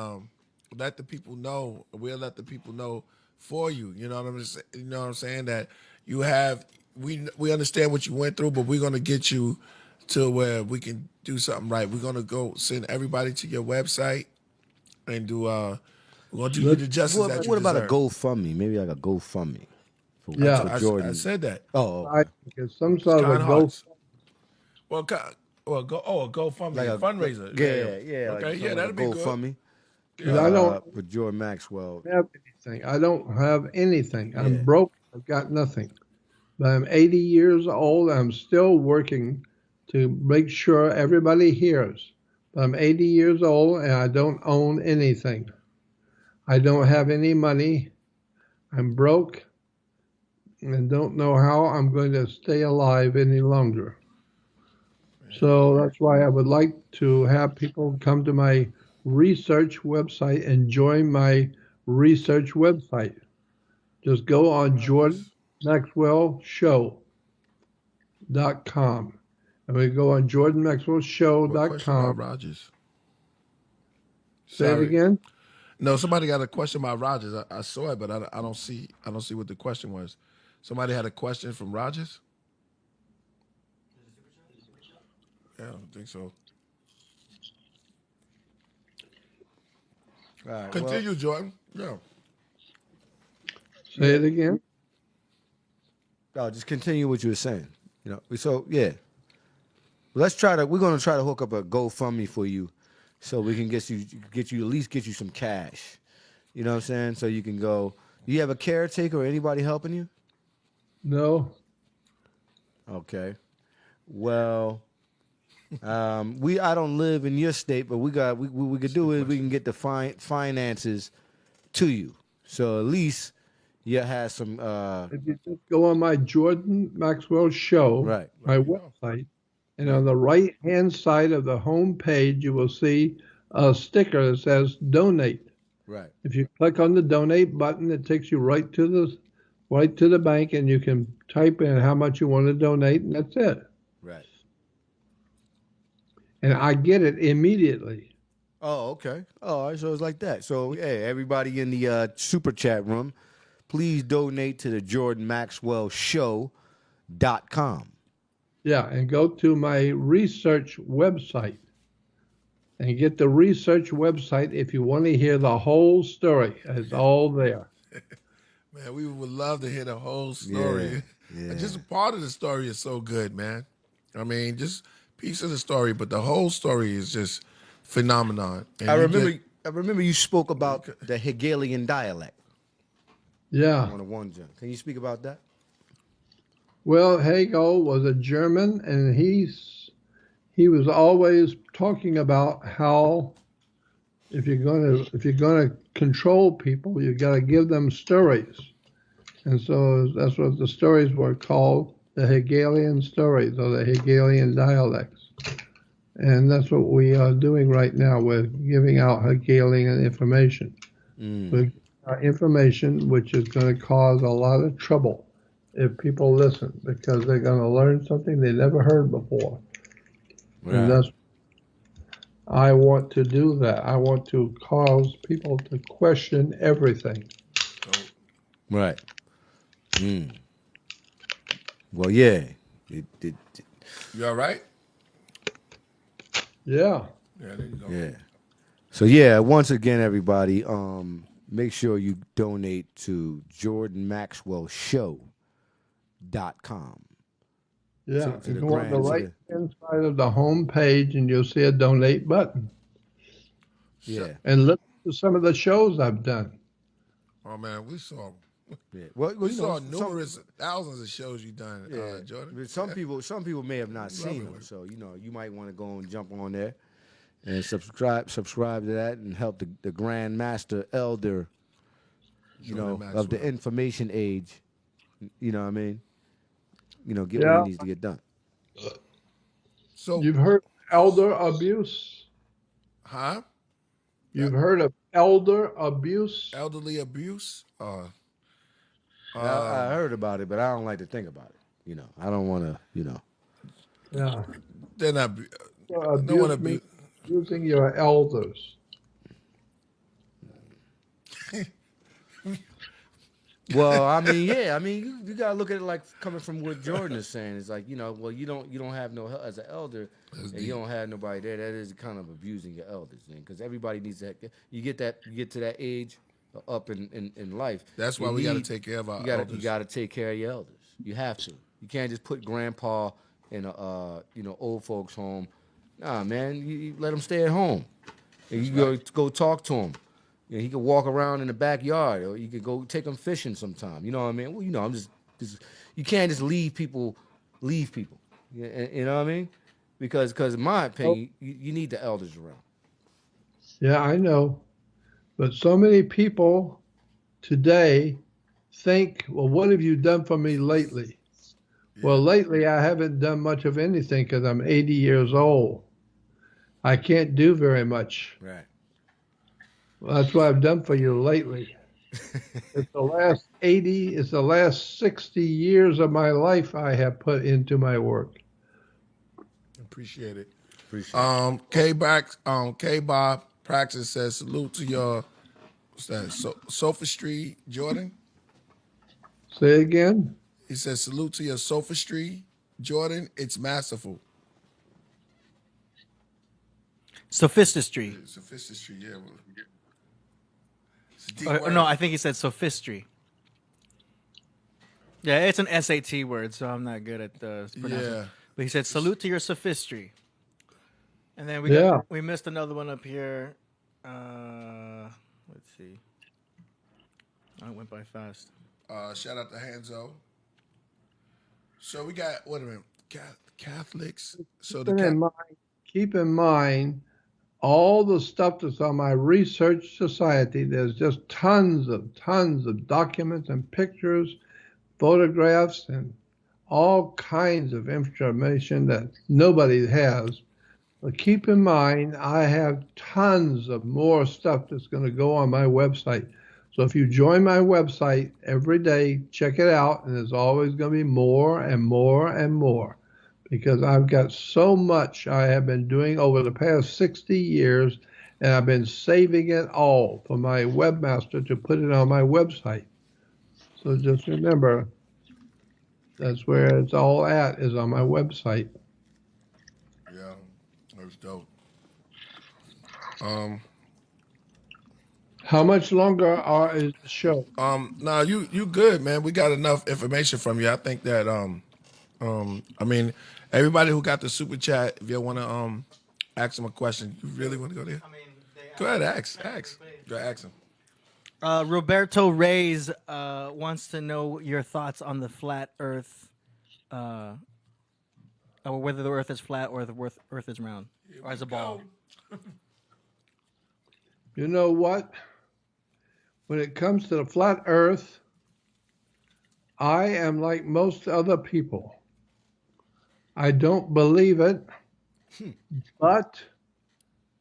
let the people know. We'll let the people know for you. You know what you know what I'm saying? That you have. We understand what you went through, but we're gonna get you to where we can do something right. We're gonna go send everybody to your website and do. We're gonna do you the justice that you What about a deserve. GoFundMe? Maybe like a GoFundMe Yeah. for I Jordan. said that. Oh, I okay. it's some It's sort of a kind go. hearts. Well, a GoFundMe, a fundraiser. Yeah, like Okay, something yeah, like a that'd be good. GoFundMe Because I don't for Jordan Maxwell. have anything. I don't have anything. I'm Yeah. broke. I've got nothing. But I'm 80 years old. I'm still working to make sure everybody hears. But I'm 80 years old and I don't own anything. I don't have any money. I'm broke and don't know how I'm going to stay alive any longer. So that's why I would like to have people come to my research website and join my research website. Just go on jordanmaxwellshow.com. And we go on What question about jordanmaxwellshow.com. Rogers? Say it Sorry. again. No, somebody got a question about Rogers. I saw it, but I don't see. I don't see what the question was. Somebody had a question from Rogers. Yeah, I don't think so. All right. Continue, Jordan. Yeah. Say it again. Well, just continue what you were saying. You know. So yeah. Let's try to. We're gonna try to hook up a GoFundMe for you, so we can get you at least get you some cash. You know what I'm saying? So you can go. You have a caretaker or anybody helping you? No. Okay. Well, I don't live in your state, but we could do is we can get the finances to you. So at least you have some. If you just go on my Jordan Maxwell Show, Right. my website, and on the right hand side of the home page, you will see a sticker that says donate. Right. If you click on the donate button, it takes you right to the bank, and you can type in how much you want to donate, and that's it. Right. And I get it immediately. Oh, okay. Oh, all right. So it's like that. So, hey, everybody in the super chat room, please donate to the JordanMaxwellShow.com. Yeah, and go to my research website and get the research website if you want to hear the whole story. It's all there. Man, we would love to hear the whole story. Yeah. And just a part of the story is so good, man. I mean, just piece of the story, but the whole story is just phenomenon. And I remember you spoke about the Hegelian dialect. Yeah. On the one jump. Can you speak about that? Well, Hegel was a German, and he was always talking about how if you're gonna control people, you got to give them stories, and so that's what the stories were called, the Hegelian stories or the Hegelian dialects, and that's what we are doing right now. We're giving out Hegelian information. Information which is going to cause a lot of trouble if people listen, because they're going to learn something they never heard before. Right. And that's I want to do that. I want to cause people to question everything. Right. Well, yeah. You all right? Yeah. Yeah, there you go. Yeah. So yeah, once again, everybody, make sure you donate to JordanMaxwellShow.com. Yeah. To You the go on the grand- to right hand side of the home page and you'll see a donate button. Yeah. And listen to some of the shows I've done. Oh man, we saw Yeah. Well, we you saw know, numerous thousands of shows you done, Yeah, Jordan. but some people may have not seen it. them, so you might want to go and jump on there and subscribe to that and help the Grand Master Elder, Jordan of the Maxwell. information age. You know what I mean? Get Yeah. what needs to get done. So, You've heard elder abuse? huh? You've heard of elder abuse? Elderly abuse? I heard about it, but I don't like to think about it. I don't want to. Yeah. They're not. No one Abuse me, abuse. using your elders. Well, I mean, yeah, I mean, you gotta look at it like coming from what Jordan is saying. It's like, well, you don't have no help as an elder, That's and you deep. don't have nobody there. That is kind of abusing your elders, man. Because everybody needs that. You get to that age up in life. That's You why we got to need take care of our you elders. gotta take care of your elders. You have to. You can't just put grandpa in a old folks home. Nah, man, you let him stay at home, and you go talk to him. He could walk around in the backyard, or you could go take him fishing sometime. You know what I mean? Well, I'm just you can't just leave people. You know what I mean? Because in my Oh, opinion, you need the elders around. yeah, I know. But so many people today think, well, what have you done for me lately? Yeah. Well, lately I haven't done much of anything because I'm 80 years old. I can't do very much. Right. Well, that's what I've done for you lately. It's the last 60 years of my life I have put into my work. Appreciate it. Appreciate it. K Bob Praxis says salute to your what's that? Sophistry, Jordan. Say again? He says salute to your sophistry, Jordan. It's masterful. Sophistry. Sophistry, yeah. It's a deep Or, word. no, I think he said sophistry. Yeah, it's an SAT word, so I'm not good at pronouncing. Yeah. But he said salute to your sophistry. And then Yeah. we missed another one up here. Let's see. Oh, it went by fast. Shout out to Hanzo. So we got what a minute, Catholics. So Keep in mind all the stuff that's on my research society. There's just tons of documents and pictures, photographs, and all kinds of information that nobody has. But keep in mind, I have tons of more stuff that's going to go on my website. So if you join my website every day, check it out, and there's always going to be more and more and more, because I've got so much I have been doing over the past 60 years, and I've been saving it all for my webmaster to put it on my website. So just remember, that's where it's all at, is on my website. yeah, that's dope. How much longer is the show? Now you good, man. We got enough information from you. I think that I mean, everybody who got the super chat, if you want to ask them a question, you really want to go there? I mean, Go ahead, ask. Go ask them. Roberto Reyes wants to know your thoughts on the flat Earth, or whether the Earth is flat or the Earth is round, or as a ball. You know what? When it comes to the flat Earth, I am like most other people. I don't believe it, but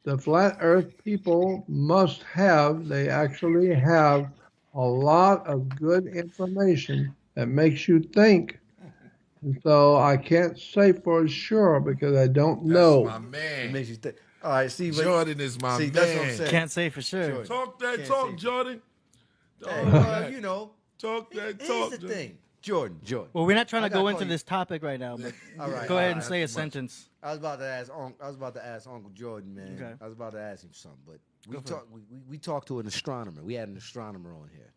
the flat Earth people they actually have a lot of good information that makes you think. And so I can't say for sure because I don't know. That's my It man. makes you think. All right, see, Jordan is my man. that's what I'm saying. Can't say for sure. Jordan. Talk that Can't talk, say. Jordan. Hey, Talk well, that. Talk that Here's talk. the Jordan. thing, Jordan. Well, we're not trying I to gotta go call into you- this topic right now, but All right, go ahead all and right, say a that's too much. sentence. I was about to ask Uncle Jordan, man. Okay. I was about to ask him something, but Go for it. we talked to an astronomer. We had an astronomer on here.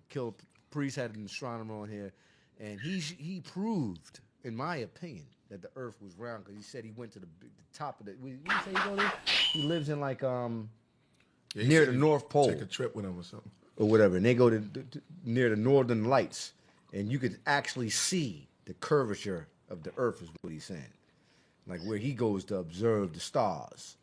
Kill Priest had an astronomer on here, and he proved, in my opinion, that the Earth was round because he said he went to the top of the. What did he say he go there? He lives in like Yeah, he near said the he North Pole Take a trip with him or something. or whatever, and they go to near the Northern Lights, and you could actually see the curvature of the Earth. Is what he's saying, like where he goes to observe the stars.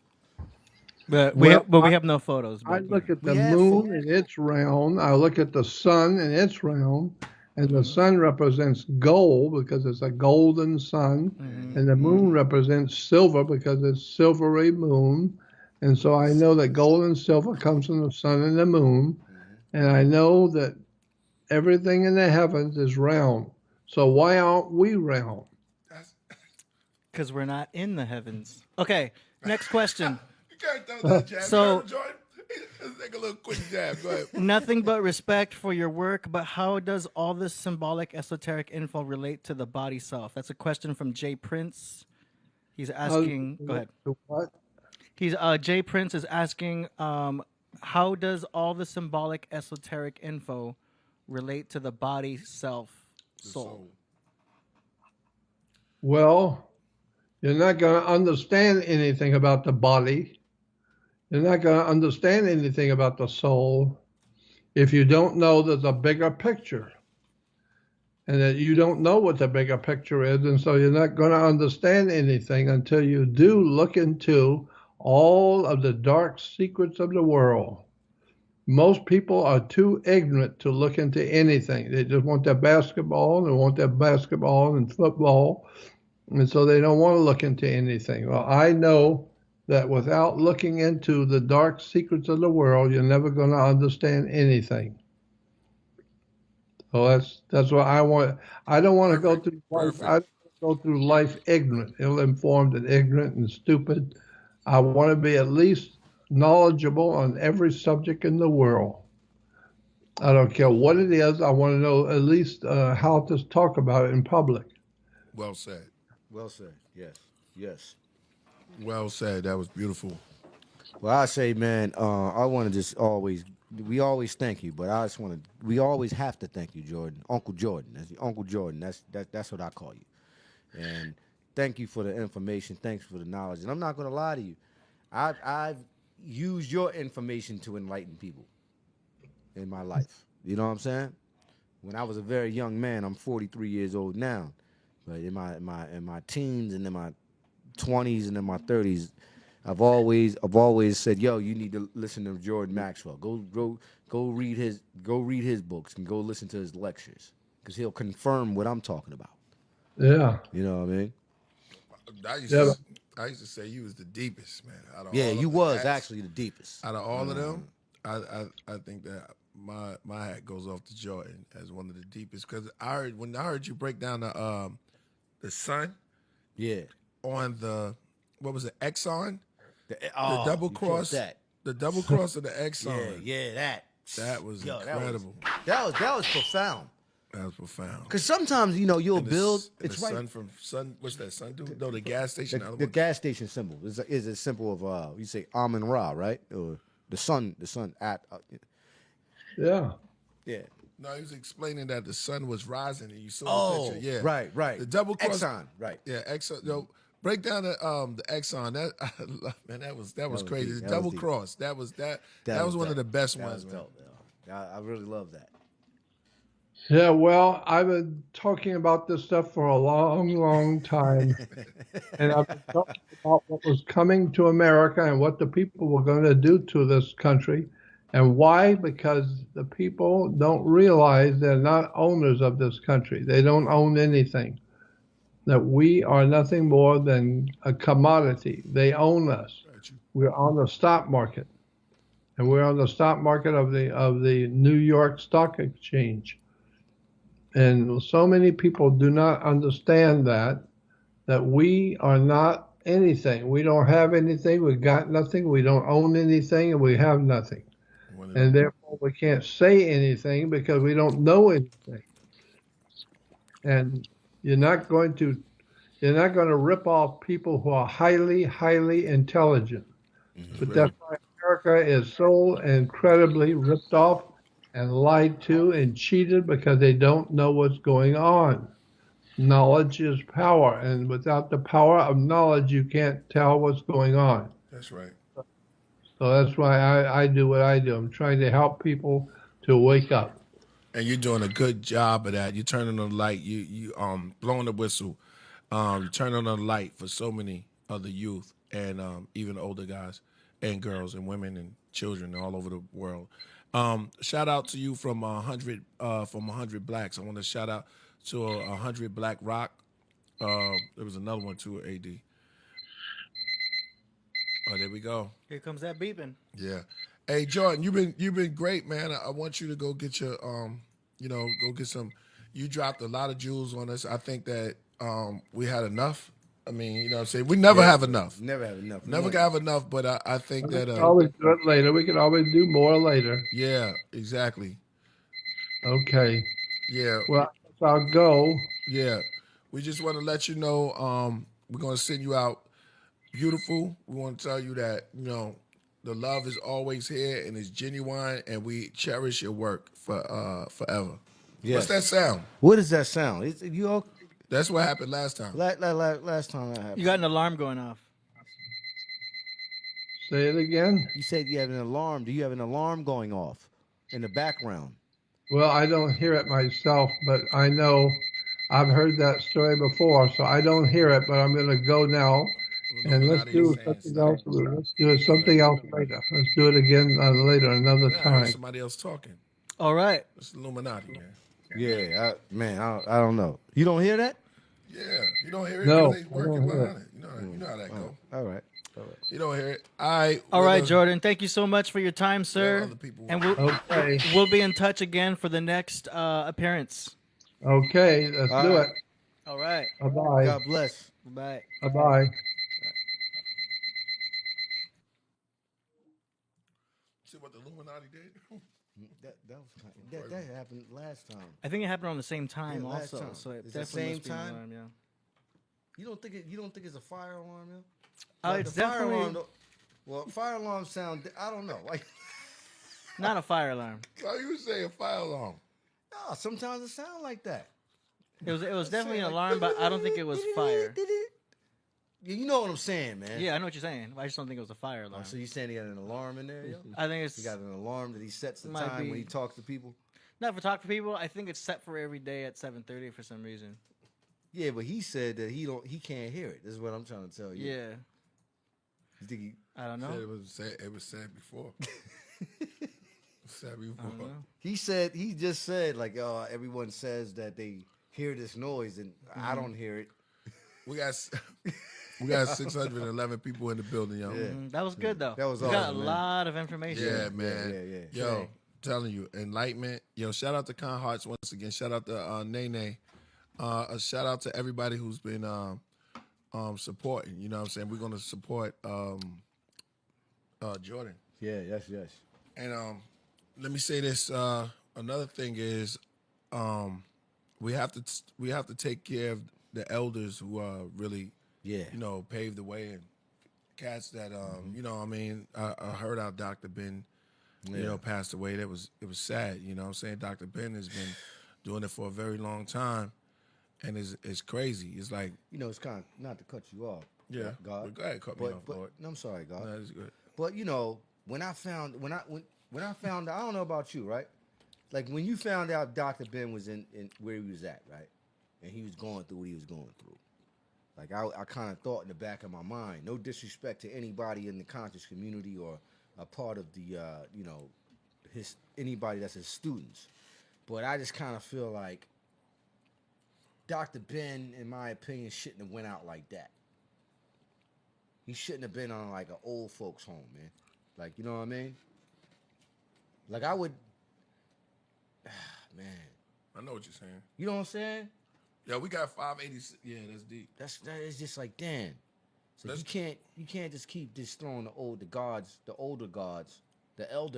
But Well, we have no photos. I But, look at the We have moon and it's round. I look at the sun and it's round. And the sun represents gold because it's a golden sun. And the moon represents silver because it's silvery moon. And so I know that gold and silver comes from the sun and the moon. And I know that everything in the heavens is round. So why aren't we round? Because we're not in the heavens. Okay, next question. You can't throw that jab. So- Jordan. Let's take a little quick jab. Go ahead. Nothing but respect for your work, but how does all this symbolic, esoteric info relate to the body self? That's a question from Jay Prince. He's asking. Go ahead. What? He's Jay Prince is asking, how does all the symbolic, esoteric info relate to the body, self, soul? Well, you're not going to understand anything about the body. You're not going to understand anything about the soul if you don't know there's a bigger picture. And that you don't know what the bigger picture is. And so you're not going to understand anything until you do look into all of the dark secrets of the world. Most people are too ignorant to look into anything. They just want their basketball, they want their basketball and football, and so they don't want to look into anything. Well, I know that without looking into the dark secrets of the world, you're never going to understand anything. So that's what I want. I don't want to go through life. I don't want to go through life ignorant, ill-informed, and ignorant and stupid. I want to be at least knowledgeable on every subject in the world. I don't care what it is. I want to know at least how to talk about it in public. Well said. Well said. Yes. Yes. Well said. That was beautiful. Well, I say, man, I want to just we always thank you, but I just want to, we always have to thank you, Jordan, Uncle Jordan. That's Uncle Jordan. That's what I call you. And thank you for the information. Thanks for the knowledge. And I'm not going to lie to you. I've used your information to enlighten people in my life. You know what I'm saying? When I was a very young man, I'm 43 years old now, but in my teens and in my 20s and in my 30s, I've always said, yo, you need to listen to Jordan Maxwell. Go read his books and go listen to his lectures, because he'll confirm what I'm talking about. Yeah. You know what I mean? I used to say you was the deepest, man. Out of Yeah, all you of the was hats, actually the deepest. out of all of them. I think that my hat goes off to Jordan as one of the deepest, because when I heard you break down the sun Yeah. on the, what was it, Exxon, the Oh, double you killed cross, that. the double cross of the Exxon. That was yo, incredible. That was profound. That was profound. Because sometimes you'll And the build. s- and It's the right. sun from sun. What's that sun do? No, the gas station. The gas station symbol is a symbol of you say Amun Ra, right? Or the sun at. Yeah. Yeah. No, he was explaining that the sun was rising, and you saw Oh, the picture. Yeah, right. The double cross. Exxon, right. Yeah, Exxon. Yo, break down the Exxon. Man, that was crazy. deep. The That double was deep. cross. That was one of dope. the best That ones, was man. dope, yo. I really love that. Yeah, well, I've been talking about this stuff for a long, long time. And I've been talking about what was coming to America and what the people were going to do to this country. And why? Because the people don't realize they're not owners of this country. They don't own anything. That we are nothing more than a commodity. They own us. We're on the stock market. And we're on the stock market of the New York Stock Exchange. And so many people do not understand that we are not anything. We don't have anything. We got nothing. We don't own anything, and we have nothing. And therefore, we can't say anything because we don't know anything. And you're not going to rip off people who are highly, highly intelligent. But that's why America is so incredibly ripped off and lied to and cheated, because they don't know what's going on. Knowledge is power, and without the power of knowledge, you can't tell what's going on. That's right. So that's why I do what I do. I'm trying to help people to wake up. And you're doing a good job of that. You're turning on the light. You blowing the whistle. You're turning on the light for so many of the youth and even older guys and girls and women and children all over the world. Shout out to you from 100 Blacks. I want to shout out to 100 Black Rock. There was another one too, AD. Oh, there we go. Here comes that beeping. Yeah. Hey, Jordan, you've been great, man. I want you to go get your go get some. You dropped a lot of jewels on us. I think that we had enough I mean, you know what I'm saying? We never have enough. Never have enough. Never have enough, but I think We that, can always do it later. We can always do more later. yeah, exactly. Okay. Yeah, Well, I'll go. yeah. We just want to let you know we're going to send you out beautiful. We want to tell you that, you know, the love is always here and it's genuine and we cherish your work for forever. What's Yes. that sound? What does that sound? You all, That's what happened last time. last time that happened. You got an alarm going off. Say it again. You said you have an alarm. Do you have an alarm going off in the background? Well, I don't hear it myself, but I know I've heard that story before, so I don't hear it. But I'm going to go now, and let's Illuminati do is saying something stuff. else. Let's do it something else later. Let's do it again later, another Yeah, I heard time. somebody else talking. All right. It's Illuminati, man. Yeah, I don't know. You don't hear that? Yeah, you don't hear it No, because they I don't working hear behind it. You know how that go. All right. You don't hear it. All right. All right, Jordan. Thank you so much for your time, sir. other people- And Okay. we'll be in touch again for the next appearance. Okay, let's All do right. it. All right. Bye bye. God bless. Bye. Bye bye. See what the Illuminati did? That happened last time. I think it happened around the same time Yeah, last also. time. So it It's the definitely same must be an time? alarm, yeah. You don't think it's a fire alarm, yo? It's the fire definitely alarm. Well, fire alarm sound. I don't know. Like, not a fire alarm. Why you say a fire alarm? no, sometimes it sounds like that. It was definitely an alarm, but I don't think it was fire. You know what I'm saying, man. Yeah, I know what you're saying. I just don't think it was a fire alarm. So you saying he got an alarm in there, yo? I think it's He got an alarm that he sets the Might time be. when he talks to people. not for talk to people. I think it's set for every day at 7:30 for some reason. Yeah, but he said that he can't hear it. This is what I'm trying to tell you. Yeah, You think he, I don't Said know. it was said before. Said I before. don't know. he just said like, oh, everyone says that they hear this noise and I don't hear it. We got 611 people in the building, yo. Yeah. That was good though. That was we got a awesome, man. lot of information. Yeah, man. Yeah. Yo, telling you, enlightenment. Yo, shout out to Con Hearts once again. Shout out to Nene. A shout out to everybody who's been supporting. You know what I'm saying? We're gonna support Jordan. Yeah, yes. And let me say this. Another thing is, we have to take care of the elders who really, Yeah. you know, paved the way and cats that you know. I mean, I heard how Dr. Ben, you know, passed away. It was sad. You know what I'm saying? Dr. Ben has been doing it for a very long time, and it's crazy. It's like, You know, it's kind of not to cut you off. yeah, God. but go ahead, cut me off, Lord. No, I'm sorry, God. No, that's good. But you know, when I found I don't know about you, right? Like when you found out Dr. Ben was in where he was at, right? And he was going through what he was going through. Like I kind of thought in the back of my mind, no disrespect to anybody in the conscious community or a part of the you know, anybody that's his students. But I just kind of feel like Dr. Ben, in my opinion, shouldn't have went out like that. He shouldn't have been on like an old folks home, man. Like, you know what I mean? Like I would, man. I know what you're saying. You know what I'm saying? Yeah, we got 586. Yeah, that's deep. That is just like, damn. So That's- you can't just keep just throwing the older gods, the elder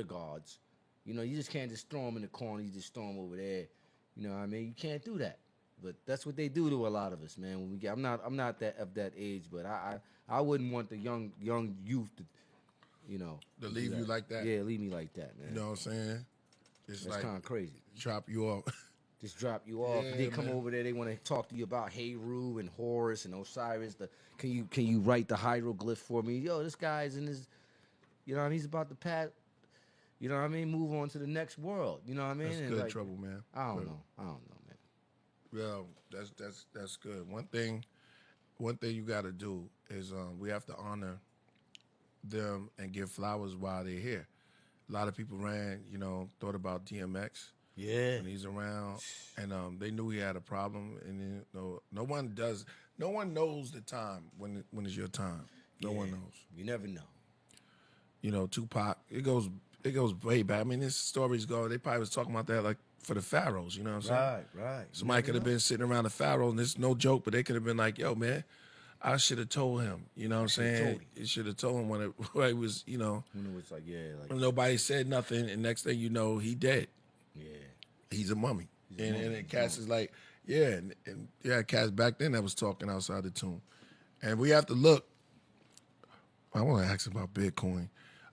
gods. You know, you just can't just throw them in the corner. You just throw them over there. You know what I mean? You can't do that. But that's what they do to a lot of us, man. When we get, I'm not that of that age, but I wouldn't want the young youth to, you know, To leave you like that. Yeah, leave me like that, man. You know what I'm saying? It's That's like kind of crazy. drop you off. Just drop you off. Yeah, They come man. over there. They want to talk to you about Heru and Horus and Osiris. Can you write the hieroglyph for me? Yo, this guy's in his, you know what I mean? He's about to pass. You know what I mean? Move on to the next world. You know what I mean? That's And good like, trouble, man. I don't Good. know, man. Well, that's good. One thing you got to do is we have to honor them and give flowers while they're here. A lot of people thought about DMX Yeah. when he's around, and they knew he had a problem. And no one knows the time when it's your time. No one knows. You never know. You know, Tupac. It goes way back. I mean, his stories go. They probably was talking about that like for the pharaohs. You know what I'm saying? Right. Somebody could have been sitting around the pharaoh, and it's no joke, but they could have been like, "Yo, man, I should have told him. You know what I'm saying? You should have told him when it was, you know. When it was like, when nobody said nothing, and next thing you know, he dead. yeah. He's a mummy. And Cass is like, yeah, and Cass back then that was talking outside the tomb. And we have to look. I want to ask about Bitcoin.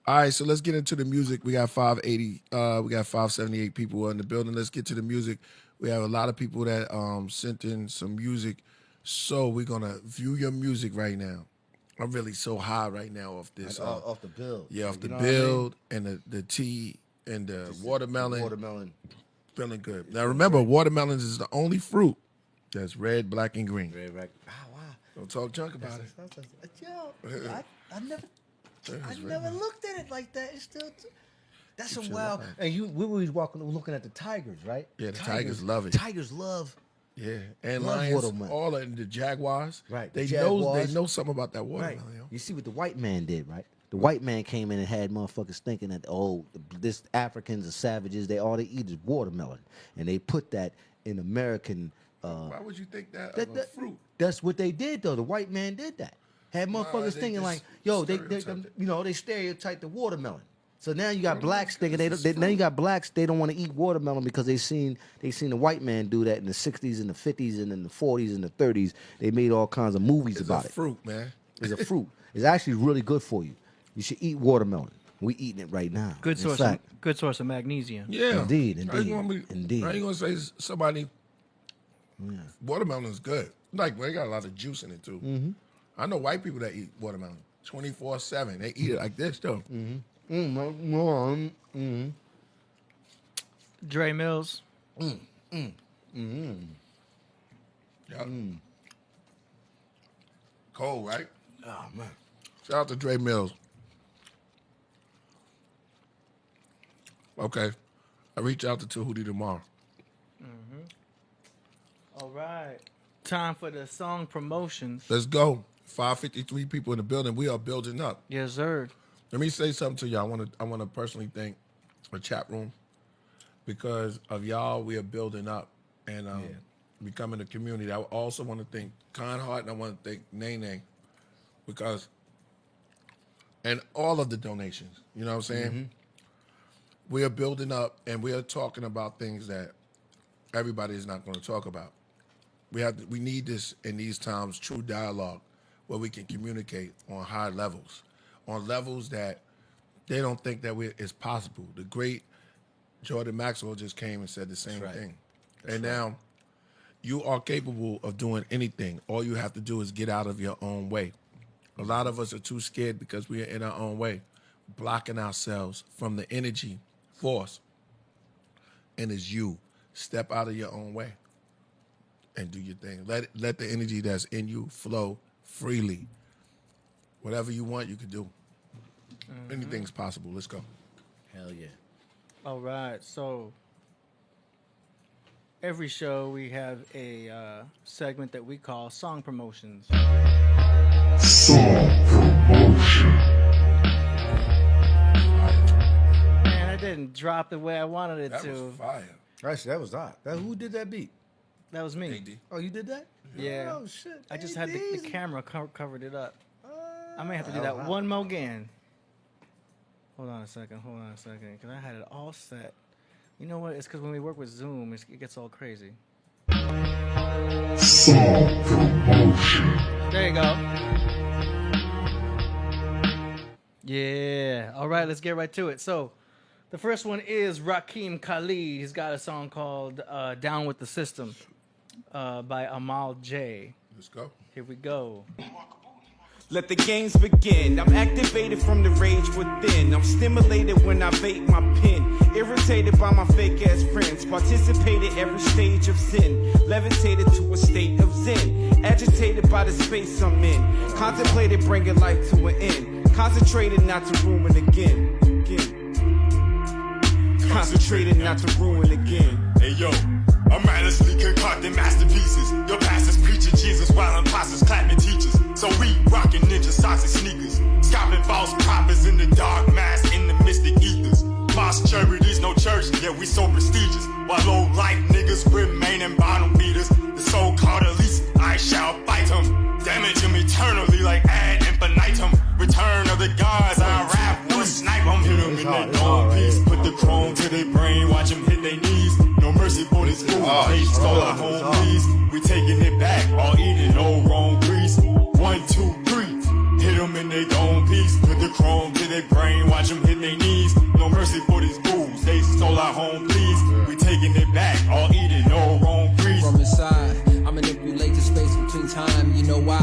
All right, so let's get into the music. We got 580, we got 578 people in the building. Let's get to the music. We have a lot of people that sent in some music. So we're gonna view your music right now. I'm really so high right now off this. Off the build. Yeah, off the You know build and the tea and the watermelon. Watermelon. Feeling good. Now remember, watermelons is the only fruit that's red, black, and green. Red, black. Wow. Don't talk junk about it. Yo, I never looked at it like that. It's still. That's some wild. And we were looking at the tigers, right? Yeah, the tigers love it. Tigers love. Yeah, and Love lions, watermelon. all of the jaguars. Right, They the know jaguars. something about that Right. watermelon. Yo. You see what the white man did, right? The white man came in and had motherfuckers thinking that this Africans are savages. They all they eat is watermelon, and they put that in American. Why would you think that of a fruit? That's what they did though. The white man did that. Had motherfuckers they thinking just like, yo, they stereotyped it. they stereotyped the watermelon. So now you got blacks thinking now you got blacks they don't want to eat watermelon because they seen the white man do that in the 60s and the 50s and in the 40s and the 30s. They made all kinds of movies It's about a it. fruit, man. It's a fruit. It's actually really good for you. You should eat watermelon. We eating it right now. Good In source. fact, Good source of magnesium. Yeah, Indeed, I ain't gonna indeed. I ain't gonna say somebody. Watermelon is good. Like they got a lot of juice in it too. Mm-hmm. I know white people that eat watermelon 24/7. They eat it like this though. Dre Mills. Yeah. Cold, right? Oh man. Shout out to Dre Mills. Okay. I reach out to Tahuti tomorrow. All right. Time for the song promotions. Let's go. 553 people in the building. We are building up. Yes, sir. Let me say something to y'all. I want to personally thank the chat room because of y'all. We are building up and becoming a community. I also want to thank Kind Heart and I want to thank Nene because and all of the donations. You know what I'm saying? We are building up and we are talking about things that everybody is not going to talk about. We need this in these times, true dialogue, where we can communicate on high levels, on levels that they don't think that it's possible. The great Jordan Maxwell just came and said the same thing. Now you are capable of doing anything. All you have to do is get out of your own way. A lot of us are too scared because we are in our own way, blocking ourselves from the energy force. And it's you. Step out of your own way and do your thing. Let the energy that's in you flow freely. Whatever you want, you can do. Anything's possible. Let's go. Hell yeah. All right. So every show we have a segment that we call song promotions. Song promotion. Man, I didn't drop the way I wanted it That to. was fire. Actually, that was hot. Who did that beat? That was me. AD. Oh, you did that? Yeah. Oh shit. I just had the AD's. camera covered it up. I may have to do Oh, that wow. one more again. Hold on a second, because I had it all set. You know what? It's because when we work with Zoom, it gets all crazy. Song promotion. There you go. Yeah. All right, let's get right to it. So, the first one is Rakim Khalid. He's got a song called Down with the System by Amal J. Let's go. Here we go. Let the games begin. I'm activated from the rage within. I'm stimulated when I bait my pen. Irritated by my fake ass friends. Participated every stage of sin. Levitated to a state of zen. Agitated by the space I'm in. Contemplated bringing life to an end. Concentrated not to ruin again. Concentrated not to ruin again. Hey yo, I'm mindlessly concocting masterpieces. Your pastors preaching Jesus while imposters clapping teachers. So we rocking ninja socks and sneakers. Scalping false prophets in the dark mass in the mystic ethers. Moss charities, no church, yet we so prestigious. While low life niggas remain in bottom beaters. The so-called elites, I shall fight them. Damage them eternally. in their own piece. Put the chrome to their brain, watch them hit their knees. No mercy for these fools, they stole our home, please. We taking it back, all eating, no wrong breeze. From inside, I manipulate the space between time. You know why?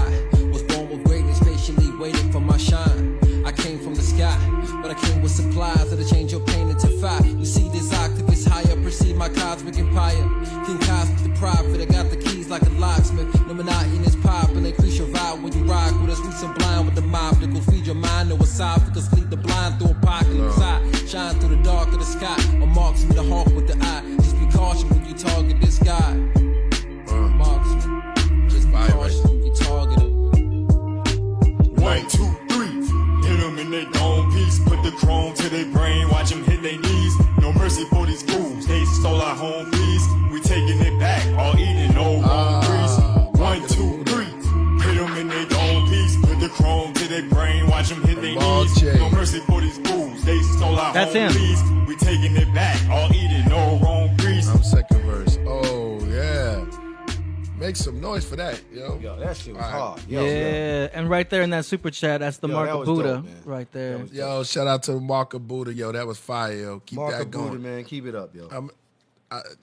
Was born with greatness, patiently waiting for my shine. I came from the sky, but I came with supplies that'll change your pain into fire. You see this octave is higher, perceive my cosmic empire. King Cosmic the prophet, I got the keys like a locksmith. Illuminati in his pop and increase your vibe when you rock with us. We sublime with the mob that will feed your mind no esophagus, lead the blind through apocalypse. I shine through the dark of the sky, or marks me the hawk with the eye. Just be cautious when you target this guy. Marksman, just be cautious when you target him. 1, 2, 3. Hit them in their own piece. Put the chrome to their brain, watch them hit their knees. No mercy for these fools, they stole our home, please. We taking it back, all eating, no wrong breeze. 1, 2, 3. Hit them in their own piece. Put the chrome to their brain, watch them hit their knees. No mercy for these fools, they stole our That's home, him. please. We taking it back, all eating, no wrong breeze. I'm second verse. Oh yeah. Make some noise for that, yo. Yo, that shit was All right. hard. Yeah, Yo. and right there in that super chat, that's the Yo, mark that of was Buddha dope, man. right there. That was Yo, shout out to Mark of Buddha, yo. That was fire, yo. Keep Mark that of going. Buddha, man. Keep it up, yo.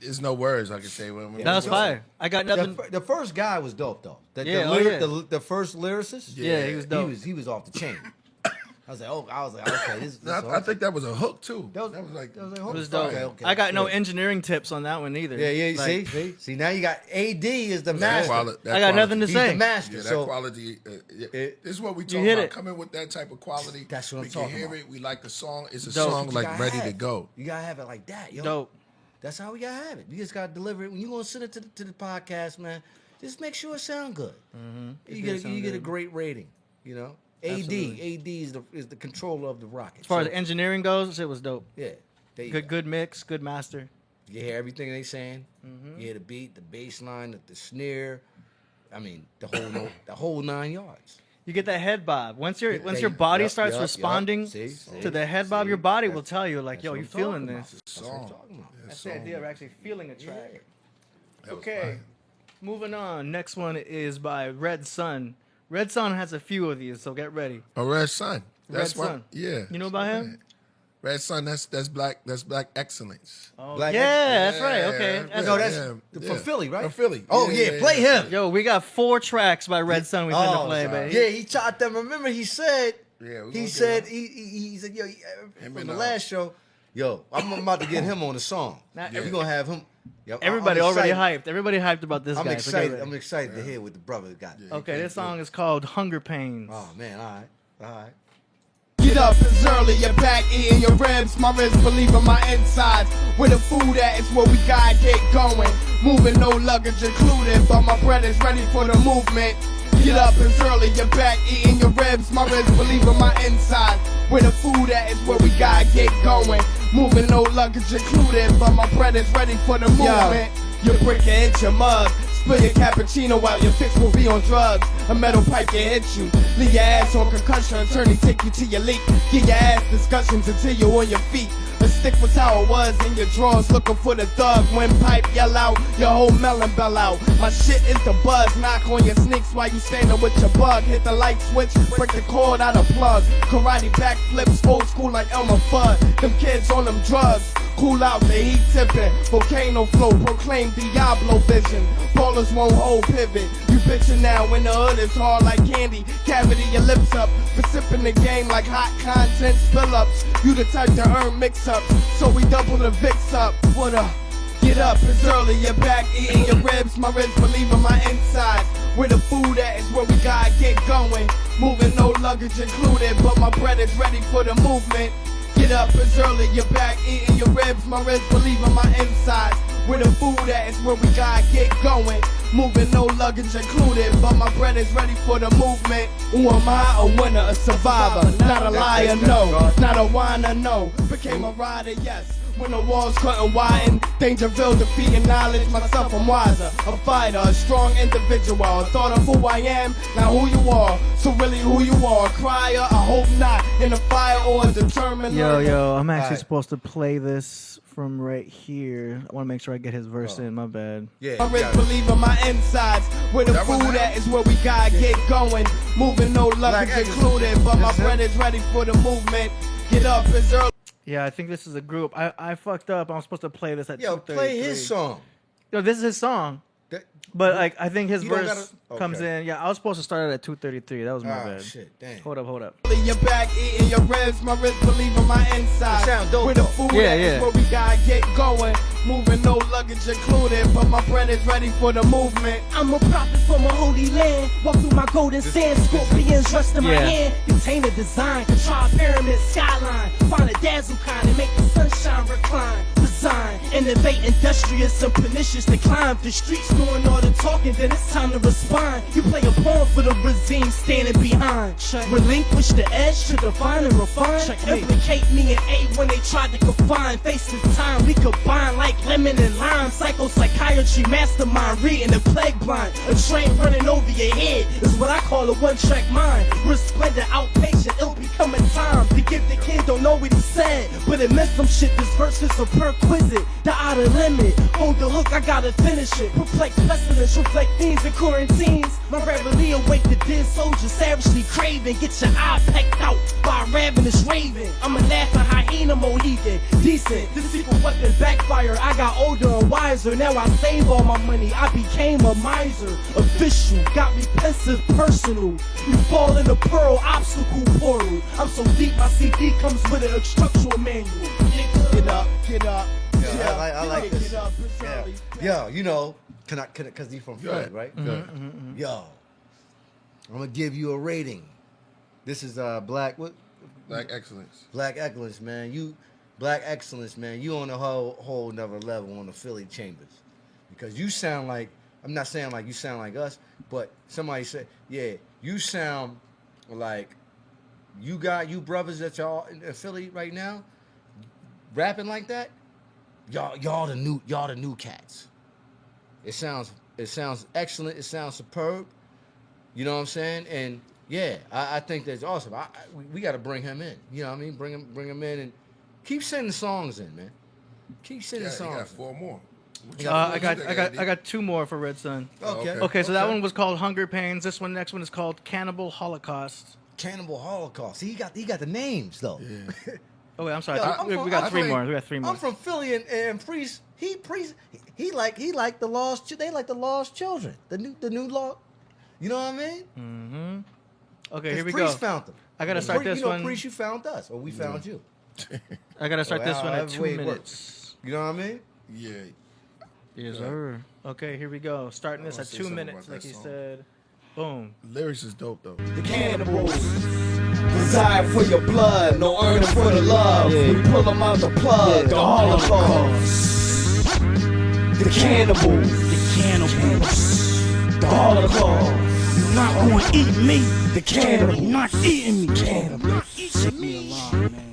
There's no words I can say. That was fire. I got nothing. The first guy was dope, though. Yeah, The first lyricist. Yeah, he was dope. He was off the chain. I was like, okay, this. I think that was a hook too. That was like It was dope. I got no engineering tips on that one either. Yeah. Like, See. Now you got AD is the master. I got nothing to He's say. the master. Yeah, that So quality. This is what we talk hit about. it. Coming with that type of quality. That's what I'm we talking can hear about. it. We like the song. It's a Dope. song you like gotta ready have to it. go. You gotta have it like that, yo. Dope. That's how we gotta have it. You just gotta deliver it. When you gonna send it to the podcast, man, just make sure it sound good. You get a great rating. You know, Absolutely. AD is the controller of the rocket. As far as engineering goes, it was dope. yeah, there you go. Good mix, good master. You hear everything they saying. You hear the beat, the bass line, the snare. I mean, the whole 9 yards. You get that head bob. Once your body starts responding to the head bob, your body will tell you, like, yo, you feeling this. That's what I'm talking about. That's the idea of actually feeling a track. Okay, moving on. Next one is by Red Sun. Red Sun has a few of these, so get ready. A Red Sun. That's Red why. Sun. Yeah. You know about him? Red Sun. That's black. That's black excellence. Oh, Black yeah, that's right. Okay. Yeah, No, that's yeah, from Philly, right? From Philly. Oh yeah, play him. Yo, we got 4 tracks by Red Sun we finna play, sorry. baby. Yeah, he shot them. Remember, he said. Yeah, we He gonna said get he said yo from and, the last show. Yo, I'm about to get him on the song. Now, We gonna have him. Yo, Everybody I'm already excited. hyped. Everybody hyped about this I'm guy. so get excited. ready. I'm excited to hear what the brother got. Okay, this song is called Hunger Pains. Oh man, all right. Get up, it's early, you're back eating your ribs. My ribs believe in my insides. Where the food at is where we gotta get going. Moving, no luggage included, but my bread is ready for the movement. Get up, it's early, you're back eating your ribs. My ribs believe in my insides. Where the food at is where we gotta get going. Moving, no luggage included, but my bread is ready for the movement. You break it into your mug. Spill your cappuccino while your fix will be on drugs. A metal pipe can hit you. Leave your ass on concussion. Attorney take you to your leak. Get your ass discussions until you're on your feet. A stick was how it was in your drawers, looking for the thug. When pipe yell out, your whole melon bell out. My shit is the buzz. Knock on your sneaks while you standing with your bug. Hit the light switch, break the cord out of plug. Karate backflips, old school like Elmer Fudd. Them kids on them drugs. Cool out, the heat tipping. Volcano flow, proclaim Diablo vision. Ballers won't hold pivot. You bitchin' now when the hood is hard like candy. Cavity your lips up. For sipping the game like hot content spill ups. You the type to earn mix ups. So we double the VIX up. What up? Get up, it's early, you're back eating your ribs. My ribs believe in my inside. Where the food at is where we gotta get going. Moving, no luggage included, but my bread is ready for the movement. Get up, it's early, you're back eating your ribs. My ribs believe in my insides. Where the food at is where we gotta get going. Moving, no luggage included, but my bread is ready for the movement. Who am I? A winner, a survivor, not a liar, no. Not a whiner, no. Became a rider, yes. when the walls couldn't widen. Dangerville defeating knowledge, myself I'm wiser. A fighter, a strong individual. Thought of who I am, now who you are. So really who you are, a crier, I hope not. In the fire or a determined Yo, I'm actually Alright. supposed to play this from right here. I want to make sure I get his verse in, my bad. Yeah. I really believe in my insides. Where the That was food it? at is where we gotta get going. Moving, no luggage Black included. But my That's it? bread is ready for the movement. Get up, it's early. Yeah, I think this is a group. I fucked up. I'm supposed to play this at Yo, 2:33. play his song. Yo, this is his song. That- But like, I think his You don't verse gotta- comes okay. in. Yeah, I was supposed to start it at 2:33. That was my Ah, bad. shit, damn. Hold up. Your back, eating your ribs, my wrist believe in my insides. It sound dope, Where the though. food Yeah, at yeah. is where we gotta get going. Moving, no luggage included, but my bread is ready for the movement. I'm a prophet from a holy land. Walk through my golden sand, scorpions rest in my Yeah. hand. Container design, control pyramid skyline. Find a dazzle kind and make the sunshine recline. Design, innovate, industrious and pernicious to climb the streets, doing all the talking. Then it's time to respond. You play a pawn for the regime standing behind. Relinquish the edge to define and refine. Implicate me and A when they tried to confine. Face this time, we combine like lemon and lime. Psychopsychiatry mastermind, reading the plague blind. A train running over your head is what I call a one-track mind. Resplendent outpatient, it'll become a time to give the kid don't know what he said, but it meant some shit. This verse is a perquisite, the outer limit. Hold the hook, I gotta finish it. Perplex precedents, reflect themes and quarantines. My reveille awake the dead soldier, savagely craving. Get your eye pecked out by a ravenous raven. I'm a laughing hyena Mohican, decent. This secret weapon backfire. I got older and wiser. Now I save all my money. I became a miser. Official, got me pensive, personal. You fall in the pearl obstacle portal. I'm so deep, my CD comes with an instructional manual. Get up, get up. Yeah, I like this. Get up, it's Yeah. early. Yo, you know, cause he's from Go Philly, ahead. right? Go ahead. Yo, I'm gonna give you a rating. This is Black Excellence. Black Excellence, man. Black Excellence, man. You on a whole another level on the Philly Chambers, because you sound like, I'm not saying like you sound like us, but somebody said, yeah, you sound like you brothers that y'all in Philly right now, rapping like that. Y'all the new cats. It sounds excellent. It sounds superb. You know what I'm saying? And yeah, I think that's awesome. We got to bring him in. You know what I mean? Bring him in and keep sending songs in, man. Keep sending Yeah, you songs. got 4 more. I got 2 more for Red Sun. Okay. Okay, so that one was called Hunger Pains. This next one is called Cannibal Holocaust. Cannibal Holocaust. He got the names though. Yeah. Oh wait, I'm sorry. Yo, I'm we from- got I 3 think- more. We got 3 more. I'm from Philly and Priest. He like the lost. They like the lost children. The new law. You know what I mean? Mm-hmm. Okay, here we Priest go. found them. I gotta start this one. Priest, you found us, or we found you. I gotta start this one at however 2 way it minutes. You know what I mean? Yeah. Yes, sir. Okay, here we go. Starting this I'll at say 2 something minutes, about like that he song. said. Boom. Lyrics is dope though. The cannibals desire for your blood, no earning for the love. We pull them out the plug, the Holocaust. The cannibals, the Holocaust. You're not gonna eat me. The cannibals, You're not eating me. cannibals. Leave me alone, man.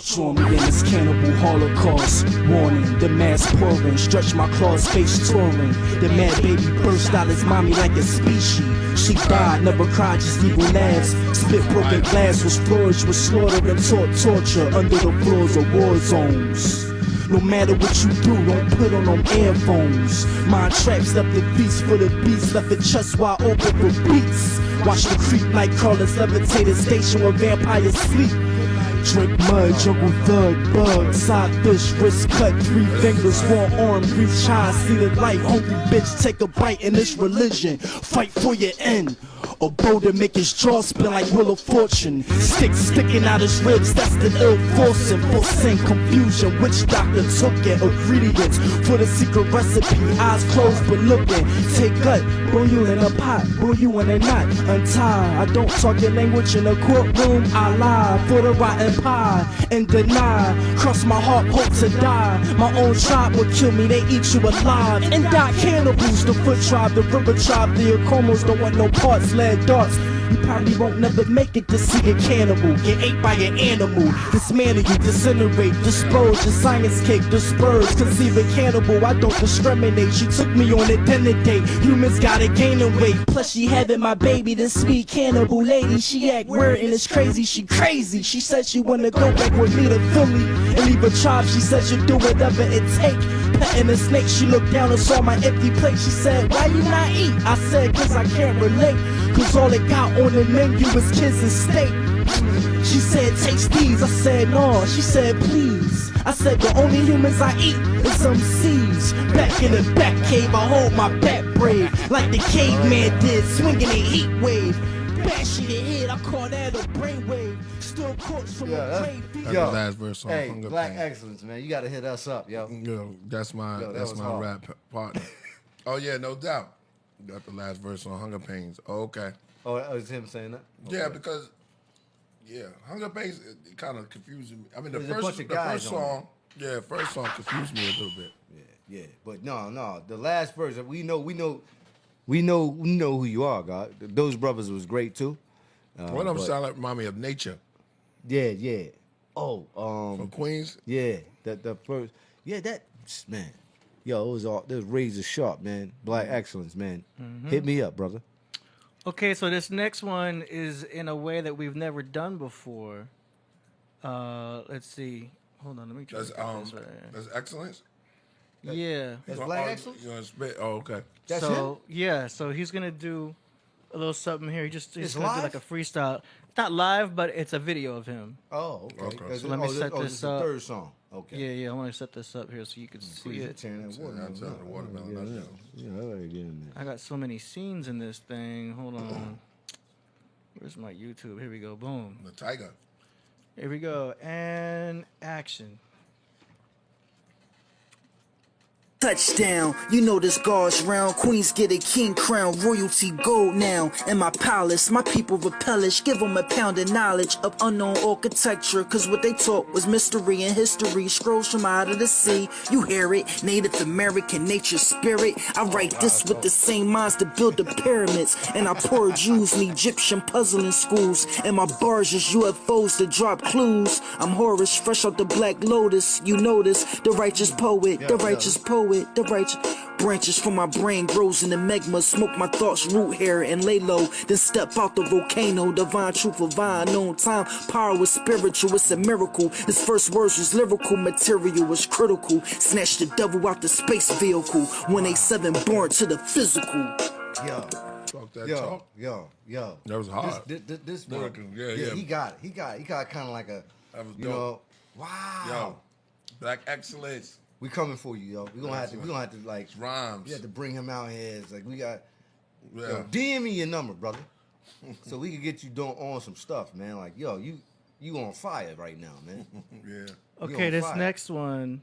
Join me in this cannibal holocaust. Warning, the mass pouring. Stretch my claws, face touring. The mad baby burst out his mommy like a species. She died, never cried, just evil laughs. Spit broken glass was flourished with slaughter and torture under the floors of war zones. No matter what you do, don't put on them earphones. Mind traps left the beast for the beast, left the chest wide open for beats. Watch the creep like crawlers levitated station where vampires sleep. Drink mud, jungle thug, bug, side fish, wrist cut, 3 fingers, 1 arm, reach high, see the light, hungry bitch, take a bite in this religion, fight for your end. A boulder make his jaw spin like Wheel of Fortune. Stick sticking out his ribs, that's the ill forcing. Forcing confusion, which doctor took it? Ingredients for the secret recipe. Eyes closed but looking. Take gut, boil you in a pot, boil you in a knot. Untie, I don't talk your language in a courtroom. I lie for the rotten pie and deny. Cross my heart, hope to die. My own tribe will kill me, they eat you alive. And die cannibals, the foot tribe, the river tribe, the Acomos don't want no parts. Lead darts, You probably won't never make it to see a cannibal get ate by an animal. Dismantle you, disintegrate, dispose your science cake, disperse, conceive a cannibal. I don't discriminate. She took me on a dinner date. Humans gotta gain a weight. Plus she having my baby, this sweet cannibal lady. She act weird and it's crazy. She crazy. She said she wanna go back with me to Philly and leave a tribe. She said she'll do whatever it take. Petting a snake, she looked down and saw my empty plate. She said, why you not eat? I said, cause I can't relate. Cause all it got on the menu is kids and steak. She said, taste these. I said, no. She said, please. I said, the only humans I eat is some seeds. Back in the back cave, I hold my back brave. Like the caveman did, swinging a heat wave. Bashing your head, I call that a brainwave. Still corpse from a grave. That's the last verse on Hey, Hunger Black Pains. Excellence, man. You got to hit us up, yo. Yo, that's my Yo, that that's was my hard. rap partner. Oh yeah, no doubt. Got the last verse on Hunger Pains. Oh, okay. Oh, it's him saying that? Yeah, Okay. because Hunger Pains it kind of confused me. I mean, the There's a bunch first of guys on song, first song confused me a little bit. Yeah. But no. The last verse, we know who you are, God. Those brothers was great too. One of them but- sound like remind me of Nature Yeah. Oh, from Queens. yeah. The first, that man. Yo, it was razor sharp, man. Black Excellence, man. Hit me up, brother. Okay, so this next one is in a way that we've never done before. Let's see. Hold on, let me try That's to get this right. that's excellence. Yeah. That's Black Excellence? You gonna spit? Oh, okay. That's so him? yeah, so he's gonna do a little something here. He's It's gonna do live? like a freestyle. It's not live, but it's a video of him. Oh, okay. Okay. That's- So let me set this this is the up. third song. Okay. Yeah, I want to set this up here so you can see Please it. turn that watermelon That's up. the watermelon. Yeah, I gotta get in there. I got so many scenes in this thing. Hold on. Where's my YouTube? Here we go. Boom. The tiger. Here we go. And action. Touchdown, you know this God's round. Queens get a king crown, royalty gold now. In my palace, my people repellish. Give them a pound of knowledge of unknown architecture. Cause what they taught was mystery and history. Scrolls from out of the sea, you hear it. Native American nature spirit. I write this with the same minds to build the pyramids. And I pour Jews in Egyptian puzzling schools. And my bars is UFOs that drop clues. I'm Horus, fresh out the Black Lotus. You notice the righteous poet, the righteous poet. The righteous branches from my brain grows in the magma. Smoke my thoughts, root hair, and lay low. Then step out the volcano. Divine truth of unknown time. Power was spiritual, it's a miracle. His first words was lyrical, material was critical. Snatch the devil out the space vehicle. 187 born to the physical. Yo. Talk that Yo, talk. yo. That was hard. This Working, word, yeah. He got it. He got kind of like a, That was you dope. know, wow. Yo, Black Excellence. We coming for you, yo. We gonna have to like It's rhymes. we have to bring him out here. It's like we got. Yeah. Yo, DM me your number, brother, so we can get you on some stuff, man. Like, yo, you on fire right now, man. Yeah. Okay, on this fire. next one.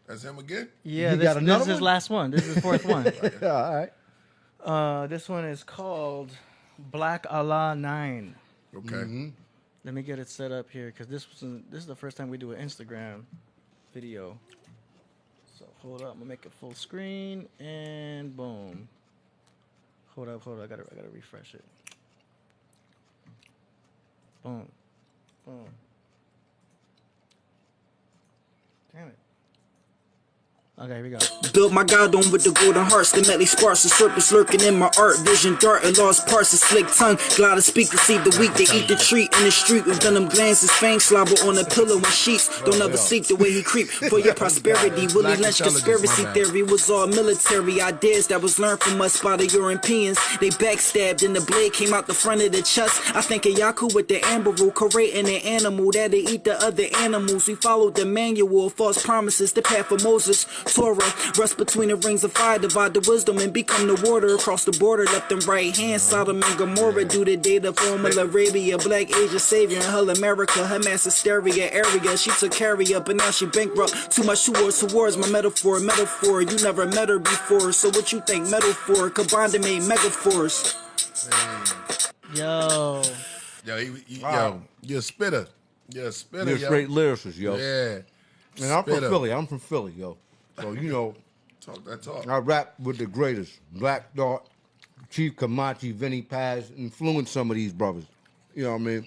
That's him again? Yeah, You this got another is his one? last one. This is his fourth one. Yeah, all right. This one is called Black Allah 9. Okay. Let me get it set up here because this is the first time we do an Instagram video. So hold up, I'm gonna make it full screen and boom. Hold up, I gotta refresh it. Boom. Damn it. Okay, here we go. Built my god dome with the golden hearts, the medley sparks, the serpents lurking in my art. Vision dart and lost parts, the slick tongue. Glide to speak, deceive the weak. They eat the treat in the street with venom glances, fangs slobber on the pillow and sheets. Don't ever seek the way he creep for your prosperity. Willie Lynch conspiracy theory was all military ideas that was learned from us by the Europeans. They backstabbed and the blade came out the front of the chest. I think of Yaku with the amber rule, creating an animal that they eat the other animals. We followed the manual of false promises, the path of Moses. Torah, rest between the rings of fire, divide the wisdom and become the water across the border, left and right hand, Sodom and Gomorrah, do the data, formula, Arabia, Black Asia, Savior in her America, her mass hysteria area, she took carry up and now she bankrupt, too much towards my metaphor, you never met her before, so what you think metal for, combined to make mega force. Yo. Yo, you're a spitter. You're a spitter, You're a yo. straight lyricist, yo. Yeah. And I'm from Spitter. Philly. I'm from Philly, yo. So, you know, Talk that talk. I rap with the greatest. Black Thought, Chief Camachi, Vinny Paz influenced some of these brothers. You know what I mean?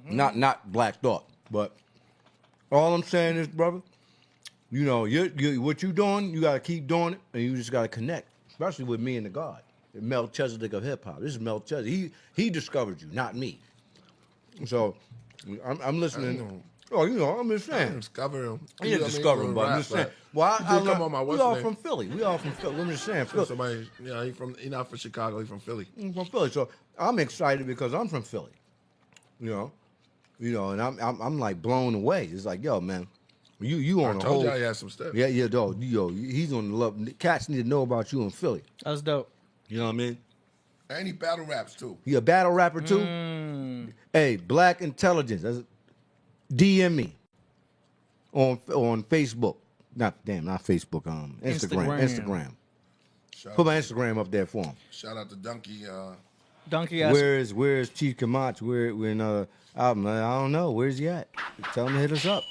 Not Black Thought, but all I'm saying is, brother, you know, you what you doing, you gotta keep doing it, and you just gotta connect, especially with me and the God, the Melchizedek of hip hop. This is Melchizedek. He discovered you, not me. So I'm listening. Oh, you know, I'm just I didn't saying. discover him. I didn't discover him, but I'm just saying. Well, he did come on my we what's all name? from Philly. We all from Philly. I'm just saying. So somebody, he not from Chicago. He from Philly. I'm from Philly, so I'm excited because I'm from Philly. You know, and I'm like blown away. It's like, yo, man, you on I a told whole. y'all he had some stuff. Yeah, dog. Yo, he's on the love. Cats need to know about you in Philly. That's dope. You know what I mean? And he battle raps too. He a battle rapper too. Hey, Black Intelligence. DM me on Facebook. Not Facebook. Instagram. Put my Instagram up there for him. Shout out to Donkey. Donkey. Where's Chief Kamach? Where in album? I don't know. Where's he at? Tell him to hit us up.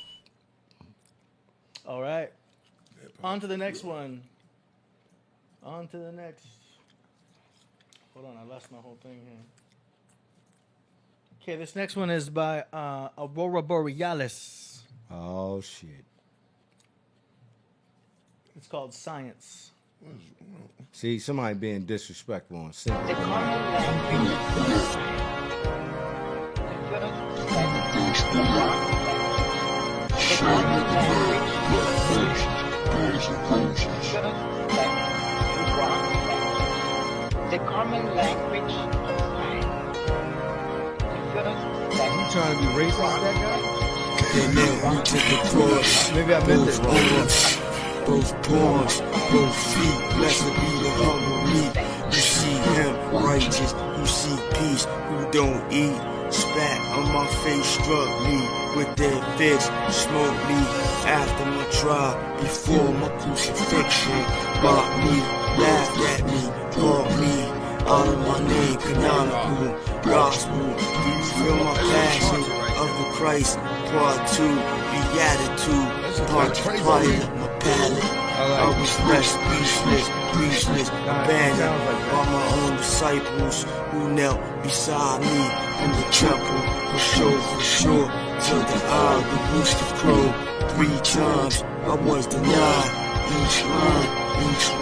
All right. On to the next one. On to the next. Hold on, I lost my whole thing here. Okay, this next one is by Aurora Borealis. Oh shit. It's called Science. See, somebody being disrespectful on set. The common language of science. You trying to be racist, that guy? They nailed me to the cross. Maybe I missed Both it. arms, both palms, both feet. Blessed be the humble meat. You see him righteous, you see peace. Who don't eat? Spat on my face, struck me with their fists. Smoked me after my trial, before my crucifixion. Mocked me, laughed at me, called me out of my name, canonical gospel. Do you feel my passion of the Christ? Part 2, beatitude. Part 3, my palate. I was left speechless, abandoned by my own disciples who knelt beside me in the temple. For sure, till the hour the rooster crowed 3 times. I was denied each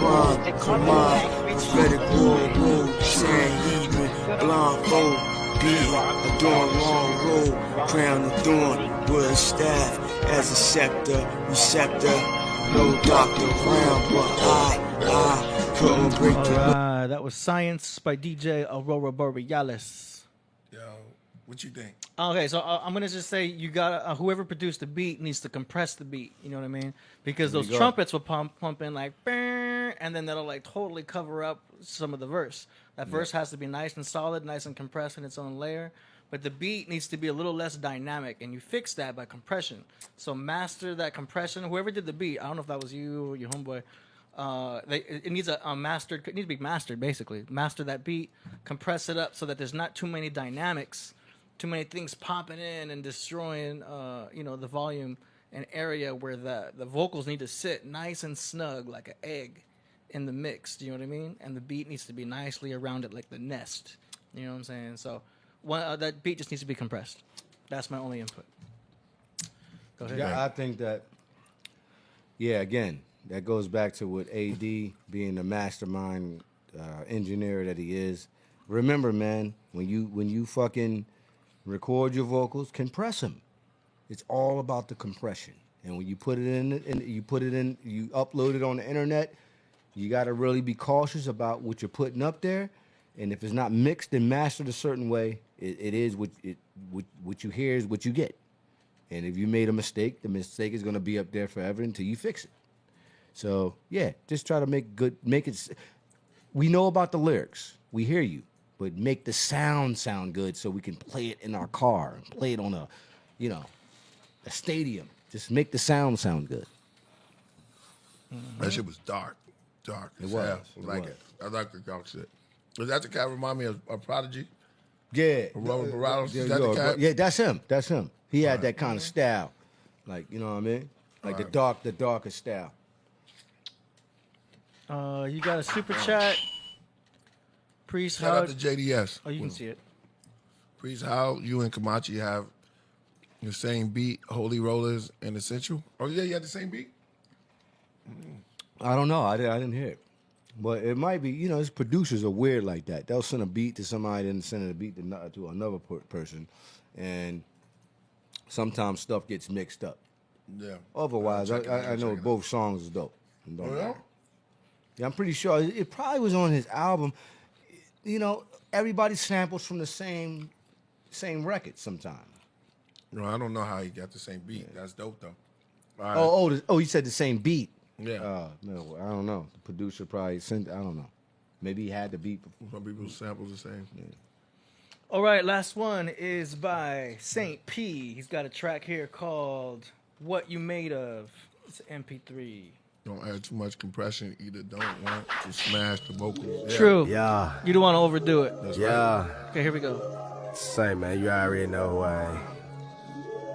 rhyme for mine. Prophetic road, Sanhedrin, blindfold, beat, adorn long road, crown of thorn, with a staff as a receptor. No doctor around, but I couldn't break the Alright, that was Science by DJ Aurora Borealis. Yo, what you think? Okay, so I'm gonna just say you got whoever produced the beat needs to compress the beat. You know what I mean? Because those trumpets will pump in like, and then that'll like totally cover up some of the verse. That verse has to be nice and solid, nice and compressed in its own layer. But the beat needs to be a little less dynamic, and you fix that by compression. So master that compression. Whoever did the beat, I don't know if that was you or your homeboy. It needs a mastered. It needs to be mastered, basically. Master that beat, compress it up so that there's not too many dynamics, too many things popping in and destroying, the volume and area where the vocals need to sit nice and snug like an egg in the mix. Do you know what I mean? And the beat needs to be nicely around it like the nest. You know what I'm saying? So that beat just needs to be compressed. That's my only input. Go ahead. Yeah, I think that. Yeah, again, that goes back to what AD being the mastermind engineer that he is. Remember, man, when you fucking record your vocals, compress them. It's all about the compression. And when you put it in, you upload it on the internet, you got to really be cautious about what you're putting up there. And if it's not mixed and mastered a certain way, it is what you hear is what you get. And if you made a mistake, the mistake is going to be up there forever until you fix it. So yeah, just try to make it. We know about the lyrics, we hear you, but make the sound good so we can play it in our car and play it on a stadium. Just make the sound good. That shit was dark. It was. I like the dark shit. Was that the cat remind me of Prodigy? Yeah. Robert Morales? Is that the cat? Yeah, that's him. He had that kind of style. Like, you know what I mean? Like the darker style. You got a super chat Priest, Shout how out to JDS. Oh, you can see it. Priest, how you and Kamachi have the same beat, Holy Rollers and Essential? Oh, yeah, you had the same beat? I don't know. I didn't hear it. But it might be, you know, his producers are weird like that. They'll send a beat to somebody, then send a beat to another person. And sometimes stuff gets mixed up. Yeah. Otherwise, I know both songs is dope. Oh, yeah? Yeah, I'm pretty sure it probably was on his album. You know, everybody samples from the same record sometimes. No, I don't know how he got the same beat. That's dope, though. All right. Oh, he said the same beat. Yeah. No, I don't know. The producer probably sent. I don't know. Maybe he had the beat. Some people samples the same. Yeah. All right, last one is by Saint P. He's got a track here called "What You Made Of." It's an MP3. Don't add too much compression. Either don't want to smash the vocals. Yeah. True. Yeah. You don't want to overdo it. That's Yeah. right. Okay, here we go. Same, man. You already know why.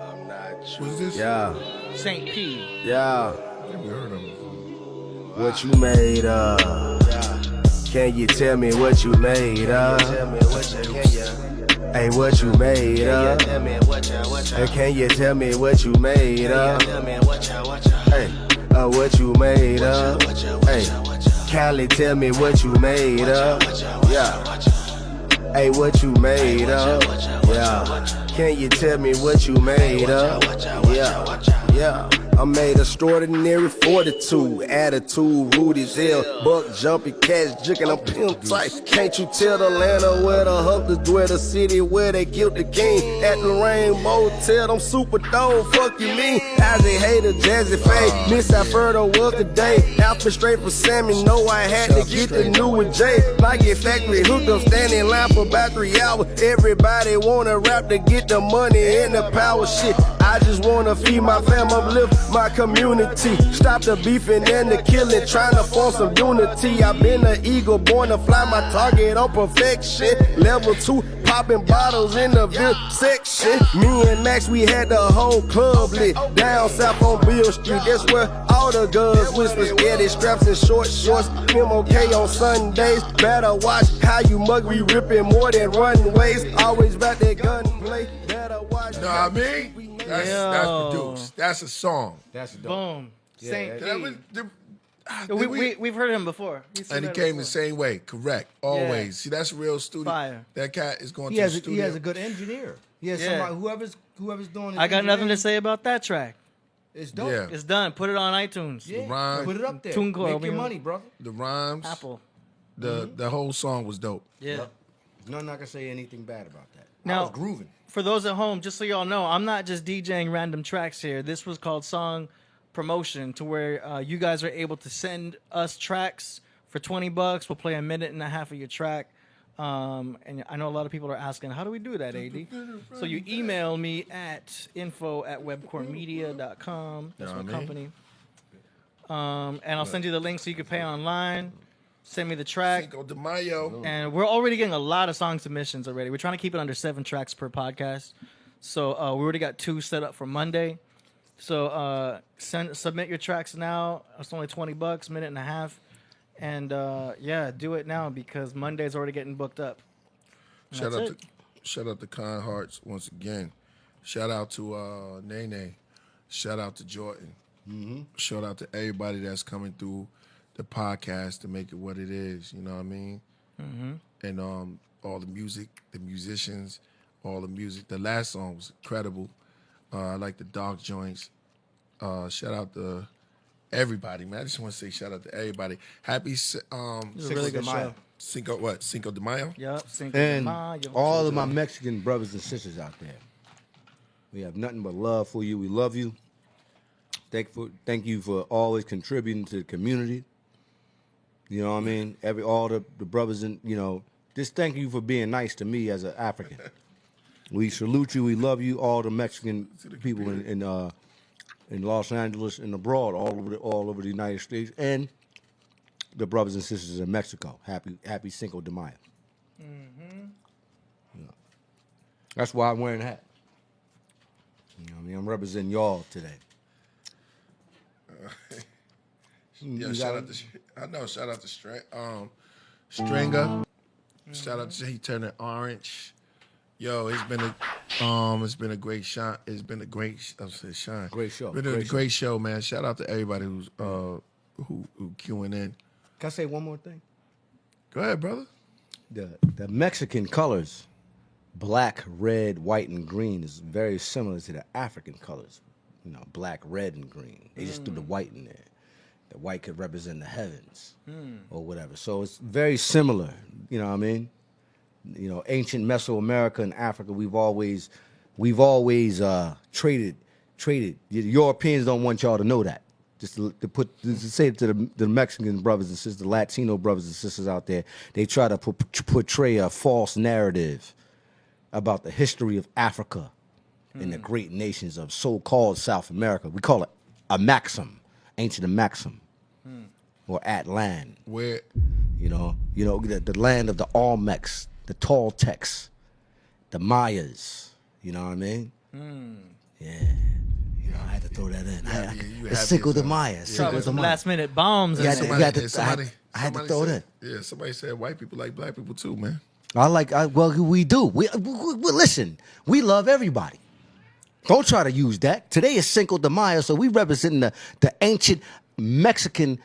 I'm not What's this? Yeah. Saint P. Yeah. Never heard of him. What you made of? Can you tell me what you made of? Hey, what you made of? Hey, can you tell me what you made of? Hey, what you made of? Hey, Callie, tell me what you made of? Yeah. Hey, what you made of? Yeah. Can you tell me what you made of? Yeah. Yeah. I made extraordinary fortitude, attitude, rude as hell, buck jumping, cash jigging, I'm pimp tight. Can't you tell the land of where the hunters dwell, the city where they killed the king? At the Rainbow Hotel, I'm super dope, fuck you mean? As a hater, Jazzy Faye, Miss Alberta was the day. Alpha straight for Sammy, know I had to get the new with Jay. Like a factory hooked up, standing in line for about 3 hours. Everybody wanna rap to get the money and the power shit. I just wanna feed my fam, uplift my community. Stop the beefing and the killing, trying to form some unity. I've been an eagle, born to fly, my target on perfection. Level 2, popping bottles in the VIP section. Me and Max, we had the whole club lit. Down south on Bill Street, that's where all the guns whisper. Scary straps and short shorts. MOK on Sundays. Better watch how you mug, we ripping more than runways. Always about that gunplay. Better watch. Know what I mean? That's produced. That's a song. That's dope. Boom. Yeah, Saint that P. We've heard him before. And he came the same way, correct? Always. Yeah. See, that's real studio. Fire. That cat is going He to has the a, studio. he has a good engineer. He has somebody whoever's doing. His I got nothing to engineering, say about that track. It's dope. Yeah. It's done. Put it on iTunes. Yeah, rhyme. put it up there. TuneCore, Make your man. money, brother. The rhymes, Apple. the whole song was dope. Yeah. Nothing I can say anything bad about that. Now- I was grooving. For those at home, just so y'all know, I'm not just DJing random tracks here. This was called song promotion, to where you guys are able to send us tracks for $20. We'll play a minute and a half of your track. And I know a lot of people are asking, how do we do that, AD? So you email me at info@webcoremedia.com. That's my company. And I'll send you the link so you can pay online. Send me the track. Cinco de Mayo. And we're already getting a lot of song submissions already. We're trying to keep it under 7 tracks per podcast. So we already got 2 set up for Monday. So submit your tracks now. It's only $20, minute and a half. And yeah, do it now because Monday's already getting booked up. And Shout out to Kind Hearts once again. Shout out to Nene. Shout out to Jordan. Mm-hmm. Shout out to everybody that's coming through the podcast to make it what it is. You know what I mean? Mm-hmm. And all the music, the musicians, all the music. The last song was incredible. I like the dog joints. Shout out to everybody, man. I just want to say shout out to everybody. Happy It was a really good show. Cinco de Mayo? Yep. Cinco And de Mayo. all of my Mexican brothers and sisters out there. We have nothing but love for you. We love you. Thank you for always contributing to the community. You know what I mean? All the brothers and just thank you for being nice to me as an African. We salute you. We love you. All the Mexican people in Los Angeles and abroad, all over the United States, and the brothers and sisters in Mexico. Happy Cinco de Mayo. Mm-hmm. That's why I'm wearing a hat. You know what I mean? I'm representing y'all today. Yeah, shout out to Stringer. Shout out to he turning orange. Yo, it's been a great shot. It's been a great shine. Great show. Been a great show, man. Shout out to everybody who's who queuing in. Can I say one more thing? Go ahead, brother. The Mexican colors, black, red, white, and green, is very similar to the African colors. You know, black, red, and green. They just threw the white in there. The white could represent the heavens or whatever. So it's very similar. You know what I mean? You know, ancient Mesoamerica and Africa, we've always traded. The Europeans don't want y'all to know that. Just to say it to the Mexican brothers and sisters, the Latino brothers and sisters out there, they try to portray a false narrative about the history of Africa and the great nations of so-called South America. We call it a maxim, ancient maxim, or Atlan. Where, you know the land of the Olmecs, the Toltecs, the Mayas. You know what I mean? Yeah. You know, I had to throw that in. It's Cinco de Mayo. Some last minute bombs. I had to throw it in. Yeah, somebody said white people like black people too, man. Well, we do. We listen. We love everybody. Don't try to use that. Today is Cinco de Mayo, so we represent the ancient Mexican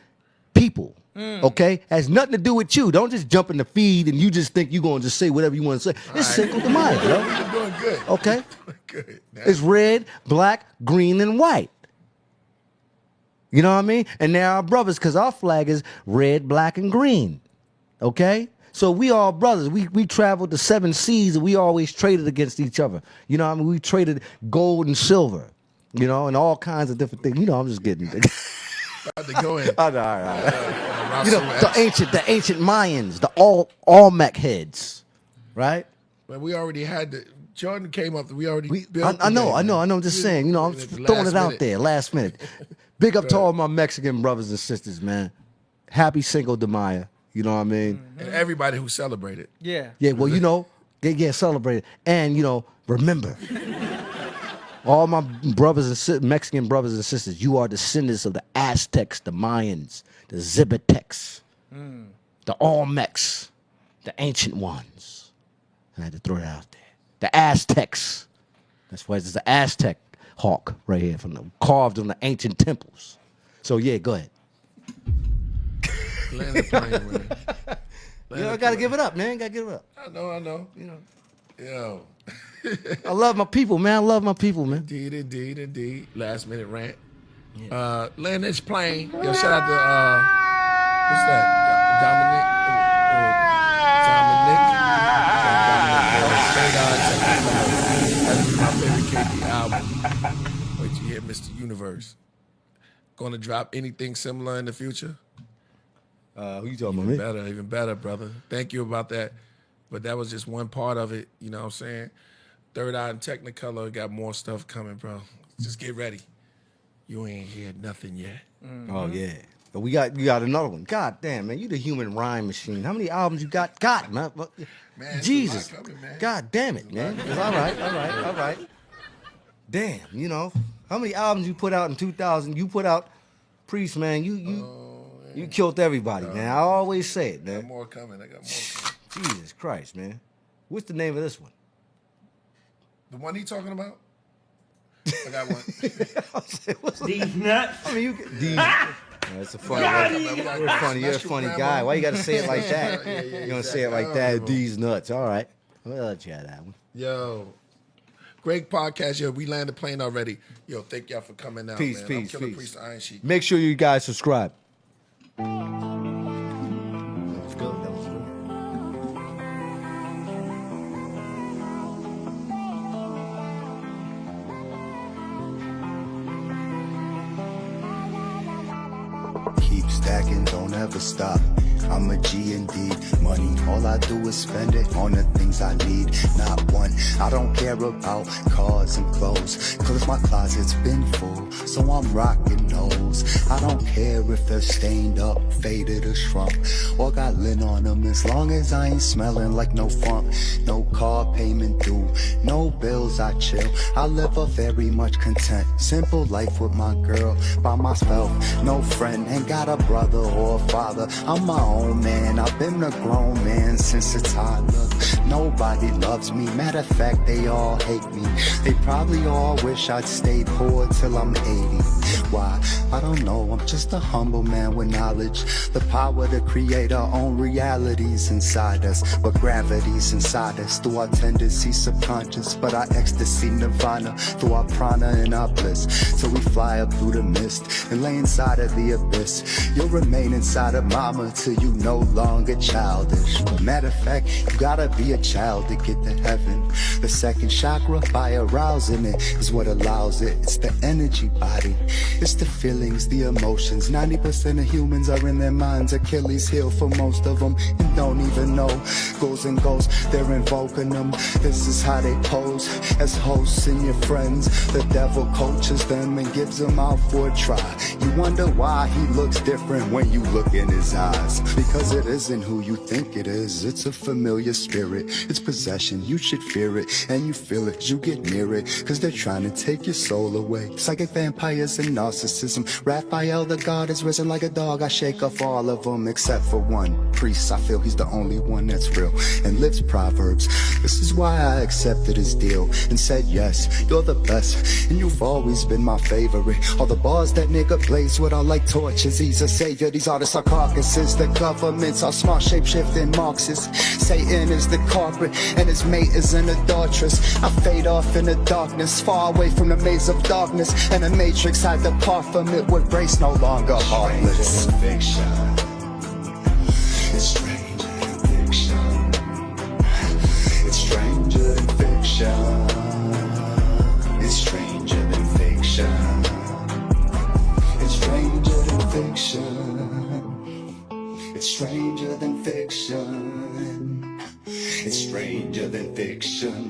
people. Okay, has nothing to do with you. Don't just jump in the feed and you just think you're gonna just say whatever you want to say. It's Cinco de Mayo, yo. You're doing good. Okay, good. it's red, black, green, and white. You know what I mean? And they're our brothers because our flag is red, black, and green. Okay. So we all brothers. We traveled the 7 seas and we always traded against each other. You know what I mean? We traded gold and silver, you know, and all kinds of different things. You know, I'm just getting About to go in. All right. You know, the ancient Mayans, the Olmec heads, right? But we already had Jordan came up. We already built. I know. I'm just saying, you know, I'm throwing it out there last minute. Big up to all my Mexican brothers and sisters, man. Happy Cinco de Mayo. You know what I mean? And everybody who celebrated. Yeah. Yeah, well, you know, celebrate it. And, you know, remember, all my Mexican brothers and sisters, you are descendants of the Aztecs, the Mayans, the Zibatecs, the Olmecs, the ancient ones. I had to throw it out there. The Aztecs. That's why it's the Aztec hawk right here, carved on the ancient temples. So, yeah, go ahead. Land the plane, man. You know, I gotta give it up, man. Gotta give it up. I know. You know. Yo. I love my people, man. Indeed. Last minute rant. Yeah. Land this plane. Yo, shout out to what's that? Dominic. That's my favorite KD album. Wait till you hear Mr. Universe. Gonna drop anything similar in the future? Who you talking about, me? Even better, brother. Thank you about that. But that was just one part of it. You know what I'm saying? Third Eye and Technicolor got more stuff coming, bro. Just get ready. You ain't heard nothing yet. Oh, yeah. But you got another one. God damn, man. You the human rhyme machine. How many albums you got? God, man. Jesus. Coming, man. God damn it, man. All right. Damn, you know. How many albums you put out in 2000? You put out Priest, man. You killed everybody, man. I always say it, man. I got more coming. Jesus Christ, man. What's the name of this one? The one he talking about? I got one. These nuts. I mean, that's a funny. You're a funny guy. Why you got to say it like that? You gonna say it like that? These nuts. All right. I'll let you have that one. Yo. Great podcast. Yo, we landed the plane already. Yo, thank y'all for coming out, peace, man. Peace. Priest Iron Sheik. Make sure you guys subscribe. That was good. Keep stacking, don't ever stop. I'm a G indeed. Money, all I do is spend it on the things I need. Not one, I don't care about cars and clothes, cause my closet's been full, so I'm rocking those. I don't care if they're stained up, faded or shrunk, or got lint on them, as long as I ain't smelling like no funk. No car payment due, no bills, I chill. I live a very much content, simple life with my girl, by myself, no friend, ain't got a brother or a father. I'm my own grown man. I've been a grown man since a toddler. Nobody loves me. Matter of fact, they all hate me. They probably all wish I'd stay poor till I'm 80. Why? I don't know. I'm just a humble man with knowledge. The power to create our own realities inside us. But gravity's inside us through our tendencies subconscious. But our ecstasy nirvana through our prana and our bliss. So we fly up through the mist and lay inside of the abyss. You'll remain inside of mama till you no longer childish. But matter of fact, you gotta be a child to get to heaven. The second chakra, by arousing it, is what allows it. It's the energy body. It's the feelings, the emotions. 90% of humans are in their minds. Achilles heel for most of them and don't even know. Goals and ghosts, they're invoking them. This is how they pose as hosts and your friends. The devil coaches them and gives them out for a try. You wonder why he looks different when you look in his eyes. Because it isn't who you think it is. It's a familiar spirit. It's possession. You should fear it. And you feel it. You get near it. Cause they're trying to take your soul away. Psychic vampires and narcissism. Raphael the god is risen like a dog. I shake off all of them except for one. Priest, I feel he's the only one that's real and lives proverbs. This is why I accepted his deal and said yes, you're the best and you've always been my favorite. All the bars that nigga blaze with are like torches. He's a savior, these artists are carcasses. The governments are smart shape-shifting Marxists. Satan is the culprit and his mate is an adulteress. I fade off in the darkness, far away from the maze of darkness. And the matrix I depart from it with grace no longer heartless. It's stranger than fiction. It's stranger than fiction. It's stranger than fiction. It's stranger than fiction. It's stranger than fiction. It's stranger than fiction.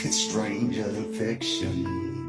It's stranger than fiction.